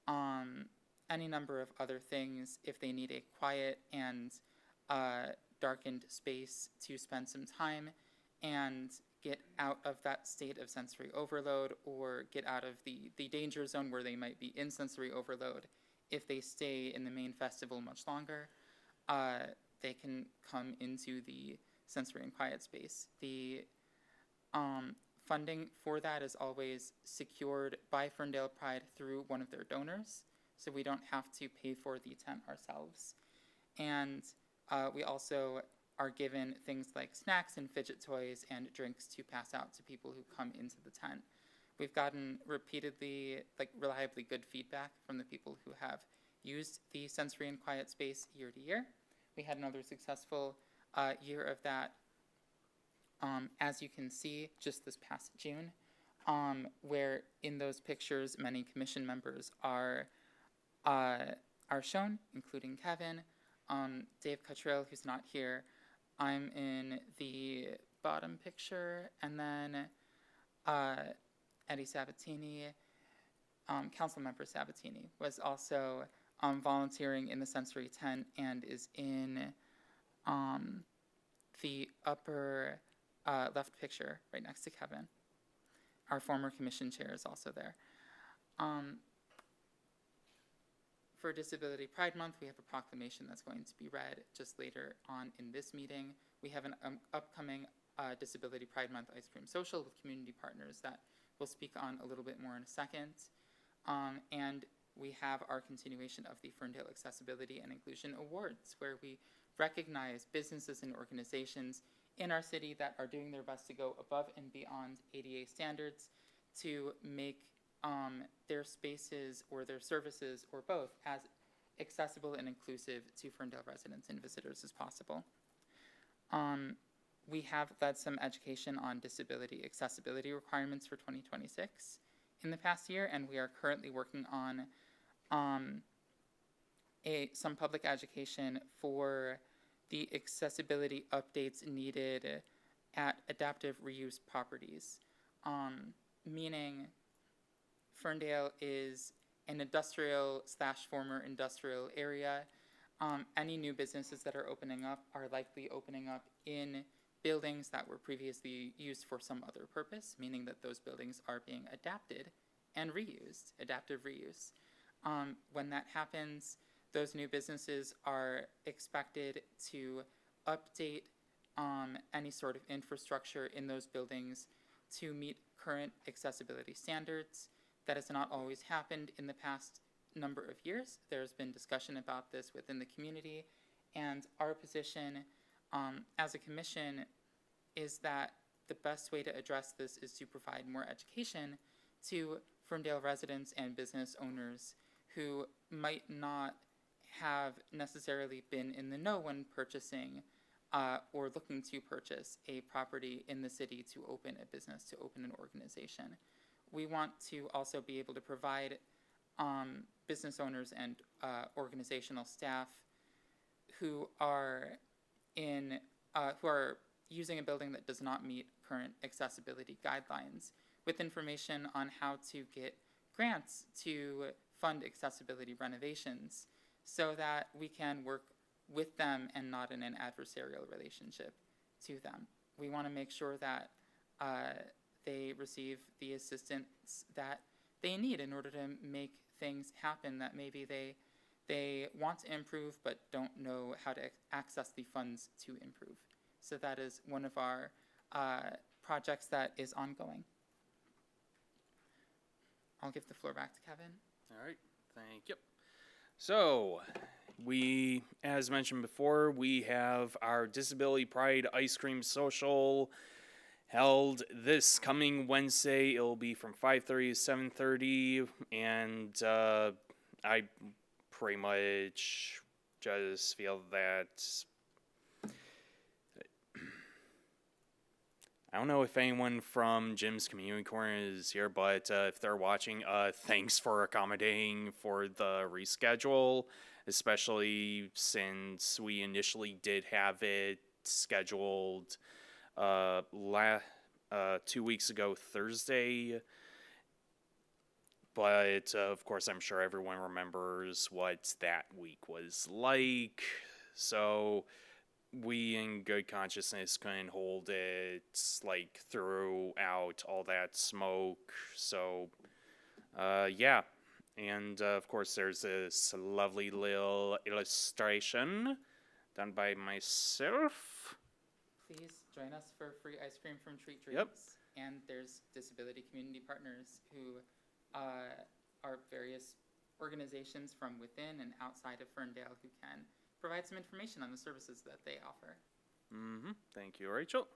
any number of other things. If they need a quiet and darkened space to spend some time and get out of that state of sensory overload, or get out of the danger zone where they might be in sensory overload. If they stay in the main festival much longer, they can come into the sensory and quiet space. The funding for that is always secured by Ferndale Pride through one of their donors, so we don't have to pay for the tent ourselves. And we also are given things like snacks and fidget toys and drinks to pass out to people who come into the tent. We've gotten repeatedly, reliably good feedback from the people who have used the sensory and quiet space year to year. We had another successful year of that, as you can see, just this past June, where in those pictures many commission members are shown, including Kevin, Dave Cottrell, who's not here. I'm in the bottom picture, and then Eddie Sabatini, Councilmember Sabatini, was also volunteering in the sensory tent and is in the upper left picture right next to Kevin. Our former commission chair is also there. For Disability Pride Month, we have a proclamation that's going to be read just later on in this meeting. We have an upcoming Disability Pride Month ice cream social with community partners that we'll speak on a little bit more in a second. And we have our continuation of the Ferndale Accessibility and Inclusion Awards, where we recognize businesses and organizations in our city that are doing their best to go above and beyond ADA standards to make their spaces or their services or both as accessible and inclusive to Ferndale residents and visitors as possible. We have led some education on disability accessibility requirements for 2026 in the past year, and we are currently working on some public education for the accessibility updates needed at adaptive reuse properties, meaning Ferndale is an industrial / former industrial area. Any new businesses that are opening up are likely opening up in buildings that were previously used for some other purpose, meaning that those buildings are being adapted and reused, adaptive reuse. When that happens, those new businesses are expected to update any sort of infrastructure in those buildings to meet current accessibility standards. That has not always happened in the past number of years. There's been discussion about this within the community, and our position as a commission is that the best way to address this is to provide more education to Ferndale residents and business owners who might not have necessarily been in the know when purchasing or looking to purchase a property in the city to open a business, to open an organization. We want to also be able to provide business owners and organizational staff who are using a building that does not meet current accessibility guidelines with information on how to get grants to fund accessibility renovations so that we can work with them and not in an adversarial relationship to them. We want to make sure that they receive the assistance that they need in order to make things happen that maybe they want to improve but don't know how to access the funds to improve. So that is one of our projects that is ongoing. I'll give the floor back to Kevin. All right, thank you. So, as mentioned before, we have our Disability Pride Ice Cream Social held this coming Wednesday. It'll be from 5:30 to 7:30, and I pretty much just feel that I don't know if anyone from Jim's Community Corner is here, but if they're watching, thanks for accommodating for the reschedule, especially since we initially did have it scheduled 2 weeks ago Thursday. But of course, I'm sure everyone remembers what that week was like. So we, in good consciousness, couldn't hold it like throughout all that smoke. So, yeah. And of course, there's this lovely little illustration done by myself. Please join us for free ice cream from Treat Dreams. Yep. And there's disability community partners who are various organizations from within and outside of Ferndale who can provide some information on the services that they offer. Thank you, Rachel.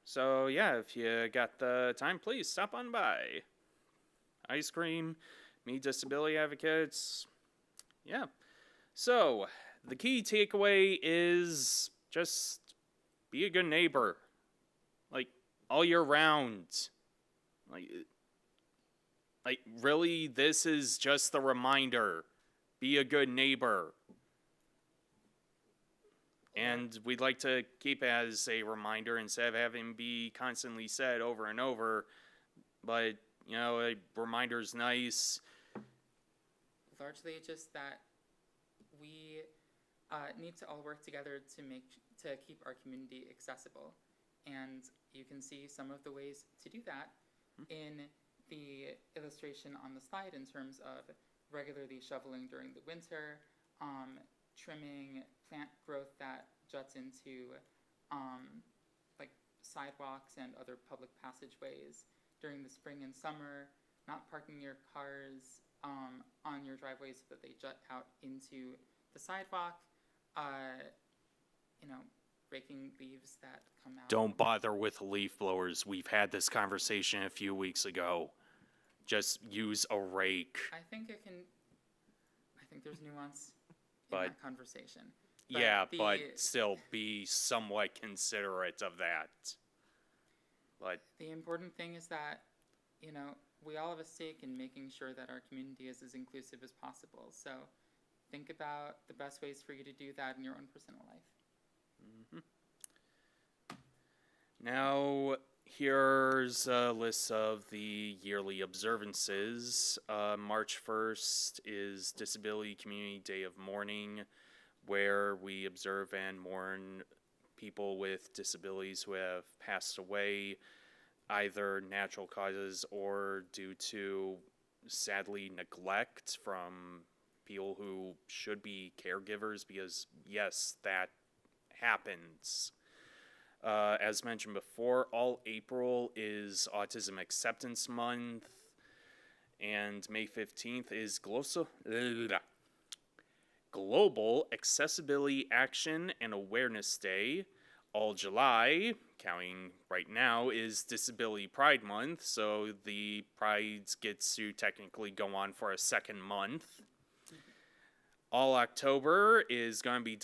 So, yeah, if you got the time, please stop on by. Ice cream, meet disability advocates. Yeah. So, the key takeaway is just be a good neighbor. Like, all year round. Like, really, this is just the reminder. Be a good neighbor. And we'd like to keep it as a reminder instead of having be constantly said over and over. But, you know, a reminder's nice. Largely just that we need to all work together to keep our community accessible. And you can see some of the ways to do that in the illustration on the slide in terms of regularly shoveling during the winter, trimming plant growth that juts into like sidewalks and other public passageways during the spring and summer, not parking your cars on your driveways so that they jut out into the sidewalk, raking leaves that come out. Don't bother with leaf blowers. We've had this conversation a few weeks ago. Just use a rake. I think there's nuance in But- that conversation. But still be somewhat considerate of that. But The important thing is that, we all have a stake in making sure that our community is as inclusive as possible. So think about the best ways for you to do that in your own personal life. now, here's a list of the yearly observances. March 1st is Disability Community Day of Mourning, where we observe and mourn people with disabilities who have passed away, either natural causes or due to, sadly, neglect from people who should be caregivers, because, yes, that happens. As mentioned before, all April is Autism Acceptance Month, and May 15th is Global Accessibility Action and Awareness Day. All July, counting right now, is Disability Pride Month, so the Prides gets to technically go on for a second month. All October is going to be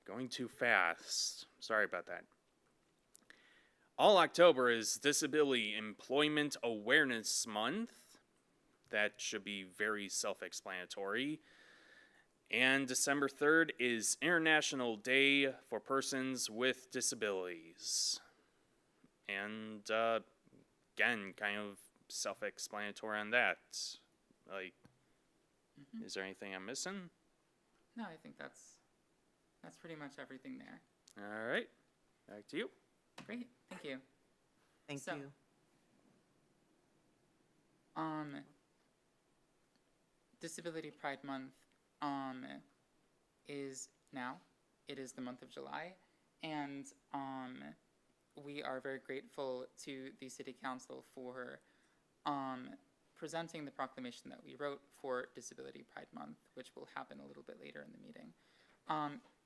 going too fast. Sorry about that. All October is Disability Employment Awareness Month. That should be very self-explanatory. And December 3rd is International Day for Persons with Disabilities. And, again, kind of self-explanatory on that. Like, is there anything I'm missing? No, I think that's pretty much everything there. All right, back to you. Great, thank you. Thank So- you. Disability Pride Month is now. It is the month of July, and we are very grateful to the City Council for presenting the proclamation that we wrote for Disability Pride Month, which will happen a little bit later in the meeting.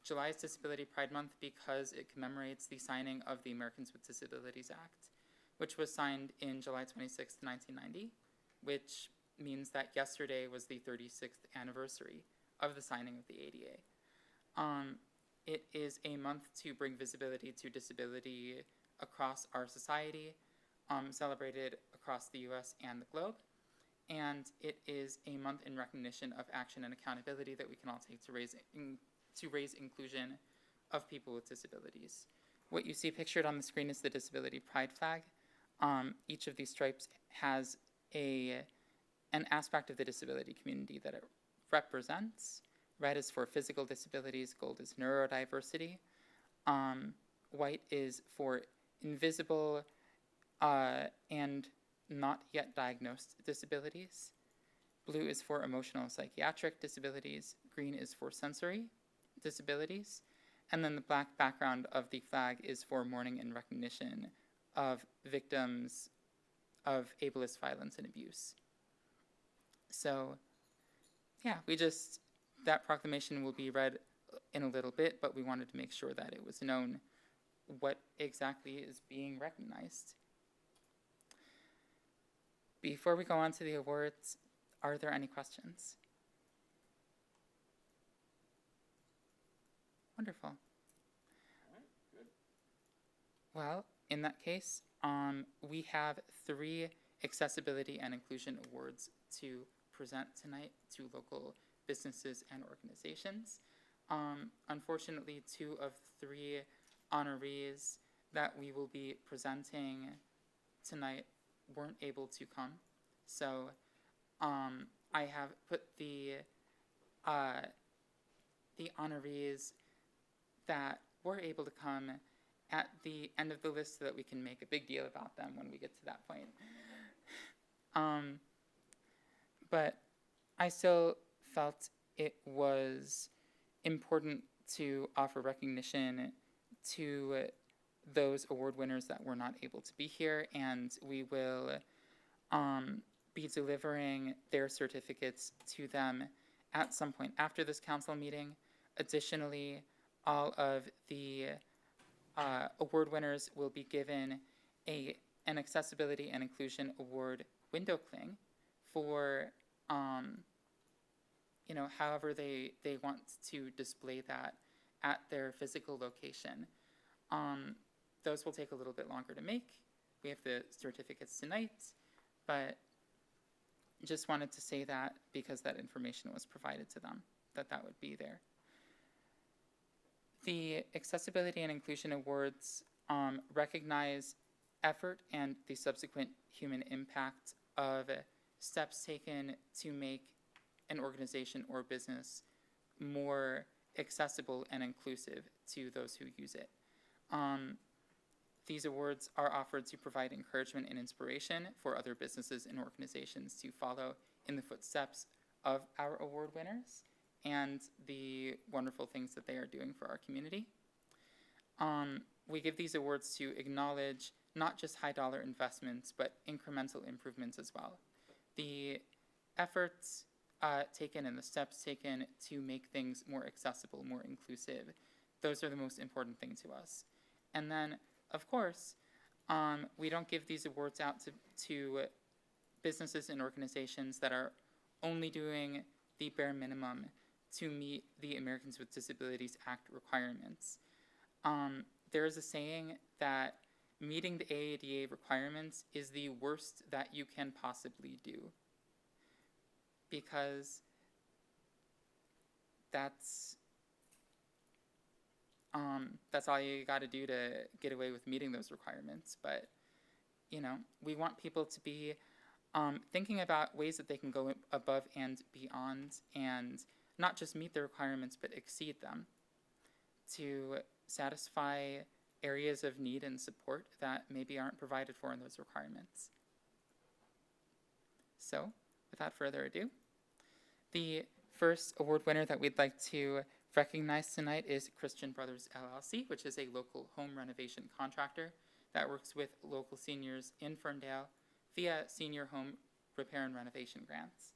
July is Disability Pride Month because it commemorates the signing of the Americans with Disabilities Act, which was signed in July 26, 1990, which means that yesterday was the 36th anniversary of the signing of the ADA. It is a month to bring visibility to disability across our society, celebrated across the US and the globe. And it is a month in recognition of action and accountability that we can all take to raise inclusion of people with disabilities. What you see pictured on the screen is the Disability Pride flag. Each of these stripes has an aspect of the disability community that it represents. Red is for physical disabilities, gold is neurodiversity, white is for invisible and not yet diagnosed disabilities. Blue is for emotional psychiatric disabilities. Green is for sensory disabilities. And then the black background of the flag is for mourning and recognition of victims of ableist violence and abuse. So, yeah, that proclamation will be read in a little bit, but we wanted to make sure that it was known what exactly is being recognized. Before we go on to the awards, are there any questions? Wonderful. Well, in that case, we have 3 accessibility and inclusion awards to present tonight to local businesses and organizations. Unfortunately, 2 of 3 honorees that we will be presenting tonight weren't able to come. So I have put the honorees that were able to come at the end of the list so that we can make a big deal about them when we get to that point. But I still felt it was important to offer recognition to those award winners that were not able to be here, and we will be delivering their certificates to them at some point after this council meeting. Additionally, all of the award winners will be given an Accessibility and Inclusion Award window cling for however they want to display that at their physical location. Those will take a little bit longer to make. We have the certificates tonight, but just wanted to say that because that information was provided to them, that would be there. The Accessibility and Inclusion Awards recognize effort and the subsequent human impact of steps taken to make an organization or business more accessible and inclusive to those who use it. These awards are offered to provide encouragement and inspiration for other businesses and organizations to follow in the footsteps of our award winners and the wonderful things that they are doing for our community. We give these awards to acknowledge not just high dollar investments, but incremental improvements as well. The efforts taken and the steps taken to make things more accessible, more inclusive, those are the most important thing to us. And then, of course, we don't give these awards out to businesses and organizations that are only doing the bare minimum to meet the Americans with Disabilities Act requirements. There is a saying that meeting the AADA requirements is the worst that you can possibly do, because that's all you got to do to get away with meeting those requirements. But, we want people to be thinking about ways that they can go above and beyond and not just meet the requirements, but exceed them to satisfy areas of need and support that maybe aren't provided for in those requirements. So, without further ado, the first award winner that we'd like to recognize tonight is Christian Brothers LLC, which is a local home renovation contractor that works with local seniors in Ferndale via senior home repair and renovation grants.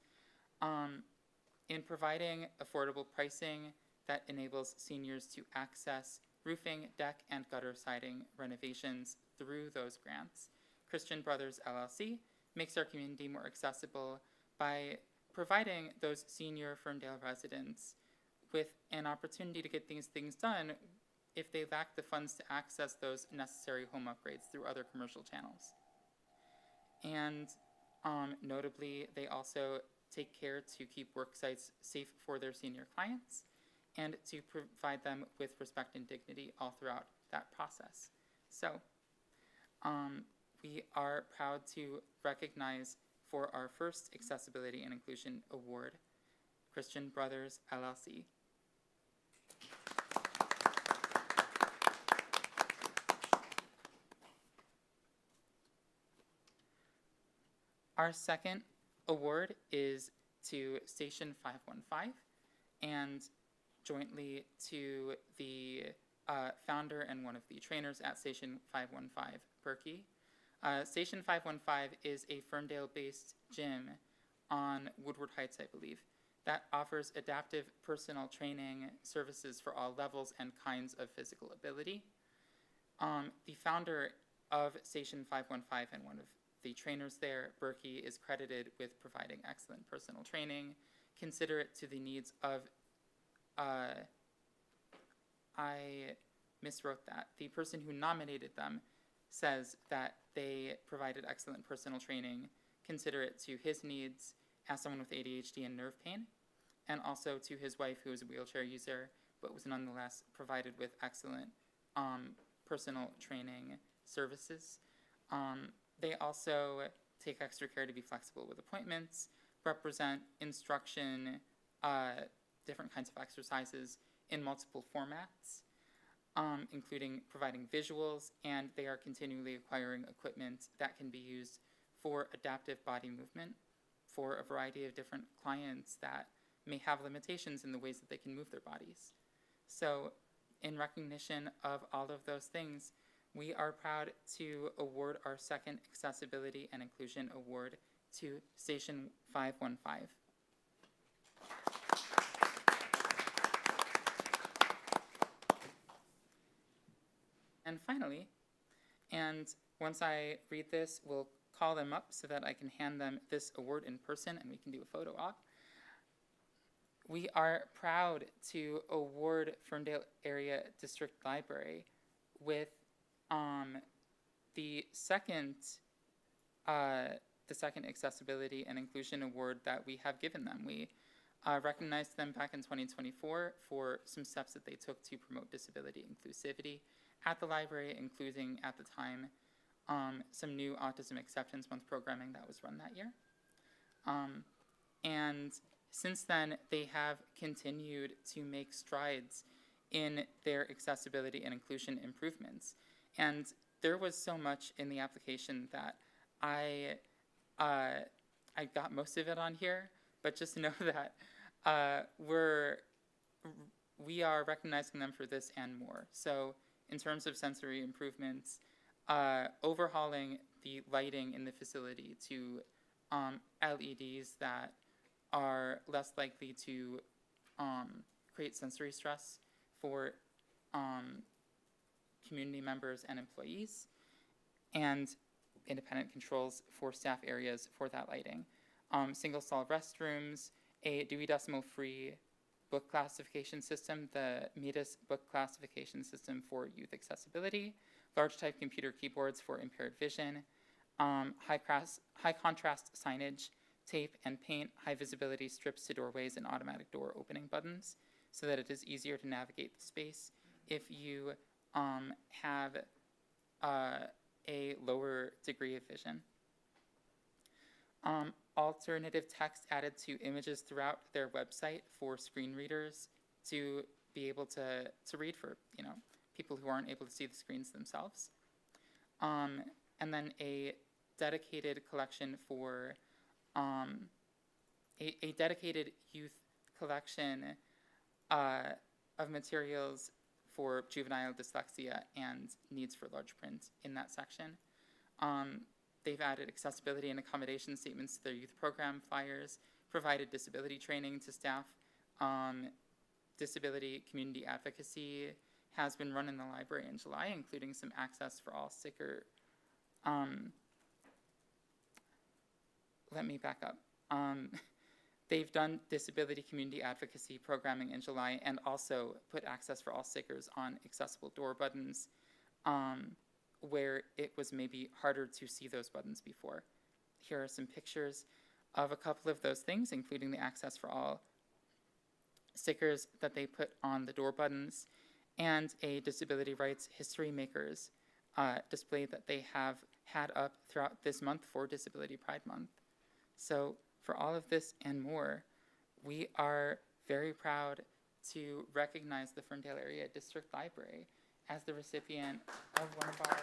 In providing affordable pricing that enables seniors to access roofing, deck, and gutter siding renovations through those grants, Christian Brothers LLC makes our community more accessible by providing those senior Ferndale residents with an opportunity to get these things done if they lack the funds to access those necessary home upgrades through other commercial channels. And notably, they also take care to keep work sites safe for their senior clients and to provide them with respect and dignity all throughout that process. So we are proud to recognize for our first Accessibility and Inclusion Award, Christian Brothers LLC. Our second award is to Station 515 and jointly to the founder and one of the trainers at Station 515, Berkey. Station 515 is a Ferndale-based gym on Woodward Heights, I believe, that offers adaptive personal training services for all levels and kinds of physical ability. The founder of Station 515 and one of the trainers there, Berkey, is credited with providing excellent personal training, considerate to the needs of, I miswrote that. The person who nominated them says that they provided excellent personal training, considerate to his needs as someone with ADHD and nerve pain, and also to his wife, who is a wheelchair user, but was nonetheless provided with excellent personal training services. They also take extra care to be flexible with appointments, represent instruction, different kinds of exercises in multiple formats, including providing visuals, and they are continually acquiring equipment that can be used for adaptive body movement for a variety of different clients that may have limitations in the ways that they can move their bodies. So in recognition of all of those things, we are proud to award our second Accessibility and Inclusion Award to Station 515. And finally, and once I read this, we'll call them up so that I can hand them this award in person and we can do a photo op. We are proud to award Ferndale Area District Library with the second Accessibility and Inclusion Award that we have given them. We recognized them back in 2024 for some steps that they took to promote disability inclusivity at the library, including at the time some new Autism Acceptance Month programming that was run that year. And since then, they have continued to make strides in their accessibility and inclusion improvements. And there was so much in the application that I got most of it on here, but just know that we are recognizing them for this and more. So in terms of sensory improvements, overhauling the lighting in the facility to LEDs that are less likely to create sensory stress for community members and employees, and independent controls for staff areas for that lighting. Single stall restrooms, a Dewey Decimal Free book classification system, the METIS book classification system for youth accessibility, large type computer keyboards for impaired vision, high contrast signage, tape and paint, high visibility strips to doorways and automatic door opening buttons so that it is easier to navigate the space if you have a lower degree of vision. Alternative text added to images throughout their website for screen readers to be able to read for, people who aren't able to see the screens themselves. And then a dedicated collection for, a dedicated youth collection of materials for juvenile dyslexia and needs for large print in that section. They've added accessibility and accommodation statements to their youth program flyers, provided disability training to staff. Disability community advocacy has been run in the library in July, including some access for all sticker. Let me back up. They've done disability community advocacy programming in July and also put access for all stickers on accessible door buttons, where it was maybe harder to see those buttons before. Here are some pictures of a couple of those things, including the access for all stickers that they put on the door buttons, and a disability rights history makers display that they have had up throughout this month for Disability Pride Month. So for all of this and more, we are very proud to recognize the Ferndale Area District Library as the recipient of one of our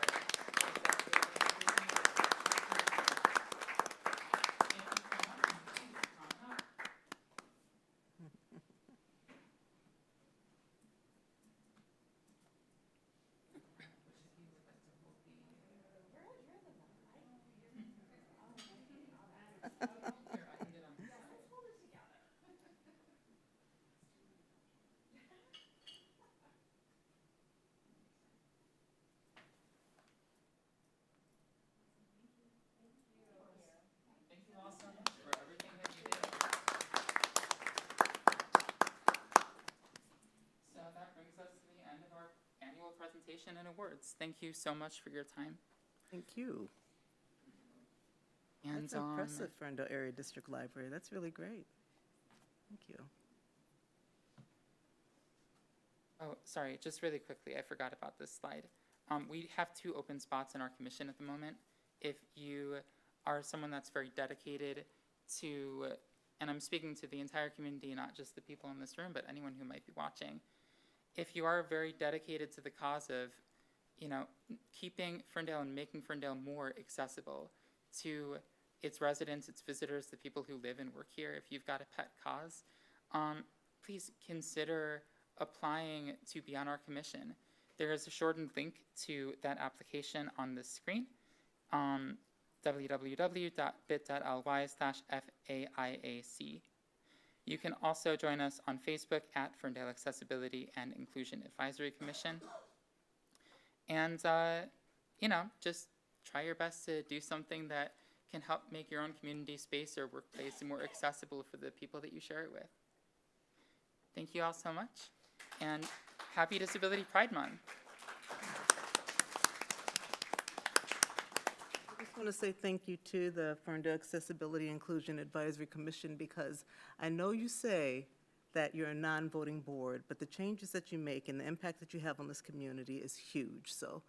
presentation and awards. Thank you so much for your time. Thank you. And That's impressive, Ferndale Area District Library. That's really great. Thank you. oh, sorry, just really quickly, I forgot about this slide. We have 2 open spots in our commission at the moment. If you are someone that's very dedicated to, and I'm speaking to the entire community, not just the people in this room, but anyone who might be watching. If you are very dedicated to the cause of, keeping Ferndale and making Ferndale more accessible to its residents, its visitors, the people who live and work here, if you've got a pet cause, please consider applying to be on our commission. There is a shortened link to that application on the screen, www.bit.ly/FAIAC. You can also join us on Facebook at Ferndale Accessibility and Inclusion Advisory Commission. And, just try your best to do something that can help make your own community space or workplace more accessible for the people that you share it with. Thank you all so much, and happy Disability Pride Month. I just want to say thank you to the Ferndale Accessibility Inclusion Advisory Commission, because I know you say that you're a non-voting board, but the changes that you make and the impact that you have on this community is huge. So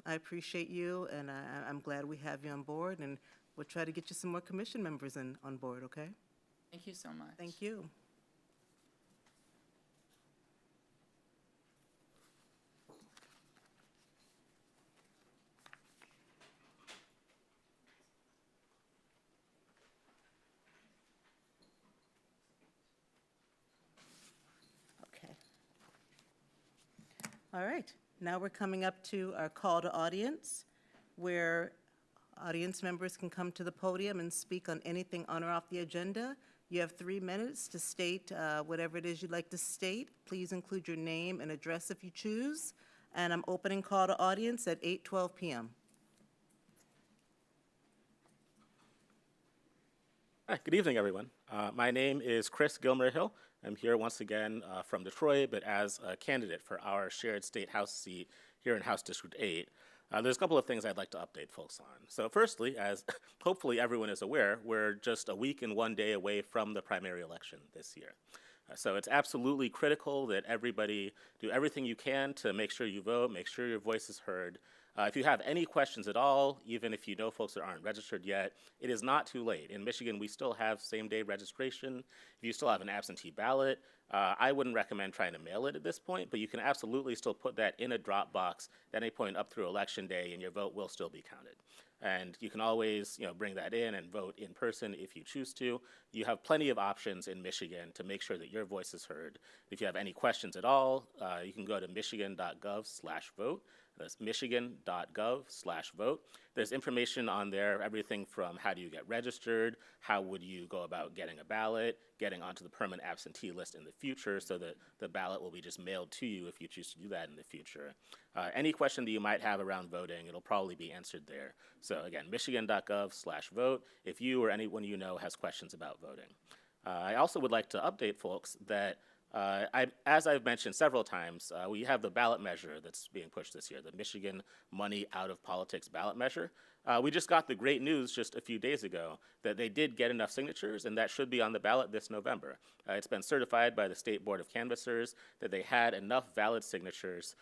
I appreciate you, and I'm glad we have you on board, and we'll try to get you some more commission members on board, okay? Thank you so much. Thank you. All right, now we're coming up to our call to audience, where audience members can come to the podium and speak on anything on or off the agenda. You have 3 minutes to state whatever it is you'd like to state. Please include your name and address if you choose. And I'm opening call to audience at 8:12 p.m. Hi, good evening, everyone. My name is Chris Gilmer-Hill. I'm here once again from Detroit, but as a candidate for our shared state House seat here in House District 8. There's a couple of things I'd like to update folks on. So firstly, as hopefully everyone is aware, we're just a week and 1 day away from the primary election this year. So it's absolutely critical that everybody do everything you can to make sure you vote, make sure your voice is heard. If you have any questions at all, even if you know folks that aren't registered yet, it is not too late. In Michigan, we still have same-day registration. If you still have an absentee ballot, I wouldn't recommend trying to mail it at this point, but you can absolutely still put that in a drop box at any point up through Election Day, and your vote will still be counted. And you can always, bring that in and vote in person if you choose to. You have plenty of options in Michigan to make sure that your voice is heard. If you have any questions at all, you can go to michigan.gov/vote. That's michigan.gov/vote. There's information on there, everything from how do you get registered, how would you go about getting a ballot, getting onto the permanent absentee list in the future so that the ballot will be just mailed to you if you choose to do that in the future. Any question that you might have around voting, it'll probably be answered there. So again, michigan.gov/vote if you or anyone you know has questions about voting. I also would like to update folks that, as I've mentioned several times, we have the ballot measure that's being pushed this year, the Michigan Money Out of Politics ballot measure. We just got the great news just a few days ago that they did get enough signatures, and that should be on the ballot this November. It's been certified by the State Board of Canvassers that they had enough valid signatures.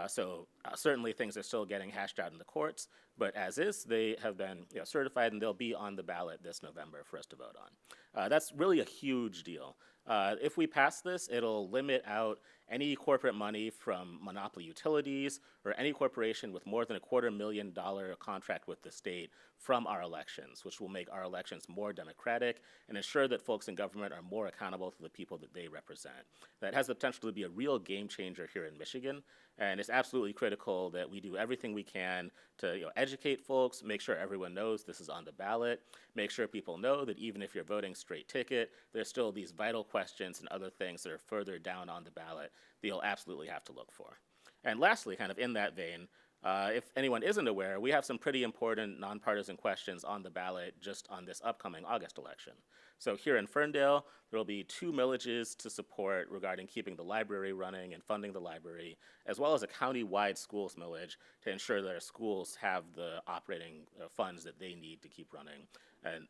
So certainly things are still getting hashed out in the courts, but as is, they have been certified, and they'll be on the ballot this November for us to vote on. That's really a huge deal. If we pass this, it'll limit out any corporate money from monopoly utilities or any corporation with more than $250,000 contract with the state from our elections, which will make our elections more democratic and ensure that folks in government are more accountable to the people that they represent. That has the potential to be a real game changer here in Michigan, and it's absolutely critical that we do everything we can to educate folks, make sure everyone knows this is on the ballot, make sure people know that even if you're voting straight ticket, there's still these vital questions and other things that are further down on the ballot that you'll absolutely have to look for. And lastly, kind of in that vein, if anyone isn't aware, we have some pretty important nonpartisan questions on the ballot just on this upcoming August election. So here in Ferndale, there will be 2 millages to support regarding keeping the library running and funding the library, as well as a county-wide schools millage to ensure that our schools have the operating funds that they need to keep running and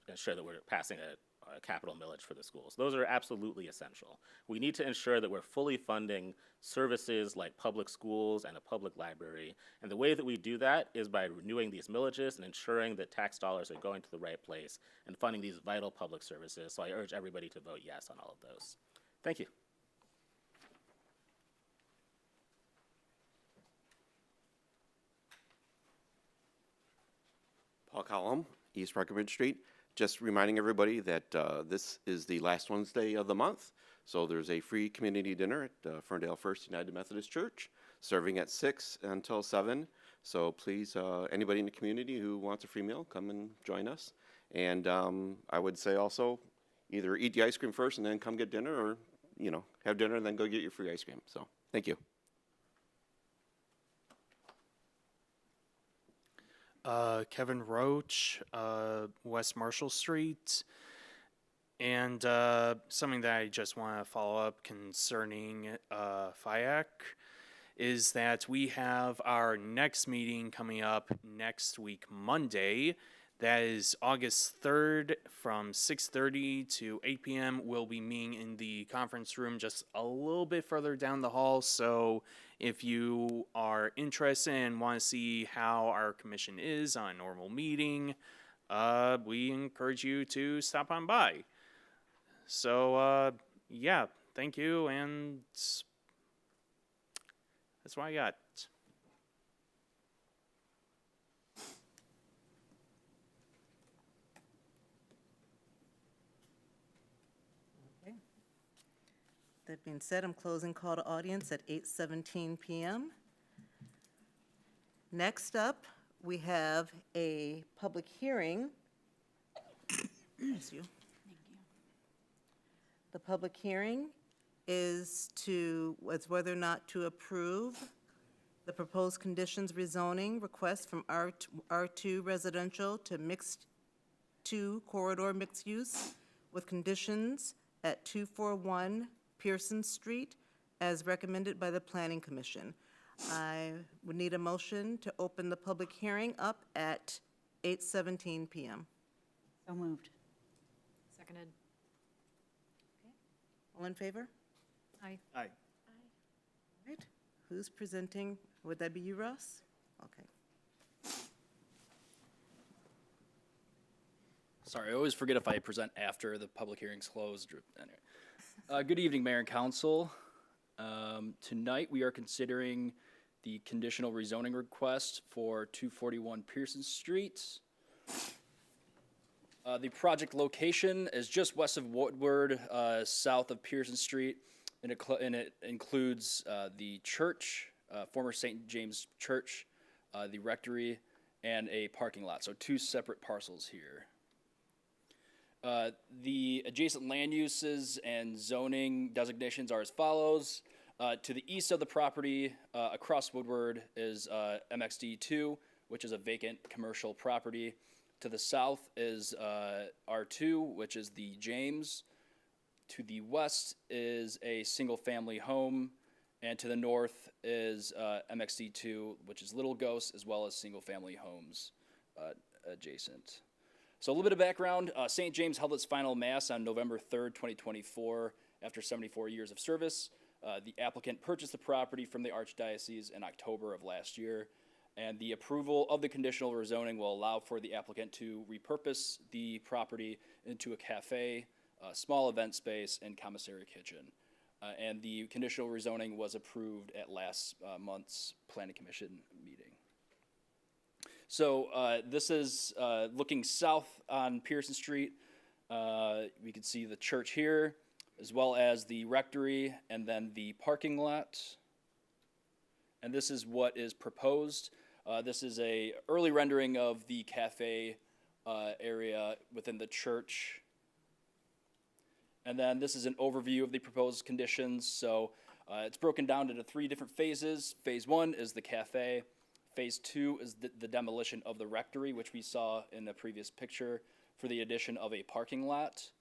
ensure that we're passing a capital millage for the schools. Those are absolutely essential. We need to ensure that we're fully funding services like public schools and a public library. And the way that we do that is by renewing these millages and ensuring that tax dollars are going to the right place and funding these vital public services. So I urge everybody to vote yes on all of those. Thank you. Paul Collum, East Breckenridge Street. Just reminding everybody that this is the last Wednesday of the month, so there's a free community dinner at Ferndale First United Methodist Church, serving at 6 until 7. So please, anybody in the community who wants a free meal, come and join us. And I would say also, either eat the ice cream first and then come get dinner, or have dinner and then go get your free ice cream. So thank you. Kevin Roach, West Marshall Street. And something that I just want to follow up concerning FIAC is that we have our next meeting coming up next week, Monday. That is August 3rd from 6:30 to 8 p.m. We'll be meeting in the conference room just a little bit further down the hall. So if you are interested and want to see how our commission is on a normal meeting, we encourage you to stop on by. So, yeah, thank you, and that's what I got. That being said, I'm closing call to audience at 8:17 p.m. Next up, we have a public hearing. Bless you. The public hearing is whether or not to approve the proposed conditions rezoning request from R2 residential to mixed 2 corridor mixed use with conditions at 241 Pearson Street as recommended by the Planning Commission. I would need a motion to open the public hearing up at 8:17 p.m. So moved. Seconded. All in favor? Aye. Aye. All right. Who's presenting? Would that be you, Ross? Okay. Sorry, I always forget if I present after the public hearing's closed. Anyway. Good evening, Mayor and Council. Tonight we are considering the conditional rezoning request for 241 Pearson Street. The project location is just west of Woodward, south of Pearson Street, and it includes the church, former St. James Church, the rectory, and a parking lot. So 2 separate parcels here. The adjacent land uses and zoning designations are as follows. To the east of the property, across Woodward, is MXD2, which is a vacant commercial property. To the south is R2, which is the James. To the west is a single-family home, and to the north is MXD2, which is Little Ghost, as well as single-family homes adjacent. So a little bit of background. St. James held its final mass on November 3rd, 2024, after 74 years of service. The applicant purchased the property from the Archdiocese in October of last year, and the approval of the conditional rezoning will allow for the applicant to repurpose the property into a cafe, small event space, and commissary kitchen. And the conditional rezoning was approved at last month's Planning Commission meeting. So this is looking south on Pearson Street. We can see the church here, as well as the rectory, and then the parking lot. And this is what is proposed. This is a early rendering of the cafe area within the church. And then this is an overview of the proposed conditions. So it's broken down into 3 different phases. Phase 1 is the cafe. Phase 2 is the demolition of the rectory, which we saw in the previous picture, for the addition of a parking lot,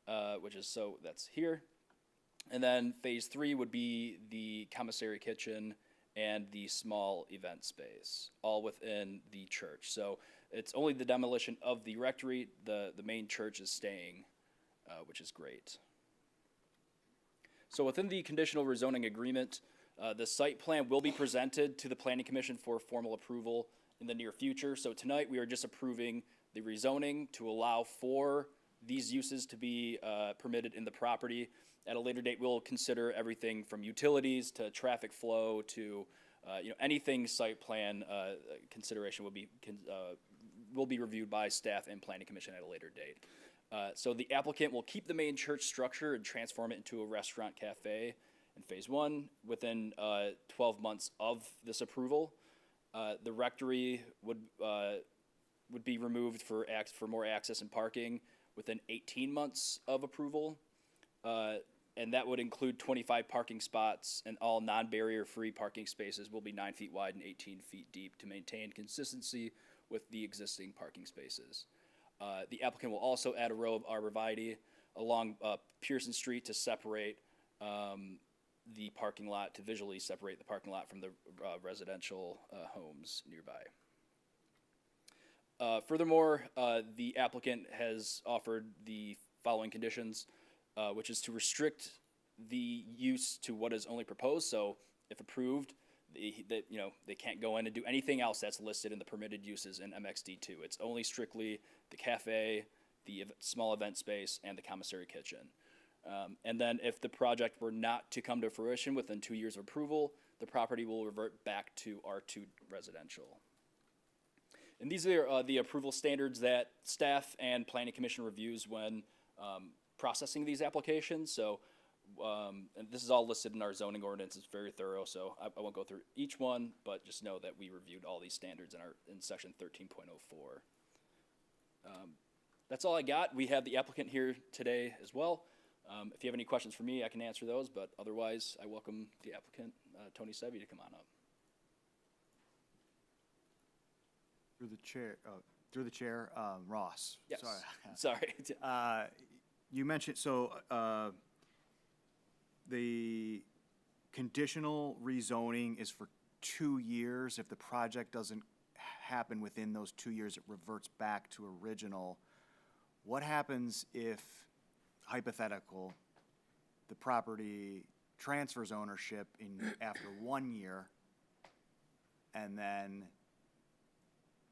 that's here. And then phase 3 would be the commissary kitchen and the small event space, all within the church. So it's only the demolition of the rectory. The main church is staying, which is great. So within the conditional rezoning agreement, the site plan will be presented to the Planning Commission for formal approval in the near future. So tonight we are just approving the rezoning to allow for these uses to be permitted in the property. At a later date, we'll consider everything from utilities to traffic flow to anything site plan consideration will be reviewed by staff and Planning Commission at a later date. So the applicant will keep the main church structure and transform it into a restaurant cafe in phase 1 within 12 months of this approval. The rectory would be removed for more access and parking within 18 months of approval. And that would include 25 parking spots, and all non-barrier free parking spaces will be 9 feet wide and 18 feet deep to maintain consistency with the existing parking spaces. The applicant will also add a row of arborvitae along Pearson Street to separate the parking lot, to visually separate the parking lot from the residential homes nearby. Furthermore, the applicant has offered the following conditions, which is to restrict the use to what is only proposed. So if approved, they can't go in and do anything else that's listed in the permitted uses in MXD2. It's only strictly the cafe, the small event space, and the commissary kitchen. And then if the project were not to come to fruition within 2 years of approval, the property will revert back to R2 residential. And these are the approval standards that staff and Planning Commission reviews when processing these applications. So and this is all listed in our zoning ordinance. It's very thorough, so I won't go through each one, but just know that we reviewed all these standards in section 13.04. That's all I got. We have the applicant here today as well. If you have any questions for me, I can answer those, but otherwise, I welcome the applicant, Tony Sevi, to come on up. Through the chair, Ross. Yes. Sorry. You mentioned, the conditional rezoning is for 2 years. If the project doesn't happen within those 2 years, it reverts back to original. What happens if, hypothetical, the property transfers ownership after 1 year, and then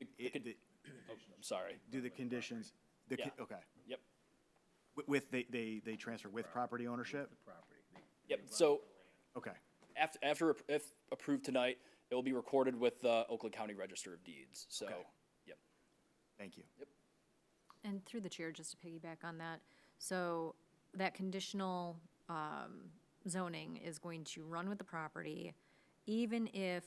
I'm sorry. do the conditions? Okay. Yep. They transfer with property ownership? Yep. So Okay. if approved tonight, it will be recorded with the Oakland County Register of Deeds. So, Okay. yep. Thank you. Yep. And through the chair, just to piggyback on that, so that conditional zoning is going to run with the property even if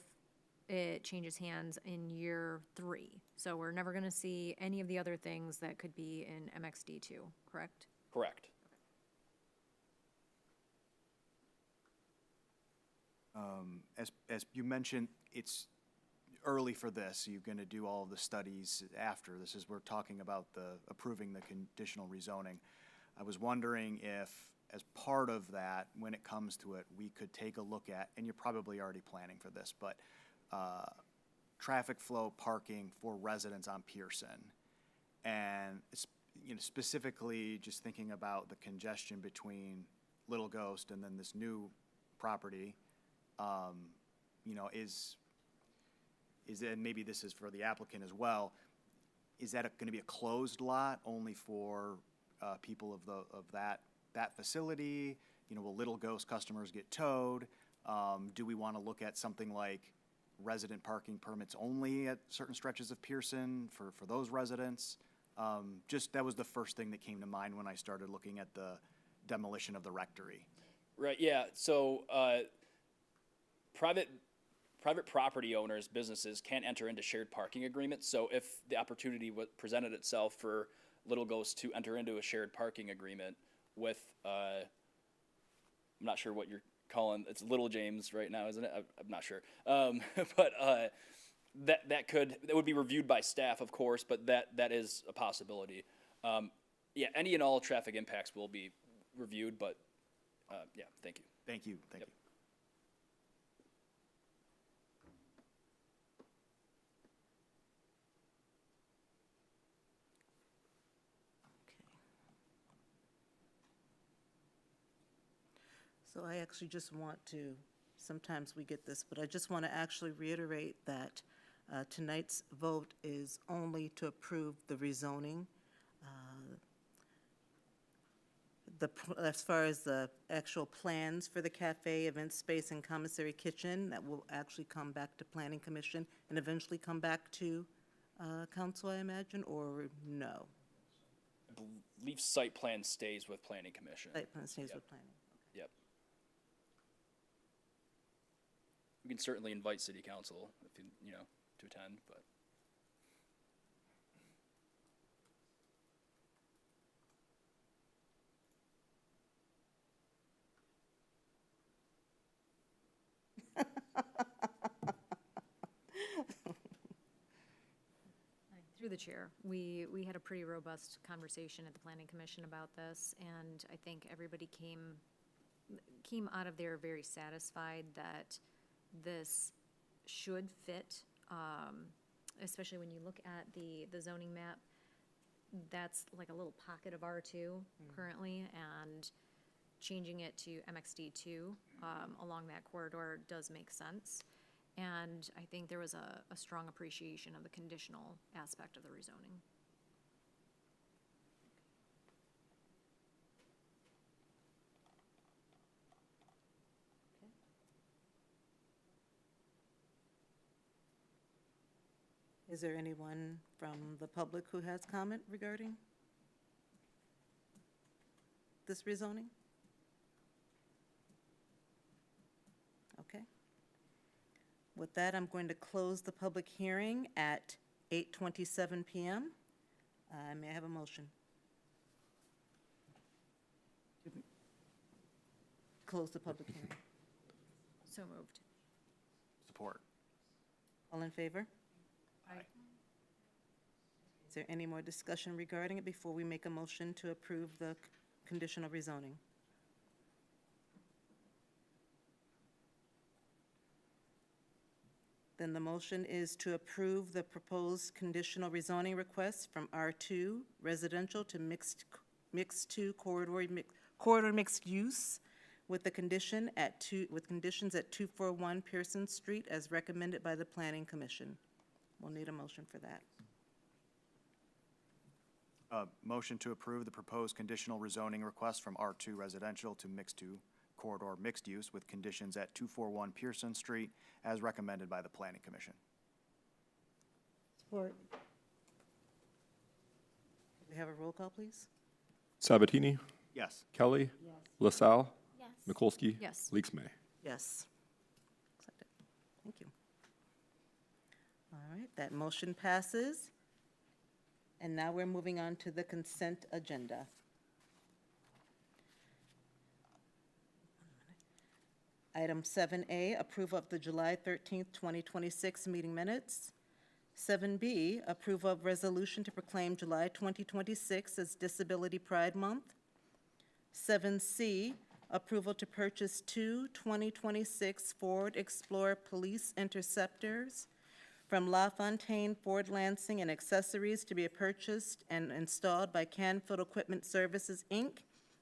it changes hands in year 3. So we're never going to see any of the other things that could be in MXD2, correct? Correct. As you mentioned, early for this. You're gonna do all of the studies after. We're talking about approving the conditional rezoning. I was wondering if, as part of that, when it comes to it, we could take a look at, and you're probably already planning for this, but, traffic flow parking for residents on Pearson. And, specifically just thinking about the congestion between Little Ghost and then this new property, and maybe this is for the applicant as well, is that gonna be a closed lot only for, people of that facility? Will Little Ghost customers get towed? Do we wanna look at something like resident parking permits only at certain stretches of Pearson for those residents? That was the first thing that came to mind when I started looking at the demolition of the rectory. Right, yeah, so, private property owners, businesses can't enter into shared parking agreements, so if the opportunity presented itself for Little Ghost to enter into a shared parking agreement with, I'm not sure what you're calling, it's Little James right now, isn't it? I'm not sure. But that would be reviewed by staff, of course, but that is a possibility. Yeah, any and all traffic impacts will be reviewed, but, yeah, thank you. Thank you. So I actually just want to, sometimes we get this, but I just want to actually reiterate that tonight's vote is only to approve the rezoning. As far as the actual plans for the cafe, event space, and commissary kitchen, that will actually come back to Planning Commission and eventually come back to council, I imagine, or no? I believe site plan stays with Planning Commission. Site plan stays Yep. with planning. Yep. We can certainly invite city council, if to attend, but. Through the chair, we had a pretty robust conversation at the Planning Commission about this, and I think everybody came out of there very satisfied that this should fit, especially when you look at the zoning map. That's like a little pocket of R2 currently, and changing it to MXD2 along that corridor does make sense. And I think there was a strong appreciation of the conditional aspect of the rezoning. Is there anyone from the public who has comment regarding this rezoning? Okay. With that, I'm going to close the public hearing at 8:27 PM. May I have a motion? Close the public hearing. So moved. Support. All in favor? Aye. Is there any more discussion regarding it before we make a motion to approve the conditional rezoning? Then the motion is to approve the proposed conditional rezoning request from R2 residential to mixed 2 corridor mixed use with the conditions at 241 Pearson Street as recommended by the Planning Commission. We'll need a motion for that. Motion to approve the proposed conditional rezoning request from R2 residential to mixed 2 corridor mixed use with conditions at 241 Pearson Street as recommended by the Planning Commission. Support. We have a roll call, please? Sabatini, Yes. Kelly, Yes. LaSalle, Yes. Mikulski. Yes. Leaks May. Yes. Accepted. Thank you. All right, that motion passes. And now we're moving on to the consent agenda. Item 7A, approval of the July 13th, 2026 meeting minutes. 7B, approval of resolution to proclaim July 2026 as Disability Pride Month. 7C, approval to purchase two 2026 Ford Explorer Police Interceptors from LaFontaine Ford Lansing and accessories to be purchased and installed by Canfield Equipment Services, Inc.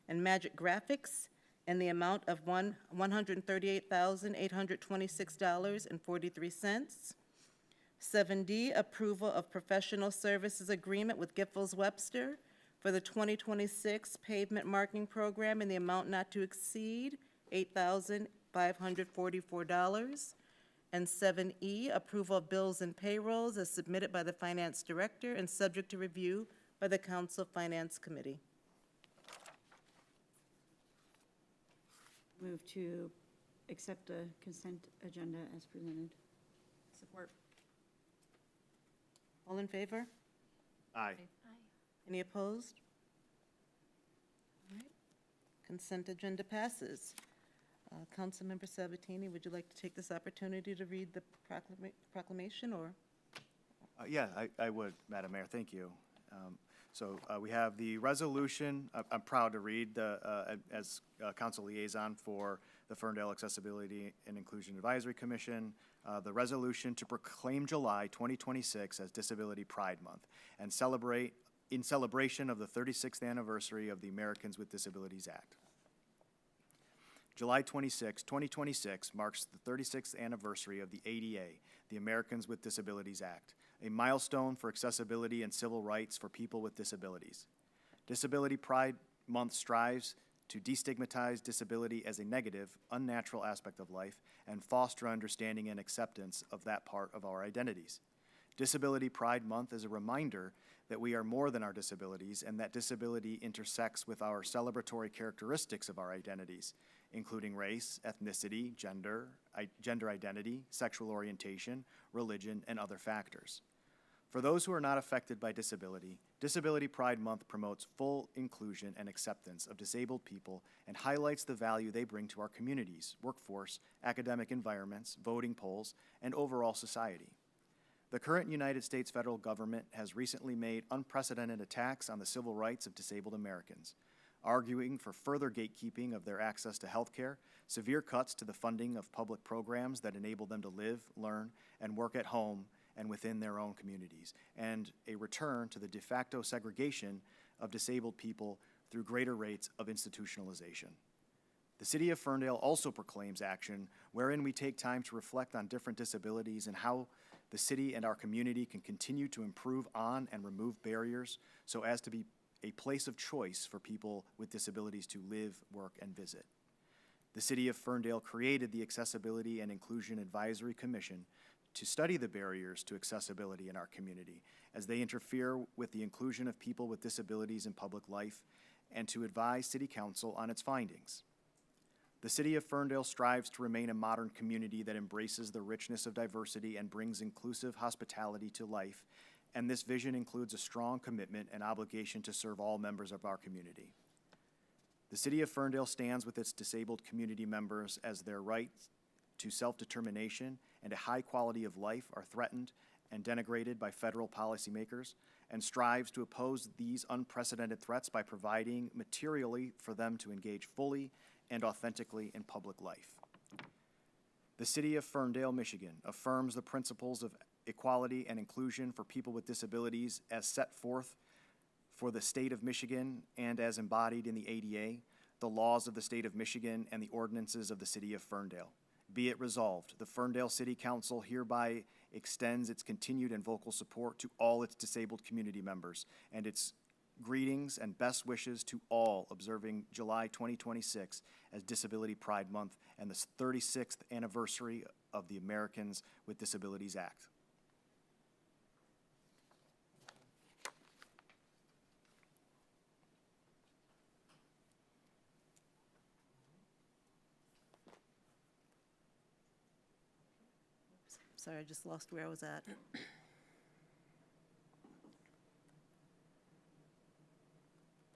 and Magic Graphics in the amount of $138,826.43. 7D, approval of professional services agreement with Giffords Webster for the 2026 pavement marking program in the amount not to exceed $8,544. And 7E, approval of bills and payrolls as submitted by the Finance Director and subject to review by the Council Finance Committee. Move to accept the consent agenda as presented. Support. All in favor? Aye. Any opposed? All right. Consent agenda passes. Councilmember Sabatini, would you like to take this opportunity to read the proclamation, or? Yeah, I would, Madam Mayor, thank you. We have the resolution, I'm proud to read as council liaison for the Ferndale Accessibility and Inclusion Advisory Commission, the resolution to proclaim July 2026 as Disability Pride Month and in celebration of the 36th anniversary of the Americans with Disabilities Act. July 26, 2026 marks the 36th anniversary of the ADA, the Americans with Disabilities Act, a milestone for accessibility and civil rights for people with disabilities. Disability Pride Month strives to destigmatize disability as a negative, unnatural aspect of life and foster understanding and acceptance of that part of our identities. Disability Pride Month is a reminder that we are more than our disabilities and that disability intersects with our celebratory characteristics of our identities, including race, ethnicity, gender identity, sexual orientation, religion, and other factors. For those who are not affected by disability, Disability Pride Month promotes full inclusion and acceptance of disabled people and highlights the value they bring to our communities, workforce, academic environments, voting polls, and overall society. The current United States federal government has recently made unprecedented attacks on the civil rights of disabled Americans, arguing for further gatekeeping of their access to health care, severe cuts to the funding of public programs that enable them to live, learn, and work at home and within their own communities, and a return to the de facto segregation of disabled people through greater rates of institutionalization. The City of Ferndale also proclaims action wherein we take time to reflect on different disabilities and how the city and our community can continue to improve on and remove barriers so as to be a place of choice for people with disabilities to live, work, and visit. The City of Ferndale created the Accessibility and Inclusion Advisory Commission to study the barriers to accessibility in our community as they interfere with the inclusion of people with disabilities in public life and to advise City Council on its findings. The City of Ferndale strives to remain a modern community that embraces the richness of diversity and brings inclusive hospitality to life, and this vision includes a strong commitment and obligation to serve all members of our community. The City of Ferndale stands with its disabled community members as their rights to self-determination and a high quality of life are threatened and denigrated by federal policymakers, and strives to oppose these unprecedented threats by providing materially for them to engage fully and authentically in public life. The City of Ferndale, Michigan affirms the principles of equality and inclusion for people with disabilities as set forth for the state of Michigan and as embodied in the ADA, the laws of the state of Michigan, and the ordinances of the City of Ferndale. Be it resolved, the Ferndale City Council hereby extends its continued and vocal support to all its disabled community members and its greetings and best wishes to all observing July 2026 as Disability Pride Month and the 36th anniversary of the Americans with Disabilities Act. Sorry, I just lost where I was at.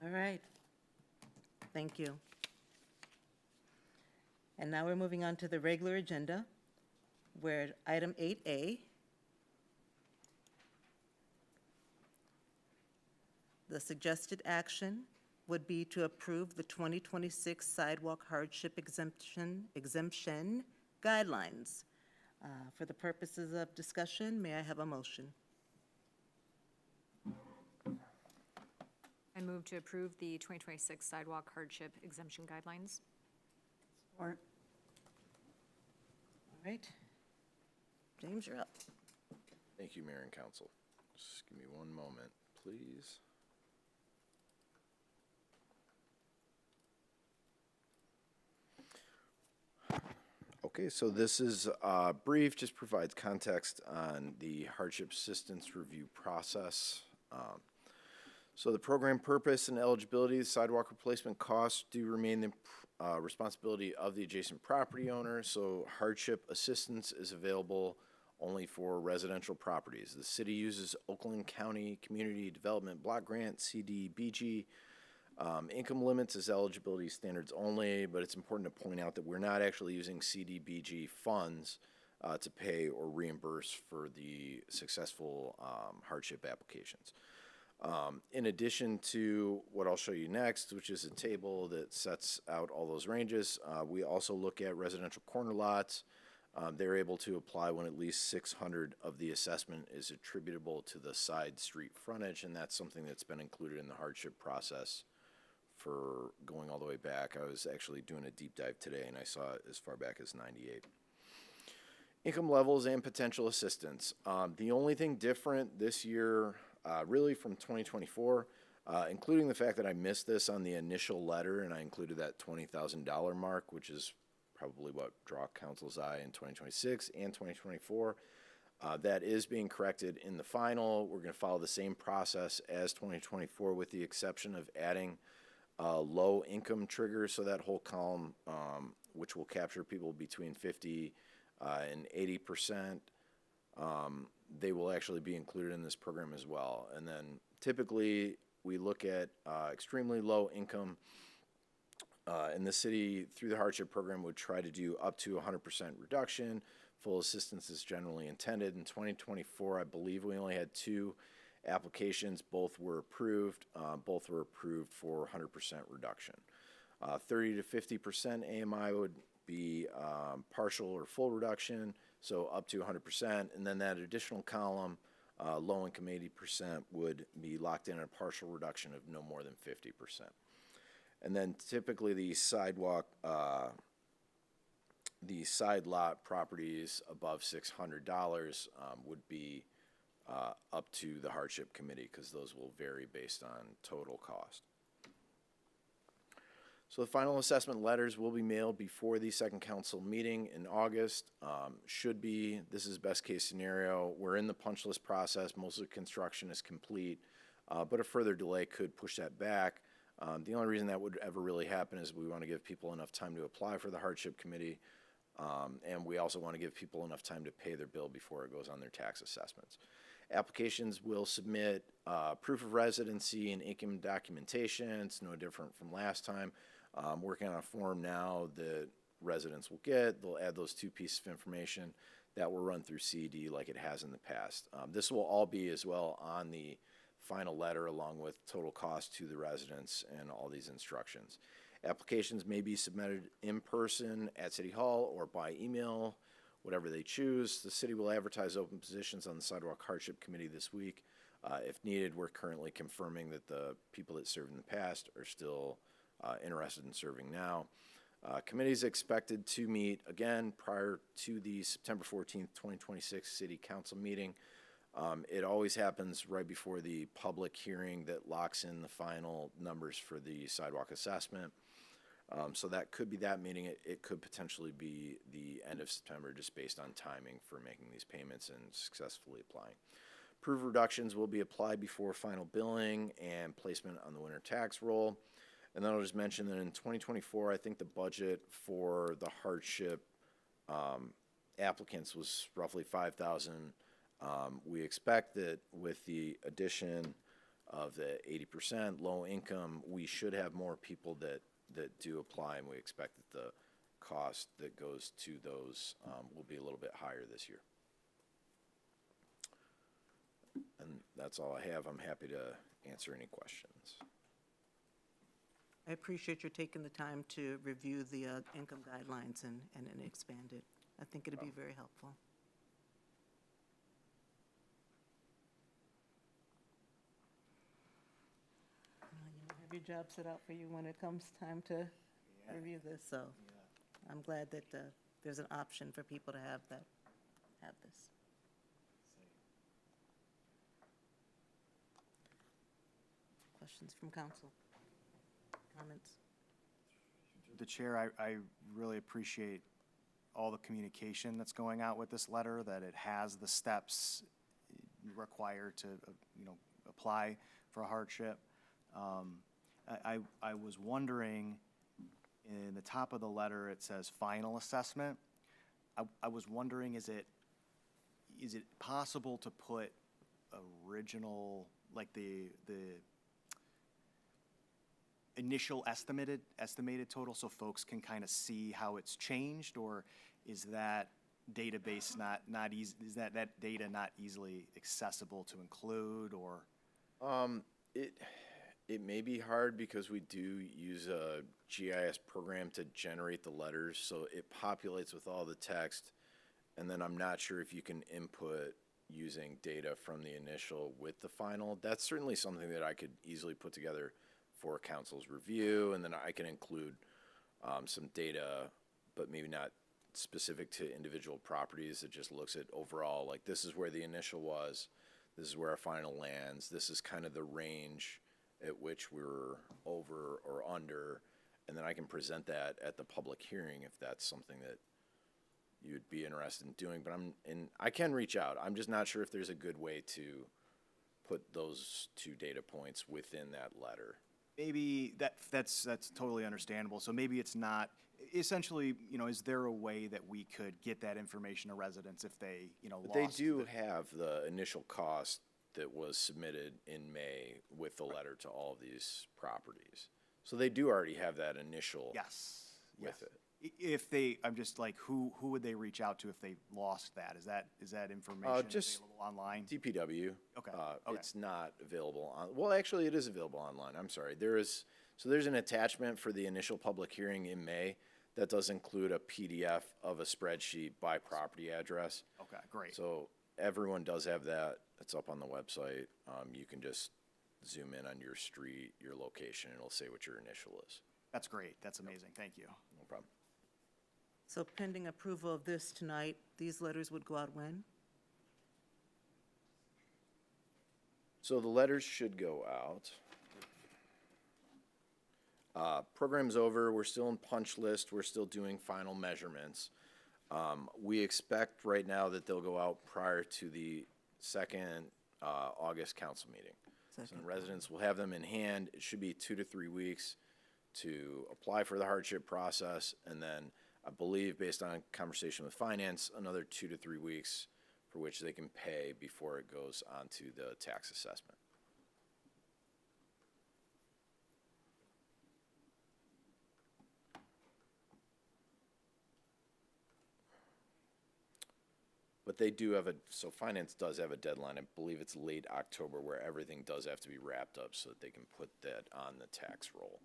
All right. Thank you. And now we're moving on to the regular agenda, where item 8A, the suggested action would be to approve the 2026 sidewalk hardship exemption guidelines. For the purposes of discussion, may I have a motion? I move to approve the 2026 sidewalk hardship exemption guidelines. Or, All right. James, you're up. Thank you, Mayor and Council. Just give me one moment, please. Okay, so this is brief, just provides context on the hardship assistance review process. So the program purpose and eligibility, the sidewalk replacement costs do remain the responsibility of the adjacent property owner. So hardship assistance is available only for residential properties. The city uses Oakland County Community Development Block Grant, CDBG. Income limits is eligibility standards only, but it's important to point out that we're not actually using CDBG funds to pay or reimburse for the successful hardship applications. In addition to what I'll show you next, which is a table that sets out all those ranges, we also look at residential corner lots. They're able to apply when at least 600 of the assessment is attributable to the side street frontage, and that's something that's been included in the hardship process for going all the way back. I was actually doing a deep dive today, and I saw it as far back as 98. Income levels and potential assistance. The only thing different this year, really from 2024, including the fact that I missed this on the initial letter, and I included that $20,000 mark, which is probably what draw council's eye in 2026 and 2024. That is being corrected in the final. We're going to follow the same process as 2024 with the exception of adding low income triggers. So that whole column, which will capture people between 50 and 80%, they will actually be included in this program as well. And then typically we look at extremely low income. And the city, through the hardship program, would try to do up to 100% reduction. Full assistance is generally intended. In 2024, I believe we only had 2 applications. Both were approved. Both were approved for 100% reduction. 30 to 50% AMI would be partial or full reduction, so up to 100%. And then that additional column, low income 80%, would be locked in at a partial reduction of no more than 50%. And then typically the sidewalk, the side lot properties above $600 would be up to the hardship committee because those will vary based on total cost. So the final assessment letters will be mailed before the second council meeting in August. Should be, this is best case scenario. We're in the punch list process. Most of the construction is complete, but a further delay could push that back. The only reason that would ever really happen is we want to give people enough time to apply for the hardship committee, and we also want to give people enough time to pay their bill before it goes on their tax assessments. Applications will submit proof of residency and income documentation. It's no different from last time. Working on a form now that residents will get. They'll add those 2 pieces of information that will run through CD like it has in the past. This will all be as well on the final letter along with total cost to the residents and all these instructions. Applications may be submitted in person at City Hall or by email, whatever they choose. The city will advertise open positions on the Sidewalk Hardship Committee this week. If needed, we're currently confirming that the people that served in the past are still interested in serving now. Committee is expected to meet again prior to the September 14th, 2026 City Council meeting. It always happens right before the public hearing that locks in the final numbers for the sidewalk assessment. So that could be that meeting. It could potentially be the end of September just based on timing for making these payments and successfully applying. Approved reductions will be applied before final billing and placement on the winter tax roll. And then I'll just mention that in 2024, I think the budget for the hardship applicants was roughly 5,000. We expect that with the addition of the 80% low income, we should have more people that do apply, and we expect that the cost that goes to those will be a little bit higher this year. And that's all I have. I'm happy to answer any questions. I appreciate your taking the time to review the income guidelines and expand it. I think it'd be very helpful. You have your job set out for you when it comes time to review this, so I'm glad that there's an option for people to have this. Questions from council? Comments? The chair, I really appreciate all the communication that's going out with this letter, that it has the steps required to, apply for a hardship. I was wondering, in the top of the letter, it says final assessment. I was wondering, is it possible to put original, like the initial estimated total so folks can kind of see how it's changed, or is that database not easy, is that data not easily accessible to include, or? It may be hard because we do use a GIS program to generate the letters, so it populates with all the text, and then I'm not sure if you can input using data from the initial with the final. That's certainly something that I could easily put together for council's review, and then I can include some data, but maybe not specific to individual properties. It just looks at overall, like, this is where the initial was, this is where our final lands, this is kind of the range at which we're over or under, and then I can present that at the public hearing if that's something that you'd be interested in doing. But I can reach out. I'm just not sure if there's a good way to put those two data points within that letter. Maybe that's totally understandable. So maybe it's not, essentially, is there a way that we could get that information to residents if they, But lost? they do have the initial cost that was submitted in May with the letter to all of these properties. So they do already have that initial Yes. with yes. it. If they, I'm just like, who would they reach out to if they lost that? Is that information Just available online? DPW. Okay, okay. It's not available on, well, actually, it is available online. I'm sorry. There's an attachment for the initial public hearing in May that does include a PDF of a spreadsheet by property address. Okay, great. So everyone does have that. It's up on the website. You can just zoom in on your street, your location, and it'll say what your initial is. That's great. That's amazing. Thank you. No problem. So pending approval of this tonight, these letters would go out when? So the letters should go out. Program's over. We're still in punch list. We're still doing final measurements. We expect right now that they'll go out prior to the second August council meeting. So the residents will have them in hand. It should be 2 to 3 weeks to apply for the hardship process, and then I believe, based on conversation with finance, another 2 to 3 weeks for which they can pay before it goes on to the tax assessment. But they do have so finance does have a deadline. I believe it's late October where everything does have to be wrapped up so that they can put that on the tax roll.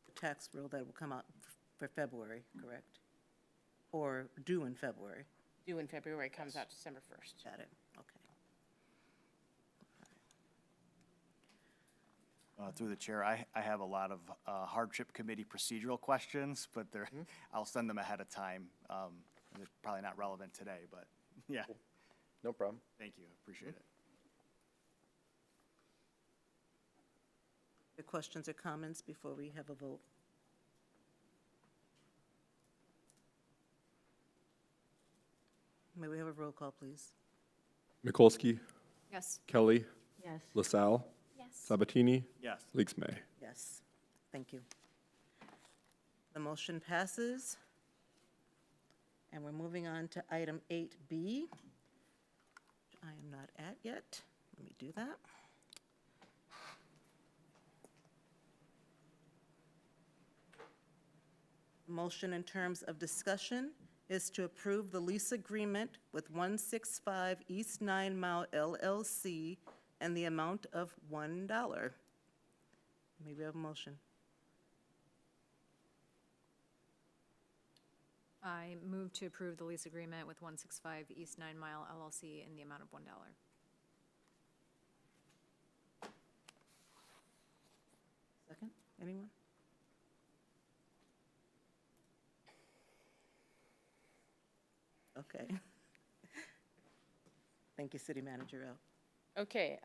The tax bill that will come out for February, correct? Or due in February? Due in February, comes out December 1st. Got it, okay. Through the chair, I have a lot of hardship committee procedural questions, but I'll send them ahead of time. They're probably not relevant today, but yeah. No problem. Thank you, appreciate it. The questions or comments before we have a vote? May we have a roll call, please? Mikulski, Yes. Kelly, Yes. LaSalle, Yes. Sabatini, Yes. Leaks May. Yes, thank you. The motion passes. And we're moving on to item 8B, which I am not at yet. Let me do that. motion in terms of discussion is to approve the lease agreement with 165 East 9 Mile LLC and the amount of $1. May we have a motion? I move to approve the lease agreement with 165 East 9 Mile LLC in the amount of $1. Second, anyone? Okay. Thank you, City Manager El. Okay,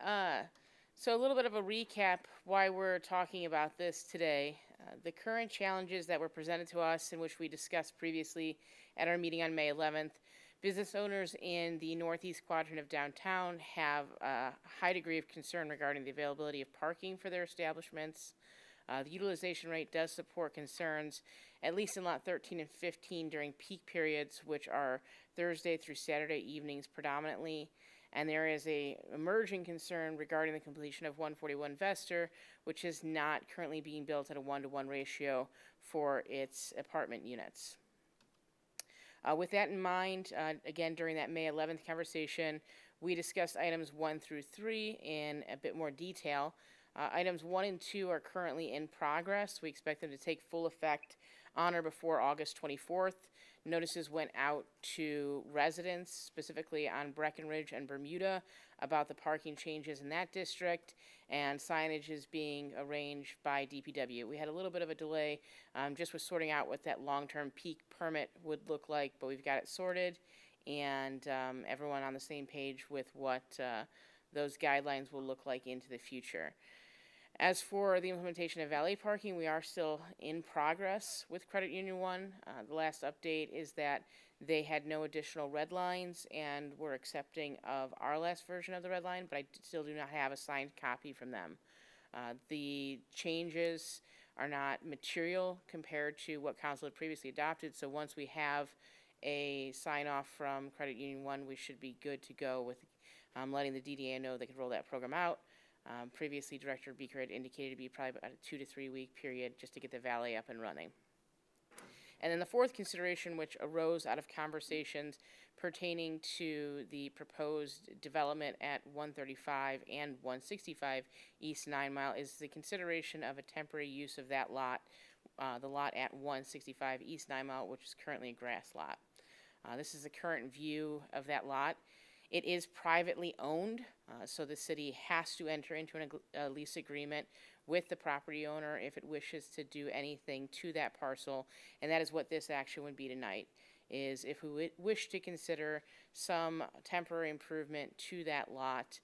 so a little bit of a recap why we're talking about this today. The current challenges that were presented to us and which we discussed previously at our meeting on May 11th, business owners in the northeast quadrant of downtown have a high degree of concern regarding the availability of parking for their establishments. The utilization rate does support concerns, at least in lot 13 and 15 during peak periods, which are Thursday through Saturday evenings predominantly. And there is a emerging concern regarding the completion of 141 Vester, which is not currently being built at a 1-to-1 ratio for its apartment units. With that in mind, again, during that May 11th conversation, we discussed items 1 through 3 in a bit more detail. Items 1 and 2 are currently in progress. We expect them to take full effect on or before August 24th. Notices went out to residents, specifically on Breckenridge and Bermuda, about the parking changes in that district, and signage is being arranged by DPW. We had a little bit of a delay just with sorting out what that long-term peak permit would look like, but we've got it sorted, and everyone on the same page with what those guidelines will look like into the future. As for the implementation of valet parking, we are still in progress with Credit Union 1. The last update is that they had no additional red lines and were accepting of our last version of the red line, but I still do not have a signed copy from them. The changes are not material compared to what council had previously adopted, so once we have a sign-off from Credit Union 1, we should be good to go with letting the DDA know they could roll that program out. Previously, Director Beaker had indicated to be probably about a 2 to 3 week period just to get the valet up and running. And then the fourth consideration, which arose out of conversations pertaining to the proposed development at 135 and 165 East 9 Mile, is the consideration of a temporary use of that lot, the lot at 165 East 9 Mile, which is currently a grass lot. This is the current view of that lot. It is privately owned, so the city has to enter into a lease agreement with the property owner if it wishes to do anything to that parcel, and that is what this action would be tonight, is if we wish to consider some temporary improvement to that lot,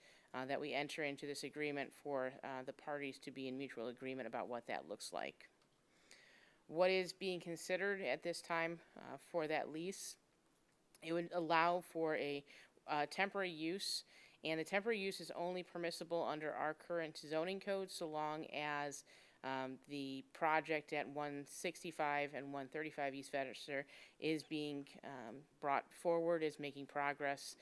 that we enter into this agreement for the parties to be in mutual agreement about what that looks like. What is being considered at this time for that lease? It would allow for a temporary use, and the temporary use is only permissible under our current zoning code so long as the project at 165 and 135 East Vester is being brought forward, is making progress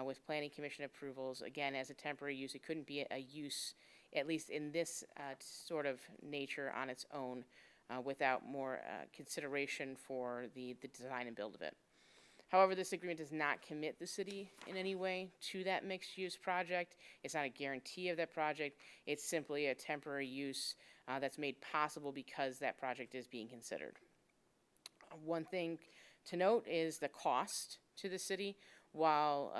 with planning commission approvals. Again, as a temporary use, it couldn't be a use, at least in this sort of nature on its own, without more consideration for the design and build of it. However, this agreement does not commit the city in any way to that mixed-use project. It's not a guarantee of that project. It's simply a temporary use that's made possible because that project is being considered. One thing to note is the cost to the city. While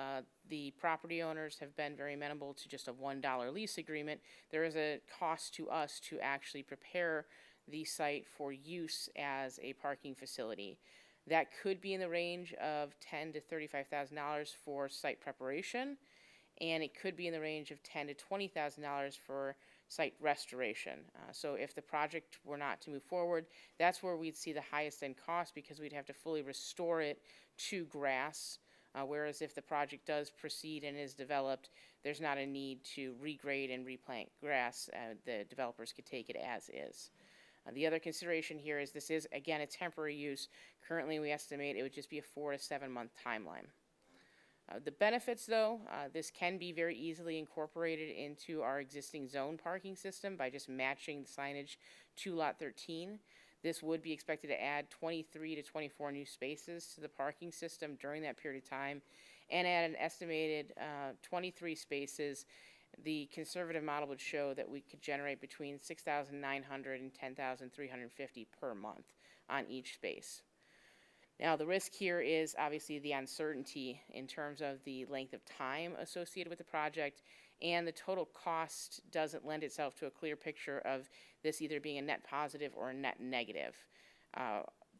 the property owners have been very amenable to just a $1 lease agreement, there is a cost to us to actually prepare the site for use as a parking facility. That could be in the range of $10,000 to $35,000 for site preparation, and it could be in the range of $10,000 to $20,000 for site restoration. So if the project were not to move forward, that's where we'd see the highest end cost because we'd have to fully restore it to grass. Whereas if the project does proceed and is developed, there's not a need to regrade and replant grass. The developers could take it as is. The other consideration here is this is, again, a temporary use. Currently, we estimate it would just be a 4 to 7 month timeline. The benefits, though, this can be very easily incorporated into our existing zone parking system by just matching the signage to Lot 13. This would be expected to add 23 to 24 new spaces to the parking system during that period of time, and at an estimated 23 spaces, the conservative model would show that we could generate between $6,900 and $10,350 per month on each space. Now, the risk here is obviously the uncertainty in terms of the length of time associated with the project, and the total cost doesn't lend itself to a clear picture of this either being a net positive or a net negative.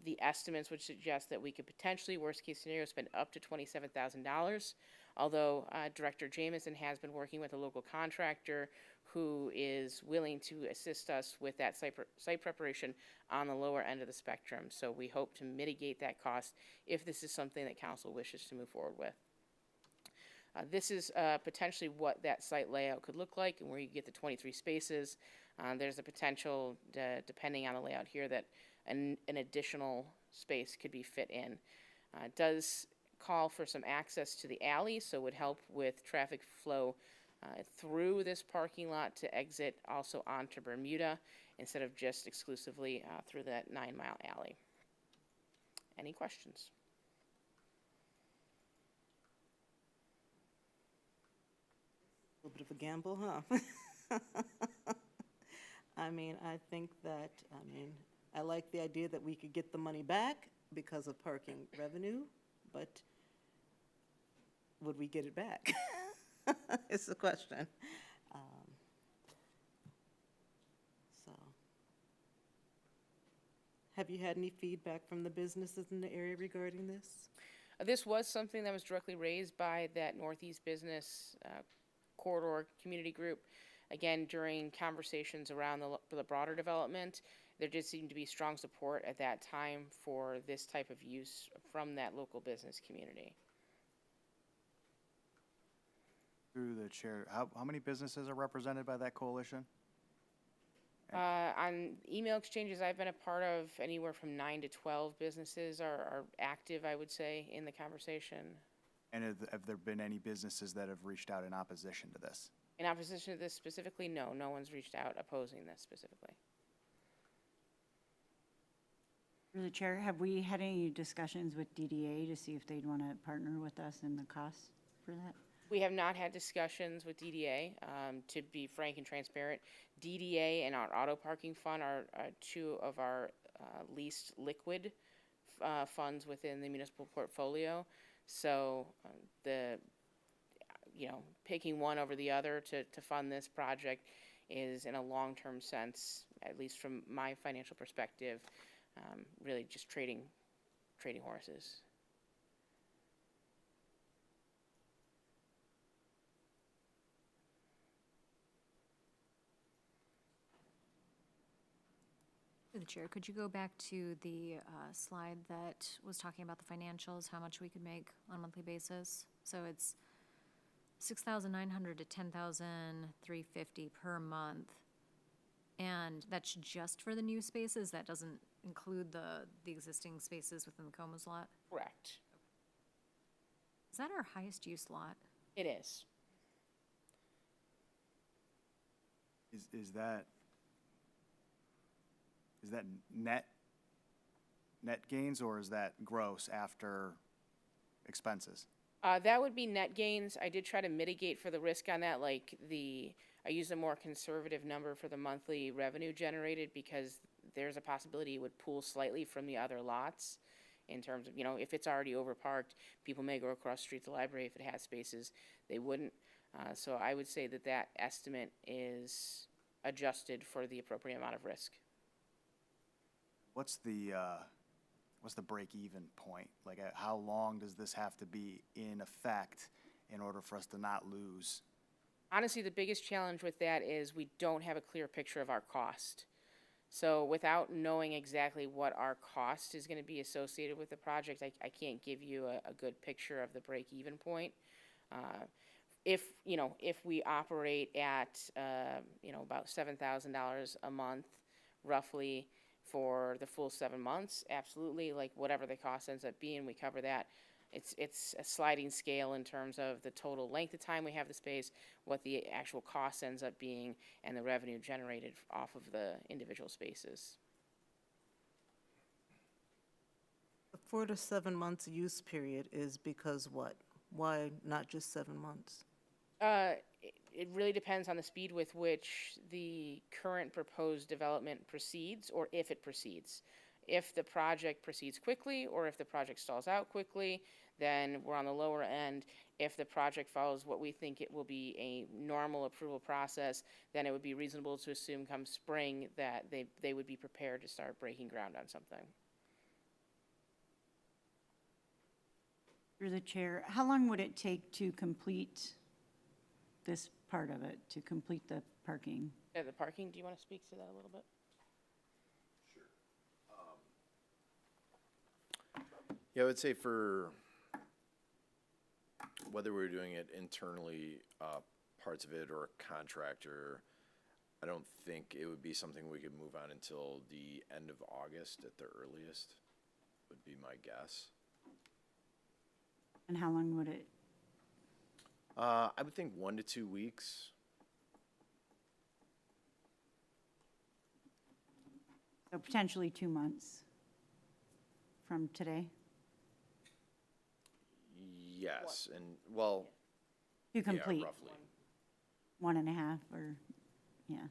The estimates would suggest that we could potentially, worst case scenario, spend up to $27,000, although Director Jamison has been working with a local contractor who is willing to assist us with that site preparation on the lower end of the spectrum. So we hope to mitigate that cost if this is something that council wishes to move forward with. This is potentially what that site layout could look like and where you get the 23 spaces. There's a potential, depending on the layout here, that an additional space could be fit in. It does call for some access to the alley, so would help with traffic flow through this parking lot to exit also onto Bermuda instead of just exclusively through that 9-mile alley. Any questions? A little bit of a gamble, huh? I mean, I think that, I like the idea that we could get the money back because of parking revenue, but would we get it back? It's the question. So, have you had any feedback from the businesses in the area regarding this? This was something that was directly raised by that Northeast Business Corridor Community Group. Again, during conversations around the broader development, there did seem to be strong support at that time for this type of use from that local business community. Through the chair, how many businesses are represented by that coalition? On email exchanges I've been a part of, anywhere from 9 to 12 businesses are active, I would say, in the conversation. And have there been any businesses that have reached out in opposition to this? In opposition to this specifically, no. No one's reached out opposing this specifically. Through the chair, have we had any discussions with DDA to see if they'd want to partner with us in the costs for that? We have not had discussions with DDA. To be frank and transparent, DDA and our auto parking fund are two of our least liquid funds within the municipal portfolio. So picking one over the other to fund this project is, in a long-term sense, at least from my financial perspective, really just trading horses. Through the chair, could you go back to the slide that was talking about the financials, how much we could make on a monthly basis? So it's $6,900 to $10,350 per month, and that's just for the new spaces? That doesn't include the existing spaces within the Comas lot? Correct. Is that our highest use lot? It is. Is that net gains, or is that gross after expenses? That would be net gains. I did try to mitigate for the risk on that, I used a more conservative number for the monthly revenue generated because there's a possibility it would pool slightly from the other lots in terms of, if it's already overparked, people may go across the street to the library. If it has spaces, they wouldn't. So I would say that estimate is adjusted for the appropriate amount of risk. What's the break-even point? How long does this have to be in effect in order for us to not lose? Honestly, the biggest challenge with that is we don't have a clear picture of our cost. So without knowing exactly what our cost is going to be associated with the project, I can't give you a good picture of the break-even point. If we operate at, about $7,000 a month, roughly, for the full 7 months, absolutely, whatever the cost ends up being, we cover that. It's a sliding scale in terms of the total length of time we have the space, what the actual cost ends up being, and the revenue generated off of the individual spaces. 4 to 7 months use period is because what? Why not just 7 months? It really depends on the speed with which the current proposed development proceeds, or if it proceeds. If the project proceeds quickly, or if the project stalls out quickly, then we're on the lower end. If the project follows what we think it will be a normal approval process, then it would be reasonable to assume come spring that they would be prepared to start breaking ground on something. Through the chair, how long would it take to complete this part of it, to complete the parking? Yeah, the parking, do you want to speak to that a little bit? Yeah, I would say for whether we're doing it internally, parts of it, or a contractor, I don't think it would be something we could move on until the end of August at the earliest, would be my guess. And how long would it? I would think 1 to 2 weeks. So potentially 2 months from today? Yes, and, well, To complete? yeah, roughly. 1.5, or, yeah.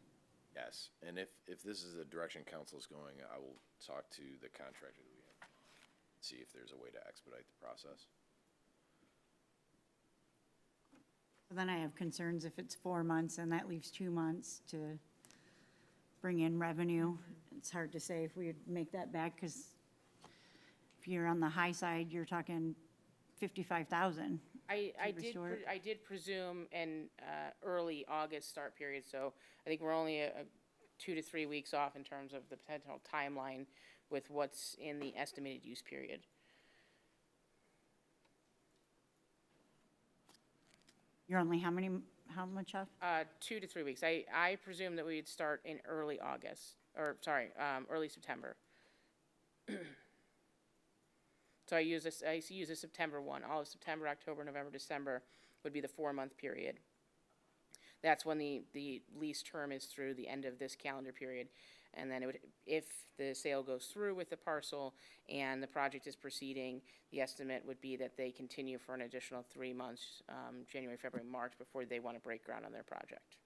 Yes, and if this is the direction council's going, I will talk to the contractor that we have, see if there's a way to expedite the process. Then I have concerns if it's 4 months, and that leaves 2 months to bring in revenue. It's hard to say if we would make that back, because if you're on the high side, you're talking 55,000. I to restore it. did presume an early August start period, so I think we're only 2 to 3 weeks off in terms of the potential timeline with what's in the estimated use period. You're only how much off? 2 to 3 weeks. I presume that we'd start in early August, or sorry, early September. So I use a September one. All of September, October, November, December would be the 4-month period. That's when the lease term is through the end of this calendar period. And then it would, if the sale goes through with the parcel and the project is proceeding, the estimate would be that they continue for an additional 3 months, January, February, March, before they want to break ground on their project.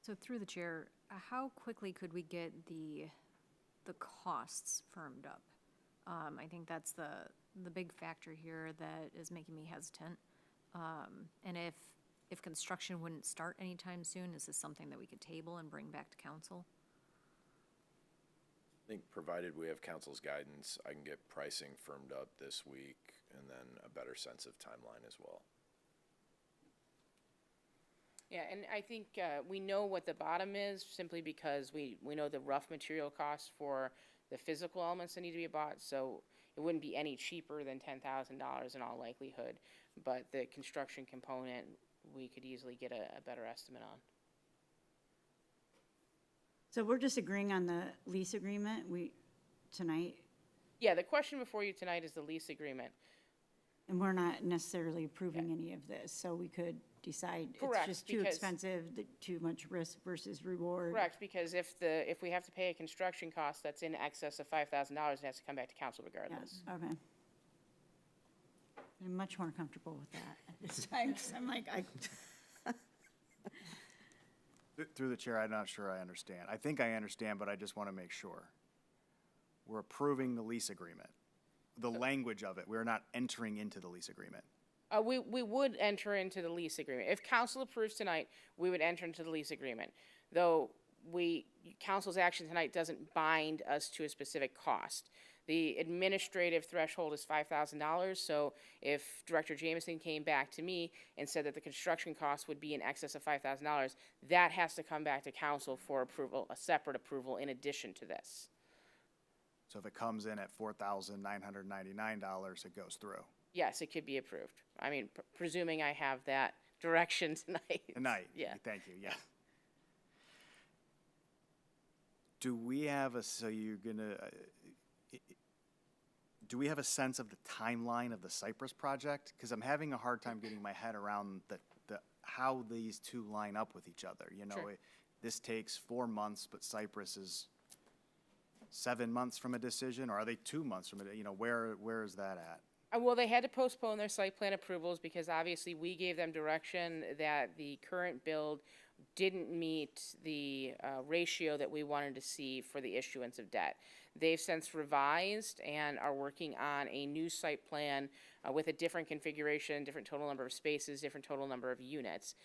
So through the chair, how quickly could we get the costs firmed up? I think that's the big factor here that is making me hesitant. And if construction wouldn't start anytime soon, is this something that we could table and bring back to council? I think provided we have council's guidance, I can get pricing firmed up this week, and then a better sense of timeline as well. Yeah, and I think we know what the bottom is simply because we know the rough material costs for the physical elements that need to be bought, so it wouldn't be any cheaper than $10,000 in all likelihood, but the construction component, we could easily get a better estimate on. So we're just agreeing on the lease agreement tonight, Yeah, the question before you tonight is the lease agreement. and we're not necessarily approving any of this, so we could decide it's Correct, just too because- expensive, too much risk versus reward. Correct, because if we have to pay a construction cost that's in excess of $5,000, it has to come back to council regardless. Yeah, okay. I'm much more comfortable with that at this time, 'cause I'm like, Through the chair, I'm not sure I understand. I think I understand, but I just want to make sure. We're approving the lease agreement, the language of it. We're not entering into the lease agreement. We would enter into the lease agreement. If council approves tonight, we would enter into the lease agreement. Though council's action tonight doesn't bind us to a specific cost. The administrative threshold is $5,000, so if Director Jameson came back to me and said that the construction cost would be in excess of $5,000, that has to come back to council for approval, a separate approval in addition to this. So if it comes in at $4,999, it goes through. Yes, it could be approved. I mean, presuming I have that direction tonight. Tonight. Yeah. Thank you, yeah. Do we have do we have a sense of the timeline of the Cypress project? Because I'm having a hard time getting my head around how these two line up with each other, you know? Sure. this takes 4 months, but Cypress is 7 months from a decision, or are they 2 months from it? You know, where is that at? Well, they had to postpone their site plan approvals because obviously we gave them direction that the current build didn't meet the ratio that we wanted to see for the issuance of debt. They've since revised and are working on a new site plan with a different configuration, different total number of spaces, different total number of units.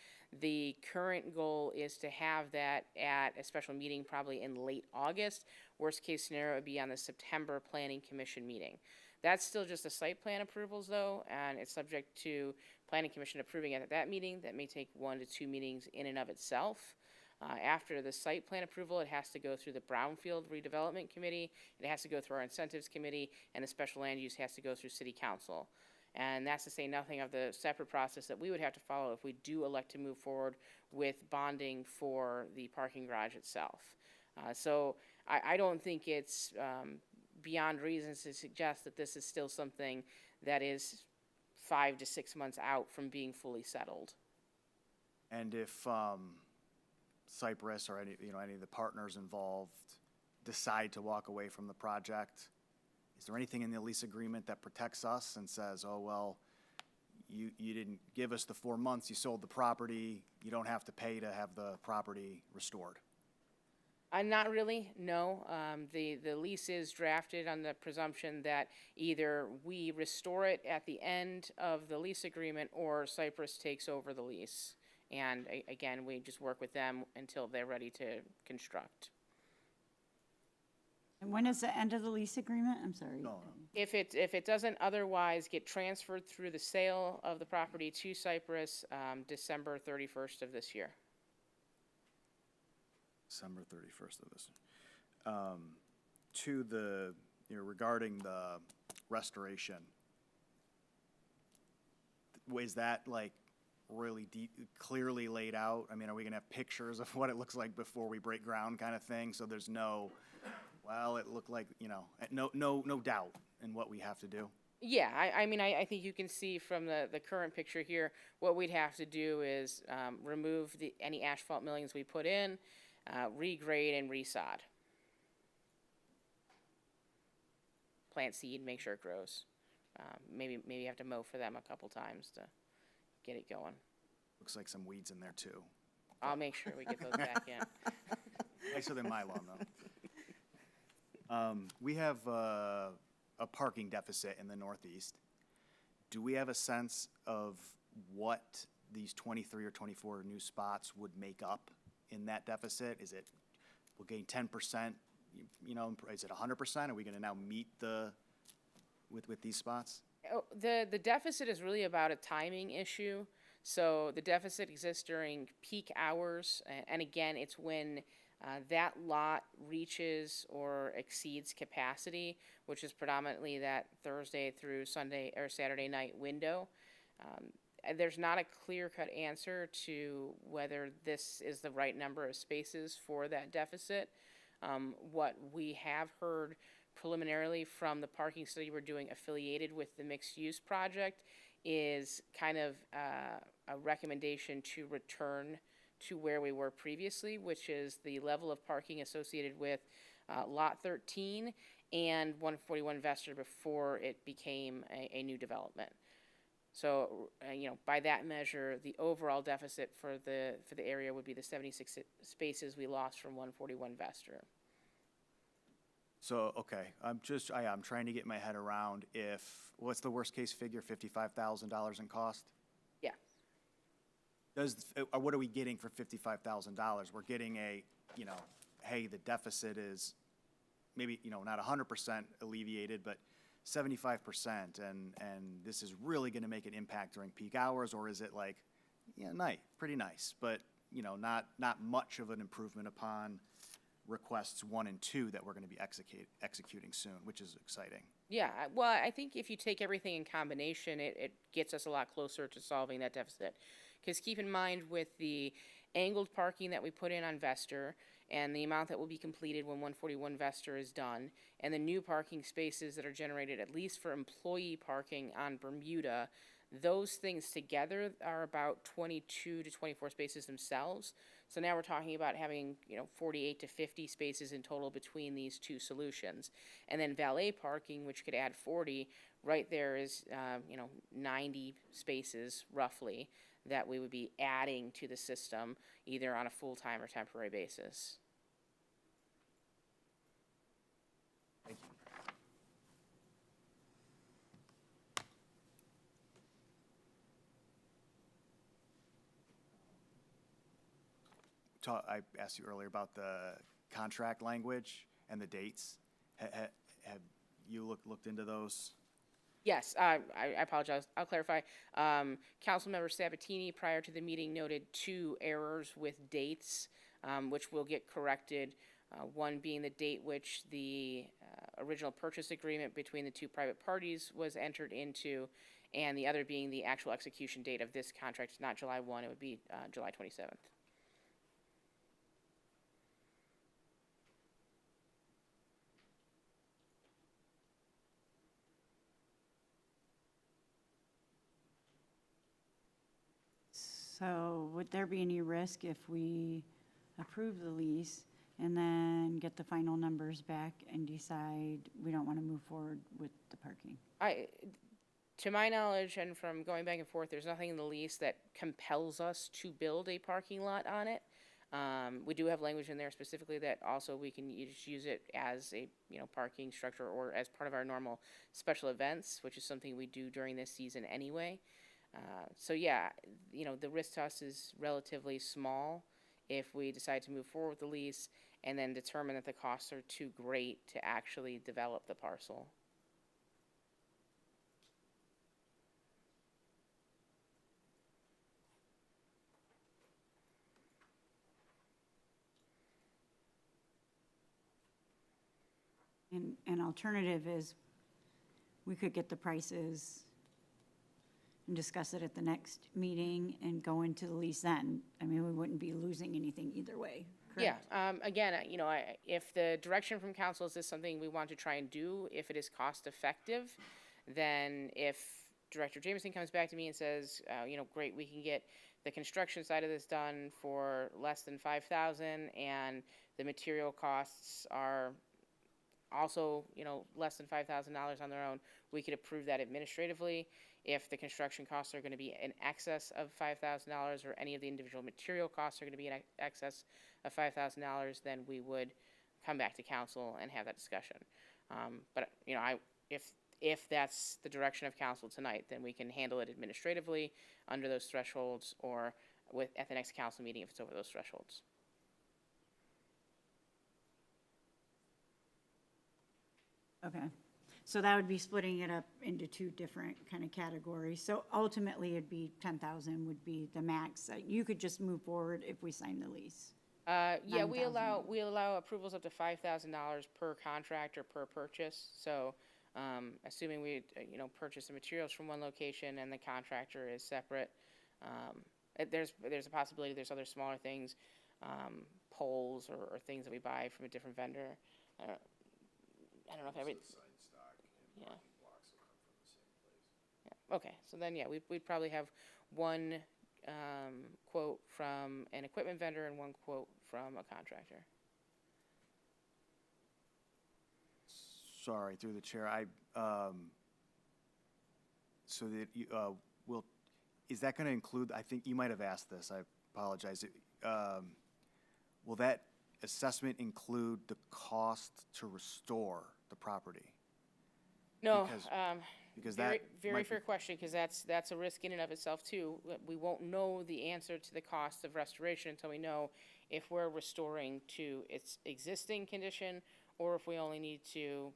The current goal is to have that at a special meeting probably in late August. Worst case scenario would be on the September Planning Commission meeting. That's still just the site plan approvals though, and it's subject to Planning Commission approving it at that meeting. That may take 1 to 2 meetings in and of itself. After the site plan approval, it has to go through the Brownfield Redevelopment Committee, it has to go through our Incentives Committee, and the Special Land Use has to go through City Council. And that's to say nothing of the separate process that we would have to follow if we do elect to move forward with bonding for the parking garage itself. So I don't think it's beyond reasons to suggest that this is still something that is 5 to 6 months out from being fully settled. And if Cypress or any of the partners involved decide to walk away from the project, is there anything in the lease agreement that protects us and says, oh, well, you didn't give us the 4 months, you sold the property, you don't have to pay to have the property restored? Not really, no. The lease is drafted on the presumption that either we restore it at the end of the lease agreement or Cypress takes over the lease. And again, we just work with them until they're ready to construct. And when is the end of the lease agreement? I'm sorry. No. If it doesn't otherwise get transferred through the sale of the property to Cypress, December 31st of this year. December 31st of this. To the, regarding the restoration, is that like really clearly laid out? I mean, are we gonna have pictures of what it looks like before we break ground kind of thing? So there's no, well, it looked like, no doubt in what we have to do? Yeah, I mean, I think you can see from the current picture here, what we'd have to do is remove any asphalt millings we put in, regrade and resod. Plant seed, make sure it grows. Maybe you have to mow for them a couple times to get it going. Looks like some weeds in there too. I'll make sure we get those back in. Nicer than my lawn though. We have a parking deficit in the Northeast. Do we have a sense of what these 23 or 24 new spots would make up in that deficit? Is it, we'll gain 10%, is it 100%? Are we gonna now meet with these spots? Oh, the deficit is really about a timing issue. So the deficit exists during peak hours, and again, it's when that lot reaches or exceeds capacity, which is predominantly that Thursday through Sunday or Saturday night window. There's not a clear-cut answer to whether this is the right number of spaces for that deficit. What we have heard preliminarily from the parking study we're doing affiliated with the mixed-use project is kind of a recommendation to return to where we were previously, which is the level of parking associated with Lot 13 and 141 Vester before it became a new development. So, by that measure, the overall deficit for the area would be the 76 spaces we lost from 141 Vester. So, okay, I'm trying to get my head around what's the worst case figure, $55,000 in cost? Yeah. What are we getting for $55,000? We're getting hey, the deficit is maybe, not 100% alleviated, but 75%, and this is really gonna make an impact during peak hours, or is it like, pretty nice, but, not much of an improvement upon requests 1 and 2 that we're gonna be executing soon, which is exciting. Yeah, well, I think if you take everything in combination, it gets us a lot closer to solving that deficit. Because keep in mind with the angled parking that we put in on Vester and the amount that will be completed when 141 Vester is done, and the new parking spaces that are generated at least for employee parking on Bermuda, those things together are about 22 to 24 spaces themselves. So now we're talking about having, 48 to 50 spaces in total between these two solutions. And then valet parking, which could add 40, right there is, 90 spaces roughly that we would be adding to the system, either on a full-time or temporary basis. Thank you. I asked you earlier about the contract language and the dates. Have you looked into those? Yes, I apologize. I'll clarify. Councilmember Sabatini, prior to the meeting, noted 2 errors with dates, which will get corrected. One being the date which the original purchase agreement between the 2 private parties was entered into, and the other being the actual execution date of this contract. It's not July 1, it would be July 27th. So would there be any risk if we approve the lease and then get the final numbers back and decide we don't want to move forward with the parking? To my knowledge, and from going back and forth, there's nothing in the lease that compels us to build a parking lot on it. We do have language in there specifically that also we can just use it as a, parking structure or as part of our normal special events, which is something we do during this season anyway. So yeah, the risk to us is relatively small if we decide to move forward with the lease and then determine that the costs are too great to actually develop the parcel. And an alternative is we could get the prices and discuss it at the next meeting and go into the lease then. I mean, we wouldn't be losing anything either way, correct? Yeah, again, if the direction from council is this something we want to try and do, if it is cost effective, then if Director Jameson comes back to me and says, great, we can get the construction side of this done for less than $5,000 and the material costs are also, less than $5,000 on their own, we could approve that administratively. If the construction costs are going to be in excess of $5,000 or any of the individual material costs are going to be in excess of $5,000, then we would come back to council and have that discussion. But if that's the direction of council tonight, then we can handle it administratively under those thresholds or at the next council meeting if it's over those thresholds. Okay, so that would be splitting it up into 2 different kind of categories. So ultimately, it'd be 10,000 would be the max. You could just move forward if we sign the lease. Yeah, we 9,000. allow approvals up to $5,000 per contract or per purchase. So, assuming we, purchase the materials from one location and the contractor is separate, there's a possibility there's other smaller things, poles or things that we buy from a different vendor. I don't know if every. Yeah. Yeah. Okay, so then, yeah, we'd probably have one quote from an equipment vendor and one quote from a contractor. Sorry, through the chair, so that you, is that going to include, I think you might have asked this, I apologize. Will that assessment include the cost to restore the property? No, Because very, that very might fair be- question, because that's a risk in and of itself too. We won't know the answer to the cost of restoration until we know if we're restoring to its existing condition or if we only need to,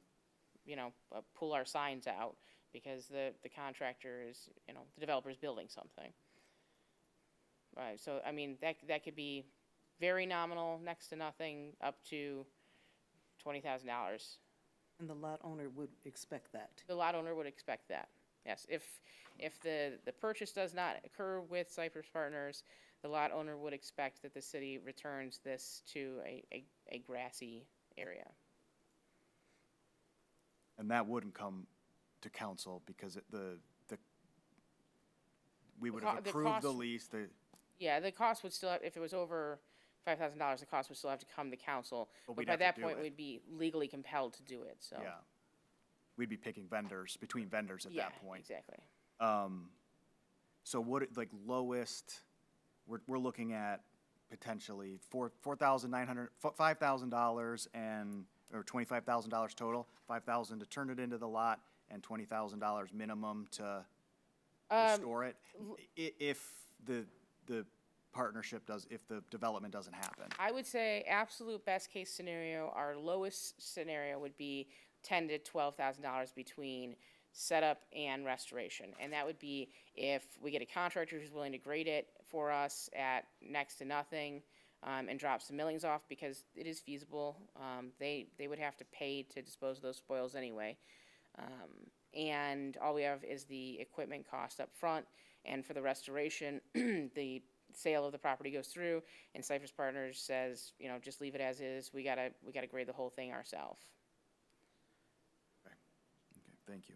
pull our signs out because the contractor is, the developer's building something. Right, so, I mean, that could be very nominal, next to nothing, up to $20,000. And the lot owner would expect that. The lot owner would expect that, yes. If the purchase does not occur with Cypress Partners, the lot owner would expect that the city returns this to a grassy area. And that wouldn't come to council because we would have the approved the cost- lease, Yeah, the cost would still, if it was over, $5,000, the cost would still have to come to council. But But we'd by have to that do point, it. we'd be legally compelled to do it, so. Yeah. We'd be picking vendors, between vendors at Yeah, that point. exactly. So what, like lowest, we're looking at potentially $5,000 and, or $25,000 total, 5,000 to turn it into the lot and $20,000 minimum to restore it, if the partnership does, if the development doesn't happen. I would say absolute best case scenario, our lowest scenario would be $10,000 to $12,000 between setup and restoration. And that would be if we get a contractor who's willing to grade it for us at next to nothing, and drop some millings off because it is feasible. They would have to pay to dispose of those spoils anyway. And all we have is the equipment cost up front, and for the restoration, the sale of the property goes through, and Cypress Partners says, you know, just leave it as is. We gotta grade the whole thing ourselves. Okay, thank you.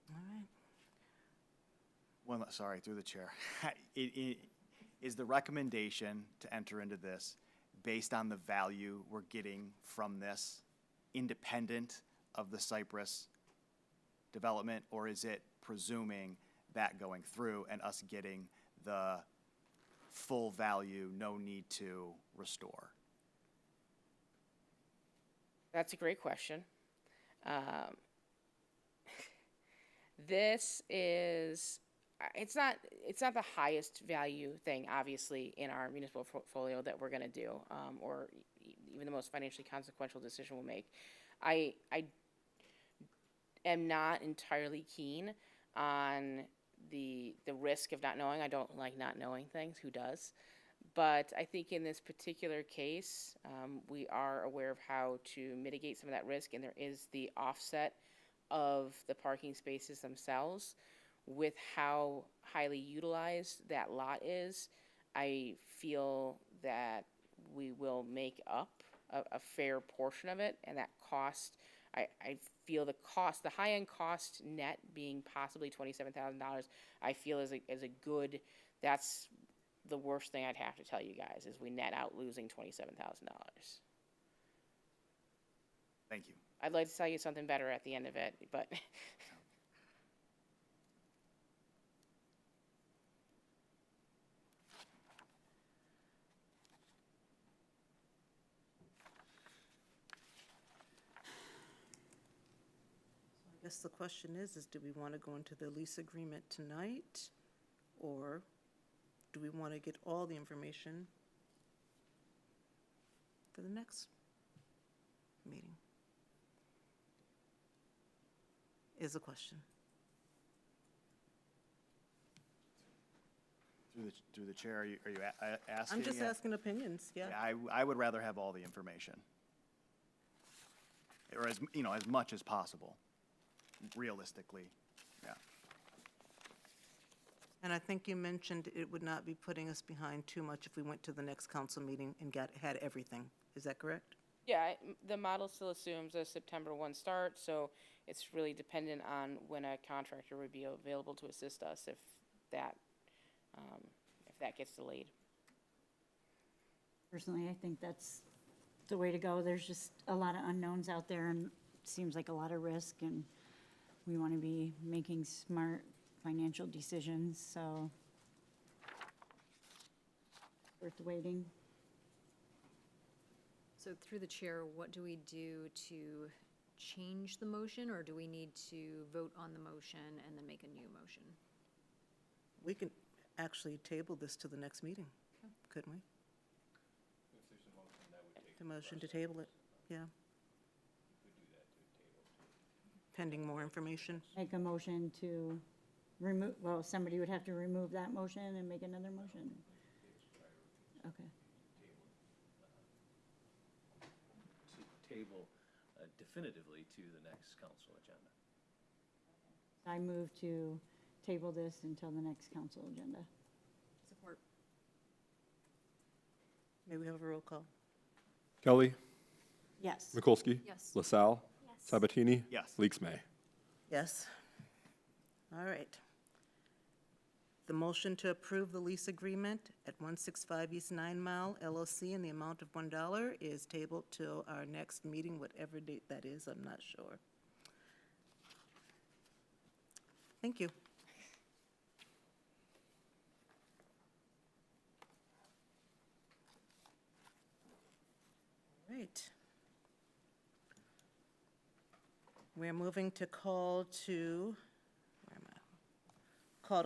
All right. Sorry, through the chair. Is the recommendation to enter into this based on the value we're getting from this, independent of the Cypress development, or is it presuming that going through and us getting the full value, no need to restore? That's a great question. This is, it's not the highest value thing, obviously, in our municipal portfolio that we're gonna do, or even the most financially consequential decision we'll make. I am not entirely keen on the risk of not knowing. I don't like not knowing things. Who does? But I think in this particular case, we are aware of how to mitigate some of that risk, and there is the offset of the parking spaces themselves. With how highly utilized that lot is, I feel that we will make up a fair portion of it, and that cost, I feel the high-end cost net being possibly $27,000, I feel is a good, that's the worst thing I'd have to tell you guys, is we net out losing $27,000. Thank you. I'd like to tell you something better at the end of it, but I guess the question is do we want to go into the lease agreement tonight? Or do we want to get all the information for the next meeting? Is a question. Through the chair, are you asking? I'm just asking opinions, yeah. Yeah, I would rather have all the information. Or as much as possible, realistically, yeah. And I think you mentioned it would not be putting us behind too much if we went to the next council meeting and had everything. Is that correct? yeah, the model still assumes a September 1 start, so it's really dependent on when a contractor would be available to assist us if that gets delayed. Personally, I think that's the way to go. There's just a lot of unknowns out there, and it seems like a lot of risk, and we want to be making smart financial decisions, so worth waiting. So through the chair, what do we do to change the motion, or do we need to vote on the motion and then make a new motion? We can actually table this to the next meeting, couldn't we? If there's a motion, that would take. The motion to table it, yeah. Pending more information. Make a motion to remove, well, somebody would have to remove that motion and make another motion. Okay. To table definitively to the next council agenda. I move to table this until the next council agenda. Support. May we have a roll call? Kelly, Yes. Mikulski? Yes. LaSalle? Sabatini? Yes. Leaks May. Yes. All right. The motion to approve the lease agreement at 165 East 9 Mile LLC in the amount of $1 is tabled till our next meeting, whatever date that is, I'm not sure. Thank you. All right. We're moving to call to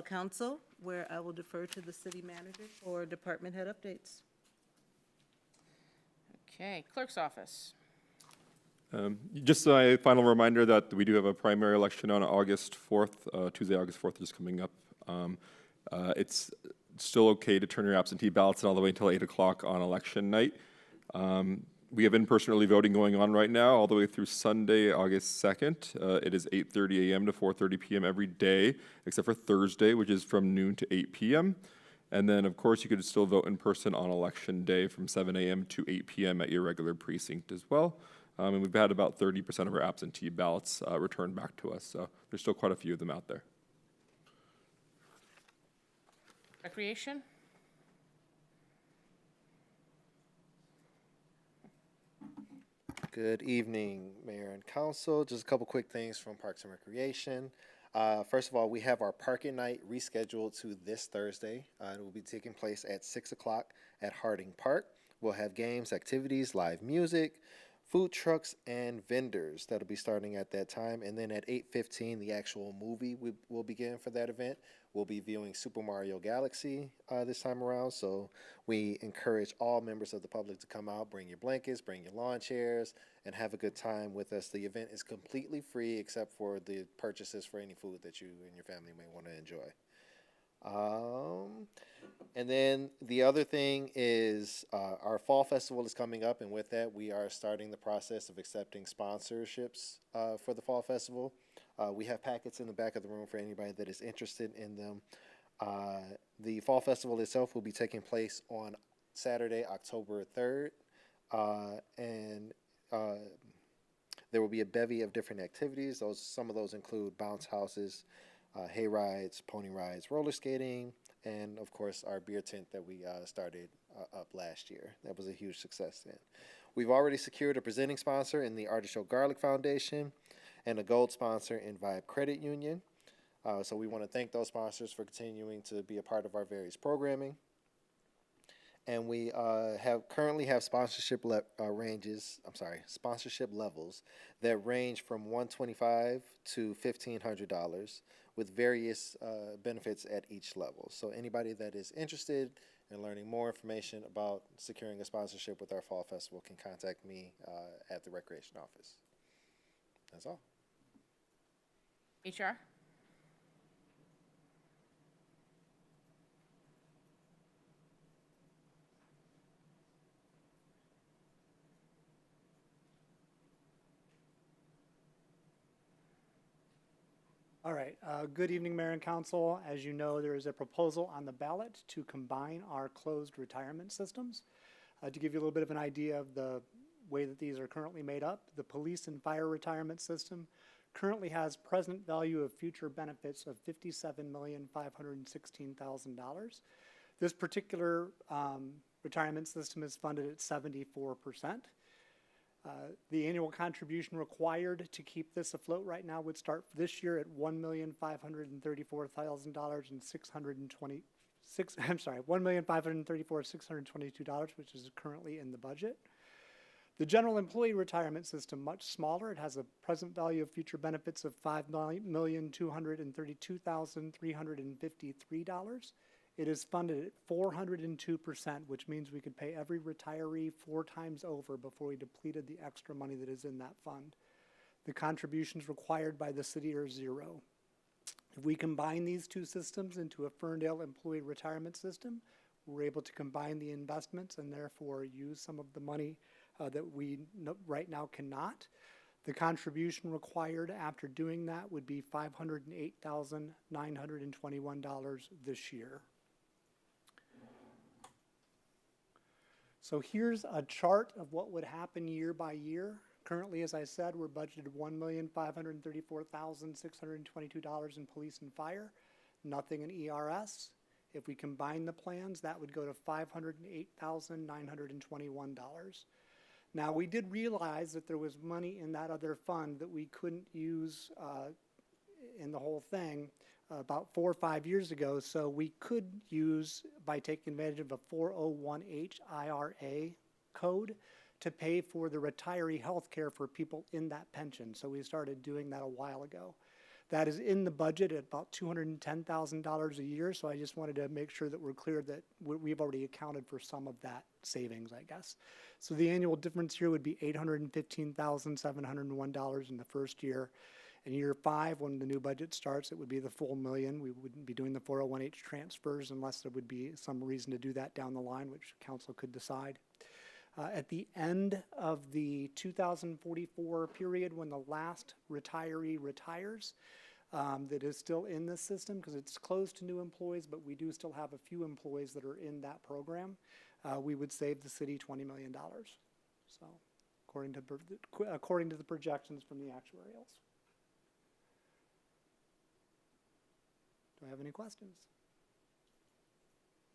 council, where I will defer to the city manager for department head updates. Okay, clerk's office. Just a final reminder that we do have a primary election on August 4th, Tuesday, August 4th, just coming up. It's still okay to turn your absentee ballots in all the way until 8 o'clock on election night. We have in-person early voting going on right now, all the way through Sunday, August 2nd. It is 8:30 a.m. to 4:30 p.m. every day, except for Thursday, which is from noon to 8 p.m. And then, of course, you could still vote in person on election day from 7 a.m. to 8 p.m. at your regular precinct as well. And we've had about 30% of our absentee ballots returned back to us, so there's still quite a few of them out there. Recreation? Good evening, Mayor and Council. Just a couple quick things from Parks and Recreation. First of all, we have our parking night rescheduled to this Thursday. It will be taking place at 6 o'clock at Harding Park. We'll have games, activities, live music, food trucks, and vendors that'll be starting at that time. And then at 8:15, the actual movie will begin for that event. We'll be viewing Super Mario Galaxy this time around. So we encourage all members of the public to come out, bring your blankets, bring your lawn chairs, and have a good time with us. The event is completely free except for the purchases for any food that you and your family may want to enjoy. And then the other thing is our fall festival is coming up, and with that we are starting the process of accepting sponsorships for the fall festival. We have packets in the back of the room for anybody that is interested in them. The fall festival itself will be taking place on Saturday, October 3rd, and there will be a bevy of different activities. Some of those include bounce houses, hay rides, pony rides, roller skating, and of course our beer tent that we started up last year. That was a huge success then. We've already secured a presenting sponsor in the Artichoke Garlic Foundation and a gold sponsor in Vibe Credit Union. So we want to thank those sponsors for continuing to be a part of our various programming. And we currently have sponsorship sponsorship levels that range from $125 to $1,500 with various benefits at each level. So anybody that is interested in learning more information about securing a sponsorship with our fall festival can contact me at the Recreation office. That's all. HR? All right, good evening, Mayor and Council. As you know, there is a proposal on the ballot to combine our closed retirement systems. To give you a little bit of an idea of the way that these are currently made up, the police and fire retirement system currently has present value of future benefits of $57,516,000. This particular retirement system is funded at 74%. The annual contribution required to keep this afloat right now would start this year at $1,534,622, which is currently in the budget. The general employee retirement system, much smaller. It has a present value of future benefits of $5,232,353. It is funded at 402%, which means we could pay every retiree 4 times over before we depleted the extra money that is in that fund. The contributions required by the city are 0. If we combine these two systems into a Ferndale employee retirement system, we're able to combine the investments and therefore use some of the money that we right now cannot. The contribution required after doing that would be $508,921 this year. So here's a chart of what would happen year by year. Currently, as I said, we're budgeted $1,534,622 in police and fire, nothing in ERS. If we combine the plans, that would go to $508,921. Now, we did realize that there was money in that other fund that we couldn't use in the whole thing about 4 or 5 years ago, so we could use, by taking advantage of a 401H IRA code, to pay for the retiree health care for people in that pension. So we started doing that a while ago. That is in the budget at about $210,000 a year, so I just wanted to make sure that we're clear that we've already accounted for some of that savings, I guess. So the annual difference here would be $815,701 in the first year. In year 5, when the new budget starts, it would be the full million. We wouldn't be doing the 401H transfers unless there would be some reason to do that down the line, which council could decide. At the end of the 2044 period, when the last retiree retires, that is still in this system, because it's closed to new employees, but we do still have a few employees that are in that program, we would save the city $20 million. So, according to the projections from the actuarials. Do I have any questions?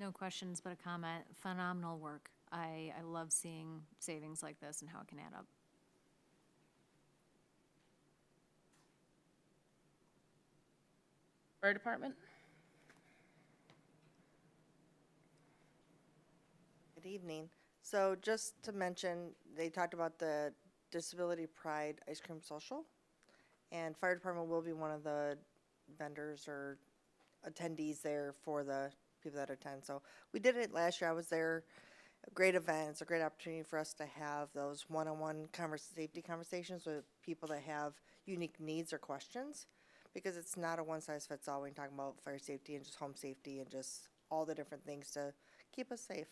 No questions, but a comment. Phenomenal work. I love seeing savings like this and how it can add up. Fire department? Good evening. So just to mention, they talked about the Disability Pride Ice Cream Social, and fire department will be one of the vendors or attendees there for the people that attend. So we did it last year. I was there. A great event. It's a great opportunity for us to have those one-on-one safety conversations with people that have unique needs or questions, because it's not a one-size-fits-all when you're talking about fire safety and just home safety and just all the different things to keep us safe.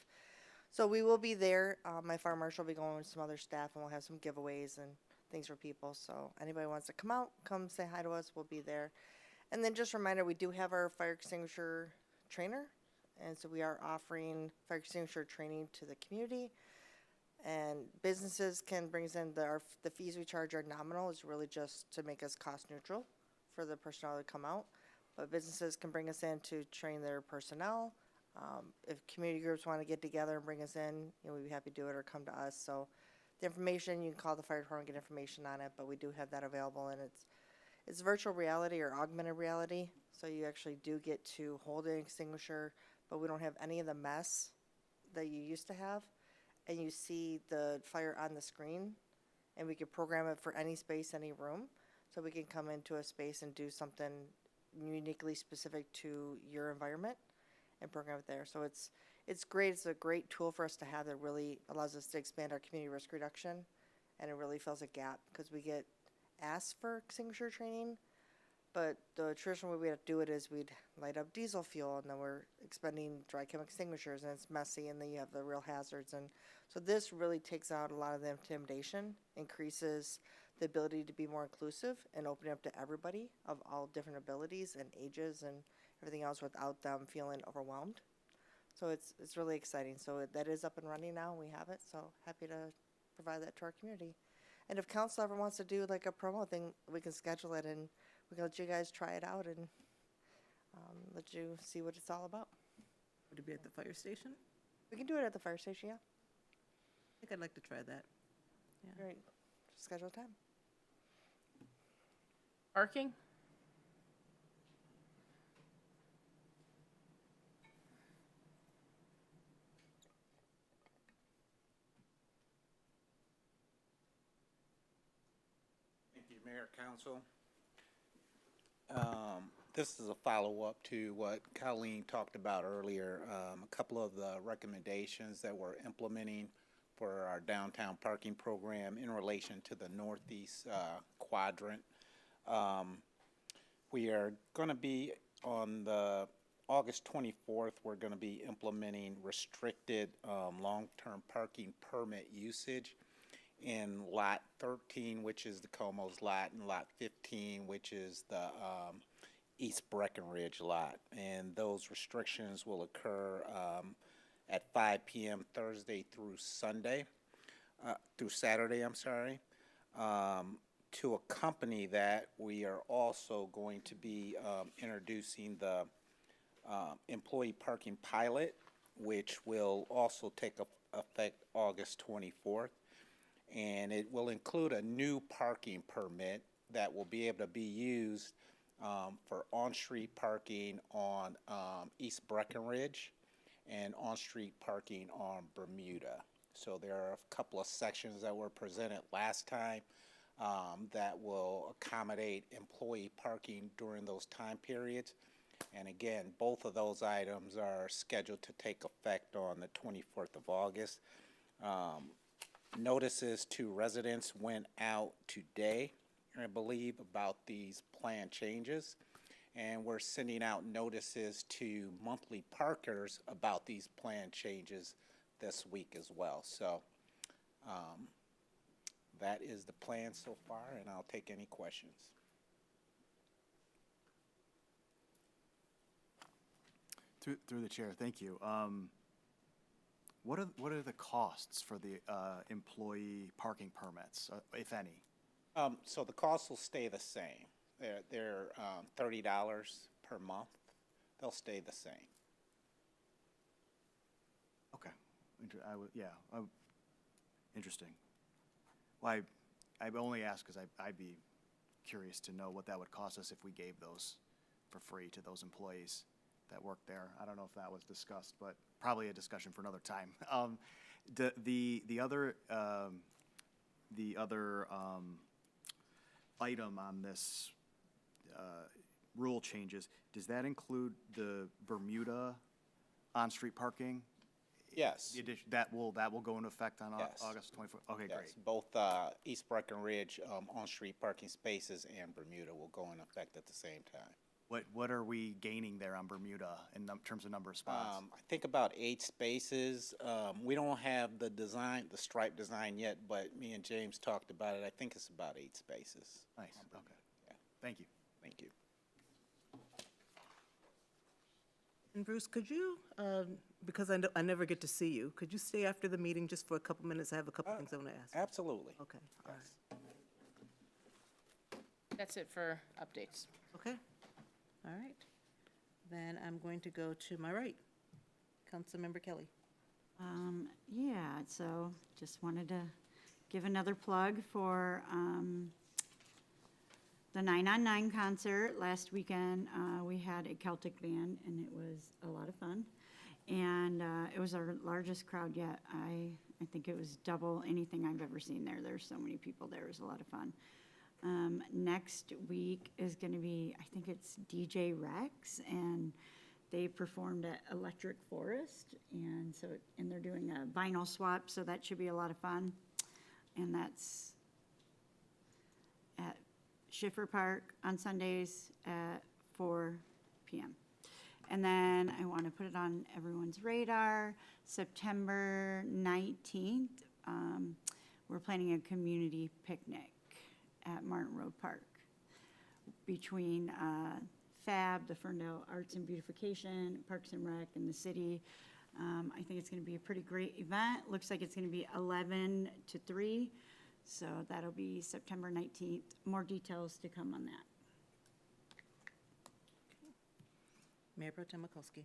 So we will be there. My fire marshal will be going with some other staff, and we'll have some giveaways and things for people. So anybody who wants to come out, come say hi to us. We'll be there. And then just a reminder, we do have our fire extinguisher trainer. And so we are offering fire extinguisher training to the community. And businesses can bring us in. The fees we charge are nominal. It's really just to make us cost neutral for the personnel to come out. But businesses can bring us in to train their personnel. If community groups want to get together and bring us in, we'd be happy to do it, or come to us. So the information, you can call the fire department and get information on it, but we do have that available, and it's virtual reality or augmented reality. So you actually do get to hold an extinguisher, but we don't have any of the mess that you used to have. And you see the fire on the screen, and we can program it for any space, any room. So we can come into a space and do something uniquely specific to your environment and program it there. So it's great. It's a great tool for us to have that really allows us to expand our community risk reduction, and it really fills a gap, because we get asked for extinguisher training, but the traditional way we have to do it is we'd light up diesel fuel, and then we're expending dry chemical extinguishers, and it's messy, and then you have the real hazards. And so this really takes out a lot of the intimidation, increases the ability to be more inclusive and open up to everybody of all different abilities and ages and everything else without them feeling overwhelmed. So it's really exciting. So that is up and running now. We have it. So happy to provide that to our community. And if council ever wants to do like a promo thing, we can schedule it, and we can let you guys try it out and let you see what it's all about. Would it be at the fire station? We can do it at the fire station, yeah. I think I'd like to try that. Yeah. Great. Just schedule a time. Parking? Thank you, Mayor, Council. This is a follow-up to what Colleen talked about earlier. A couple of the recommendations that we're implementing for our downtown parking program in relation to the northeast quadrant. We are going to be on the August 24th, we're going to be implementing restricted long-term parking permit usage in Lot 13, which is the Como's lot, and Lot 15, which is the East Breckenridge lot. And those restrictions will occur at 5 p.m. Thursday through Saturday, I'm sorry. To accompany that, we are also going to be introducing the employee parking pilot, which will also take effect August 24th. And it will include a new parking permit that will be able to be used for on-street parking on East Breckenridge and on-street parking on Bermuda. So there are a couple of sections that were presented last time that will accommodate employee parking during those time periods. And again, both of those items are scheduled to take effect on the 24th of August. Notices to residents went out today, I believe, about these plan changes. And we're sending out notices to monthly parkers about these plan changes this week as well. So that is the plan so far, and I'll take any questions. Through the chair, thank you. What are the costs for the employee parking permits, if any? So the costs will stay the same. They're $30 per month. They'll stay the same. Okay. Interesting. Well, I only ask because I'd be curious to know what that would cost us if we gave those for free to those employees that work there. I don't know if that was discussed, but probably a discussion for another time. The other item on this rule changes, does that include the Bermuda on-street parking? Yes. The addition, that will go into effect on Yes. August 24th? Okay, Yes, great. both East Breckenridge on-street parking spaces and Bermuda will go in effect at the same time. What are we gaining there on Bermuda in terms of number of spots? I think about 8 spaces. We don't have the design, the stripe design yet, but me and James talked about it. I think it's about 8 spaces. Nice, okay. Yeah. Thank you. Thank you. And Bruce, could you, because I never get to see you, could you stay after the meeting just for a couple minutes? I have a couple things I want to ask. Absolutely. Okay, all right. That's it for updates. Okay, all right. Then I'm going to go to my right. Councilmember Kelly. Yeah, so just wanted to give another plug for the 9-on-9 concert. Last weekend, we had a Celtic band, and it was a lot of fun. And it was our largest crowd yet. I think it was double anything I've ever seen there. There's so many people there. It was a lot of fun. Next week is going to be, I think it's DJ Rex, and they performed at Electric Forest, and they're doing a vinyl swap, so that should be a lot of fun. And that's at Schiffer Park on Sundays at 4 p.m. And then I want to put it on everyone's radar, September 19th, we're planning a community picnic at Martin Road Park between FAB, the Ferndale Arts and Beautification, Parks and Rec, and the city. I think it's going to be a pretty great event. Looks like it's going to be 11 to 3, so that'll be September 19th. More details to come on that. Mayor Pro Tem Mikulski.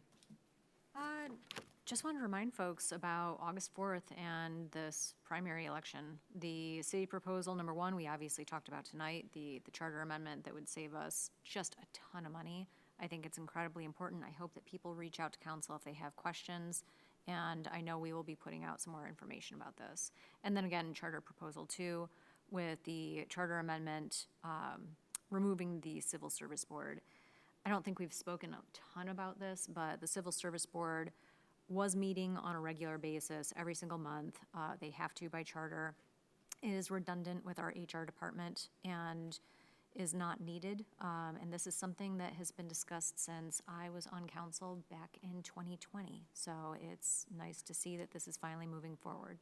Just want to remind folks about August 4th and this primary election. The city proposal, number one, we obviously talked about tonight, the charter amendment that would save us just a ton of money. I think it's incredibly important. I hope that people reach out to council if they have questions, and I know we will be putting out some more information about this. And then again, charter proposal 2, with the charter amendment removing the Civil Service Board. I don't think we've spoken a ton about this, but the Civil Service Board was meeting on a regular basis every single month. They have to by charter. It is redundant with our HR department and is not needed. And this is something that has been discussed since I was on council back in 2020. So it's nice to see that this is finally moving forward.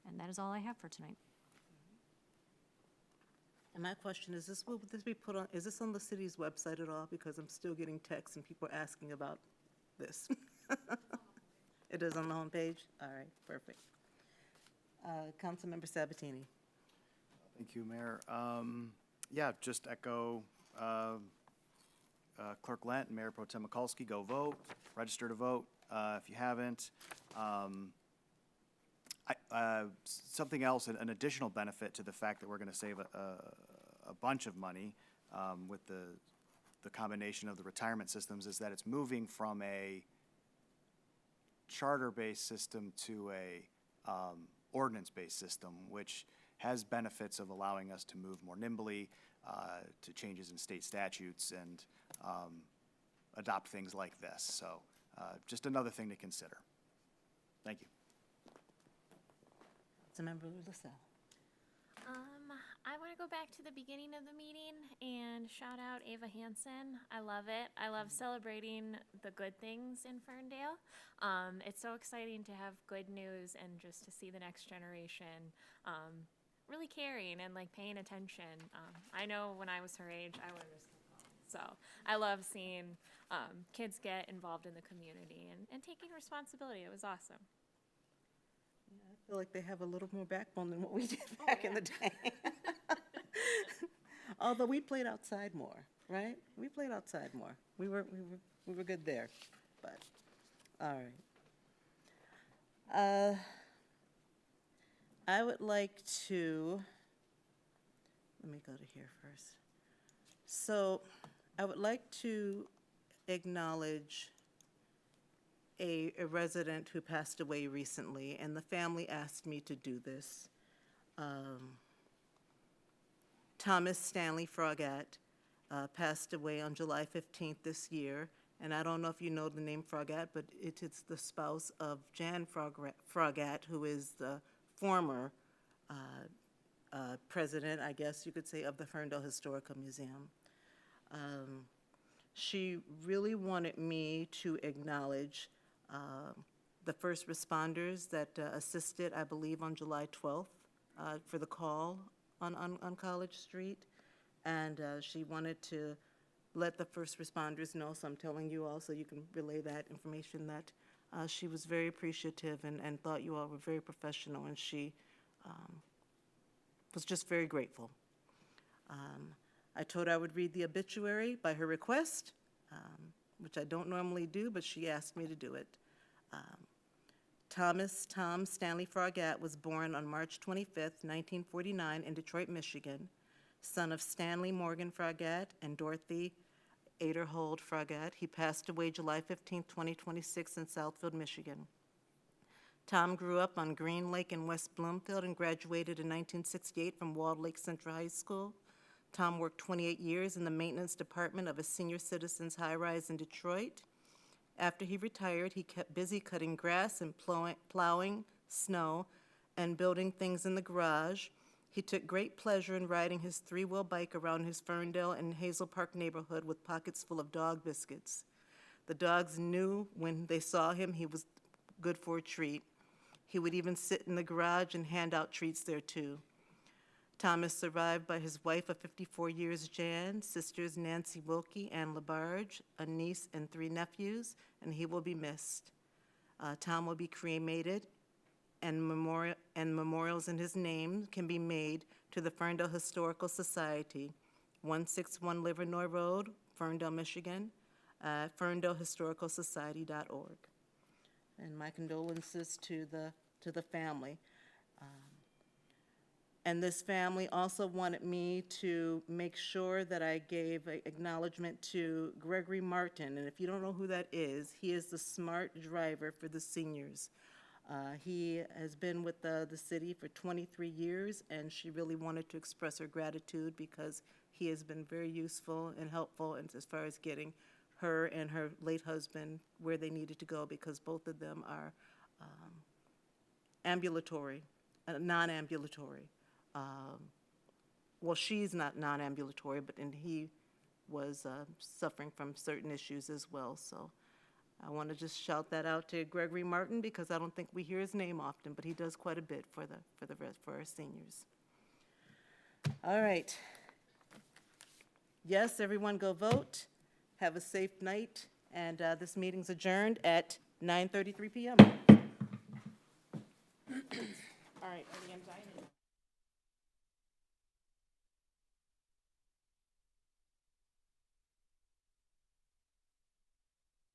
And that is all I have for tonight. And my question is, will this be put on, is this on the city's website at all? Because I'm still getting texts and people asking about this. It is on the homepage? All right, perfect. Councilmember Sabatini. Thank you, Mayor. Yeah, just echo Clerk Lent and Mayor Pro Tem Mikulski, go vote, register to vote if you haven't. Something else, an additional benefit to the fact that we're going to save a bunch of money with the combination of the retirement systems is that it's moving from a charter-based system to a ordinance-based system, which has benefits of allowing us to move more nimbly to changes in state statutes and adopt things like this. So just another thing to consider. Thank you. Councilmember LaSalle. I want to go back to the beginning of the meeting and shout out Ava Hansen. I love it. I love celebrating the good things in Ferndale. It's so exciting to have good news and just to see the next generation really caring and like paying attention. I know when I was her age, I would have just come home. So I love seeing kids get involved in the community and taking responsibility. It was awesome. Yeah, I feel like they have a little more backbone than what we did back in the day. Although we played outside more, right? We played outside more. We were good there, but all right. I would like to, let me go to here first. So I would like to acknowledge a resident who passed away recently, and the family asked me to do this. Thomas Stanley Frogat passed away on July 15th this year, and I don't know if you know the name Frogat, but it is the spouse of Jan Frogat, who is the former president, I guess you could say, of the Ferndale Historical Museum. She really wanted me to acknowledge the first responders that assisted, I believe, on July 12th for the call on College Street. And she wanted to let the first responders know, so I'm telling you all so you can relay that information, that she was very appreciative and thought you all were very professional, and she was just very grateful. I told her I would read the obituary by her request, which I don't normally do, but she asked me to do it. Tom Stanley Frogat was born on March 25th, 1949 in Detroit, Michigan, son of Stanley Morgan Frogat and Dorothy Aderhold Frogat. He passed away July 15th, 2026 in Southfield, Michigan. Tom grew up on Green Lake in West Bloomfield and graduated in 1968 from Walled Lake Central High School. Tom worked 28 years in the maintenance department of a senior citizens high-rise in Detroit. After he retired, he kept busy cutting grass and plowing snow and building things in the garage. He took great pleasure in riding his three-wheel bike around his Ferndale and Hazel Park neighborhood with pockets full of dog biscuits. The dogs knew when they saw him he was good for a treat. He would even sit in the garage and hand out treats there too. Tom is survived by his wife of 54 years, Jan, sisters Nancy Wilkie, Ann LaBarge, a niece, and 3 nephews, and he will be missed. Tom will be cremated, and memorials in his name can be made to the Ferndale Historical Society, 161 Livernois Road, Ferndale, Michigan, ferndalehistoricalsociety.org. And my condolences to the family. And this family also wanted me to make sure that I gave acknowledgement to Gregory Martin. And if you don't know who that is, he is the smart driver for the seniors. He has been with the city for 23 years, and she really wanted to express her gratitude because he has been very useful and helpful as far as getting her and her late husband where they needed to go, because both of them are ambulatory, non-ambulatory. Well, she's not non-ambulatory, and he was suffering from certain issues as well. So I want to just shout that out to Gregory Martin, because I don't think we hear his name often, but he does quite a bit for our seniors. All right. Yes, everyone go vote. Have a safe night, and this meeting's adjourned at 9:33 PM. All right, are the anxiety?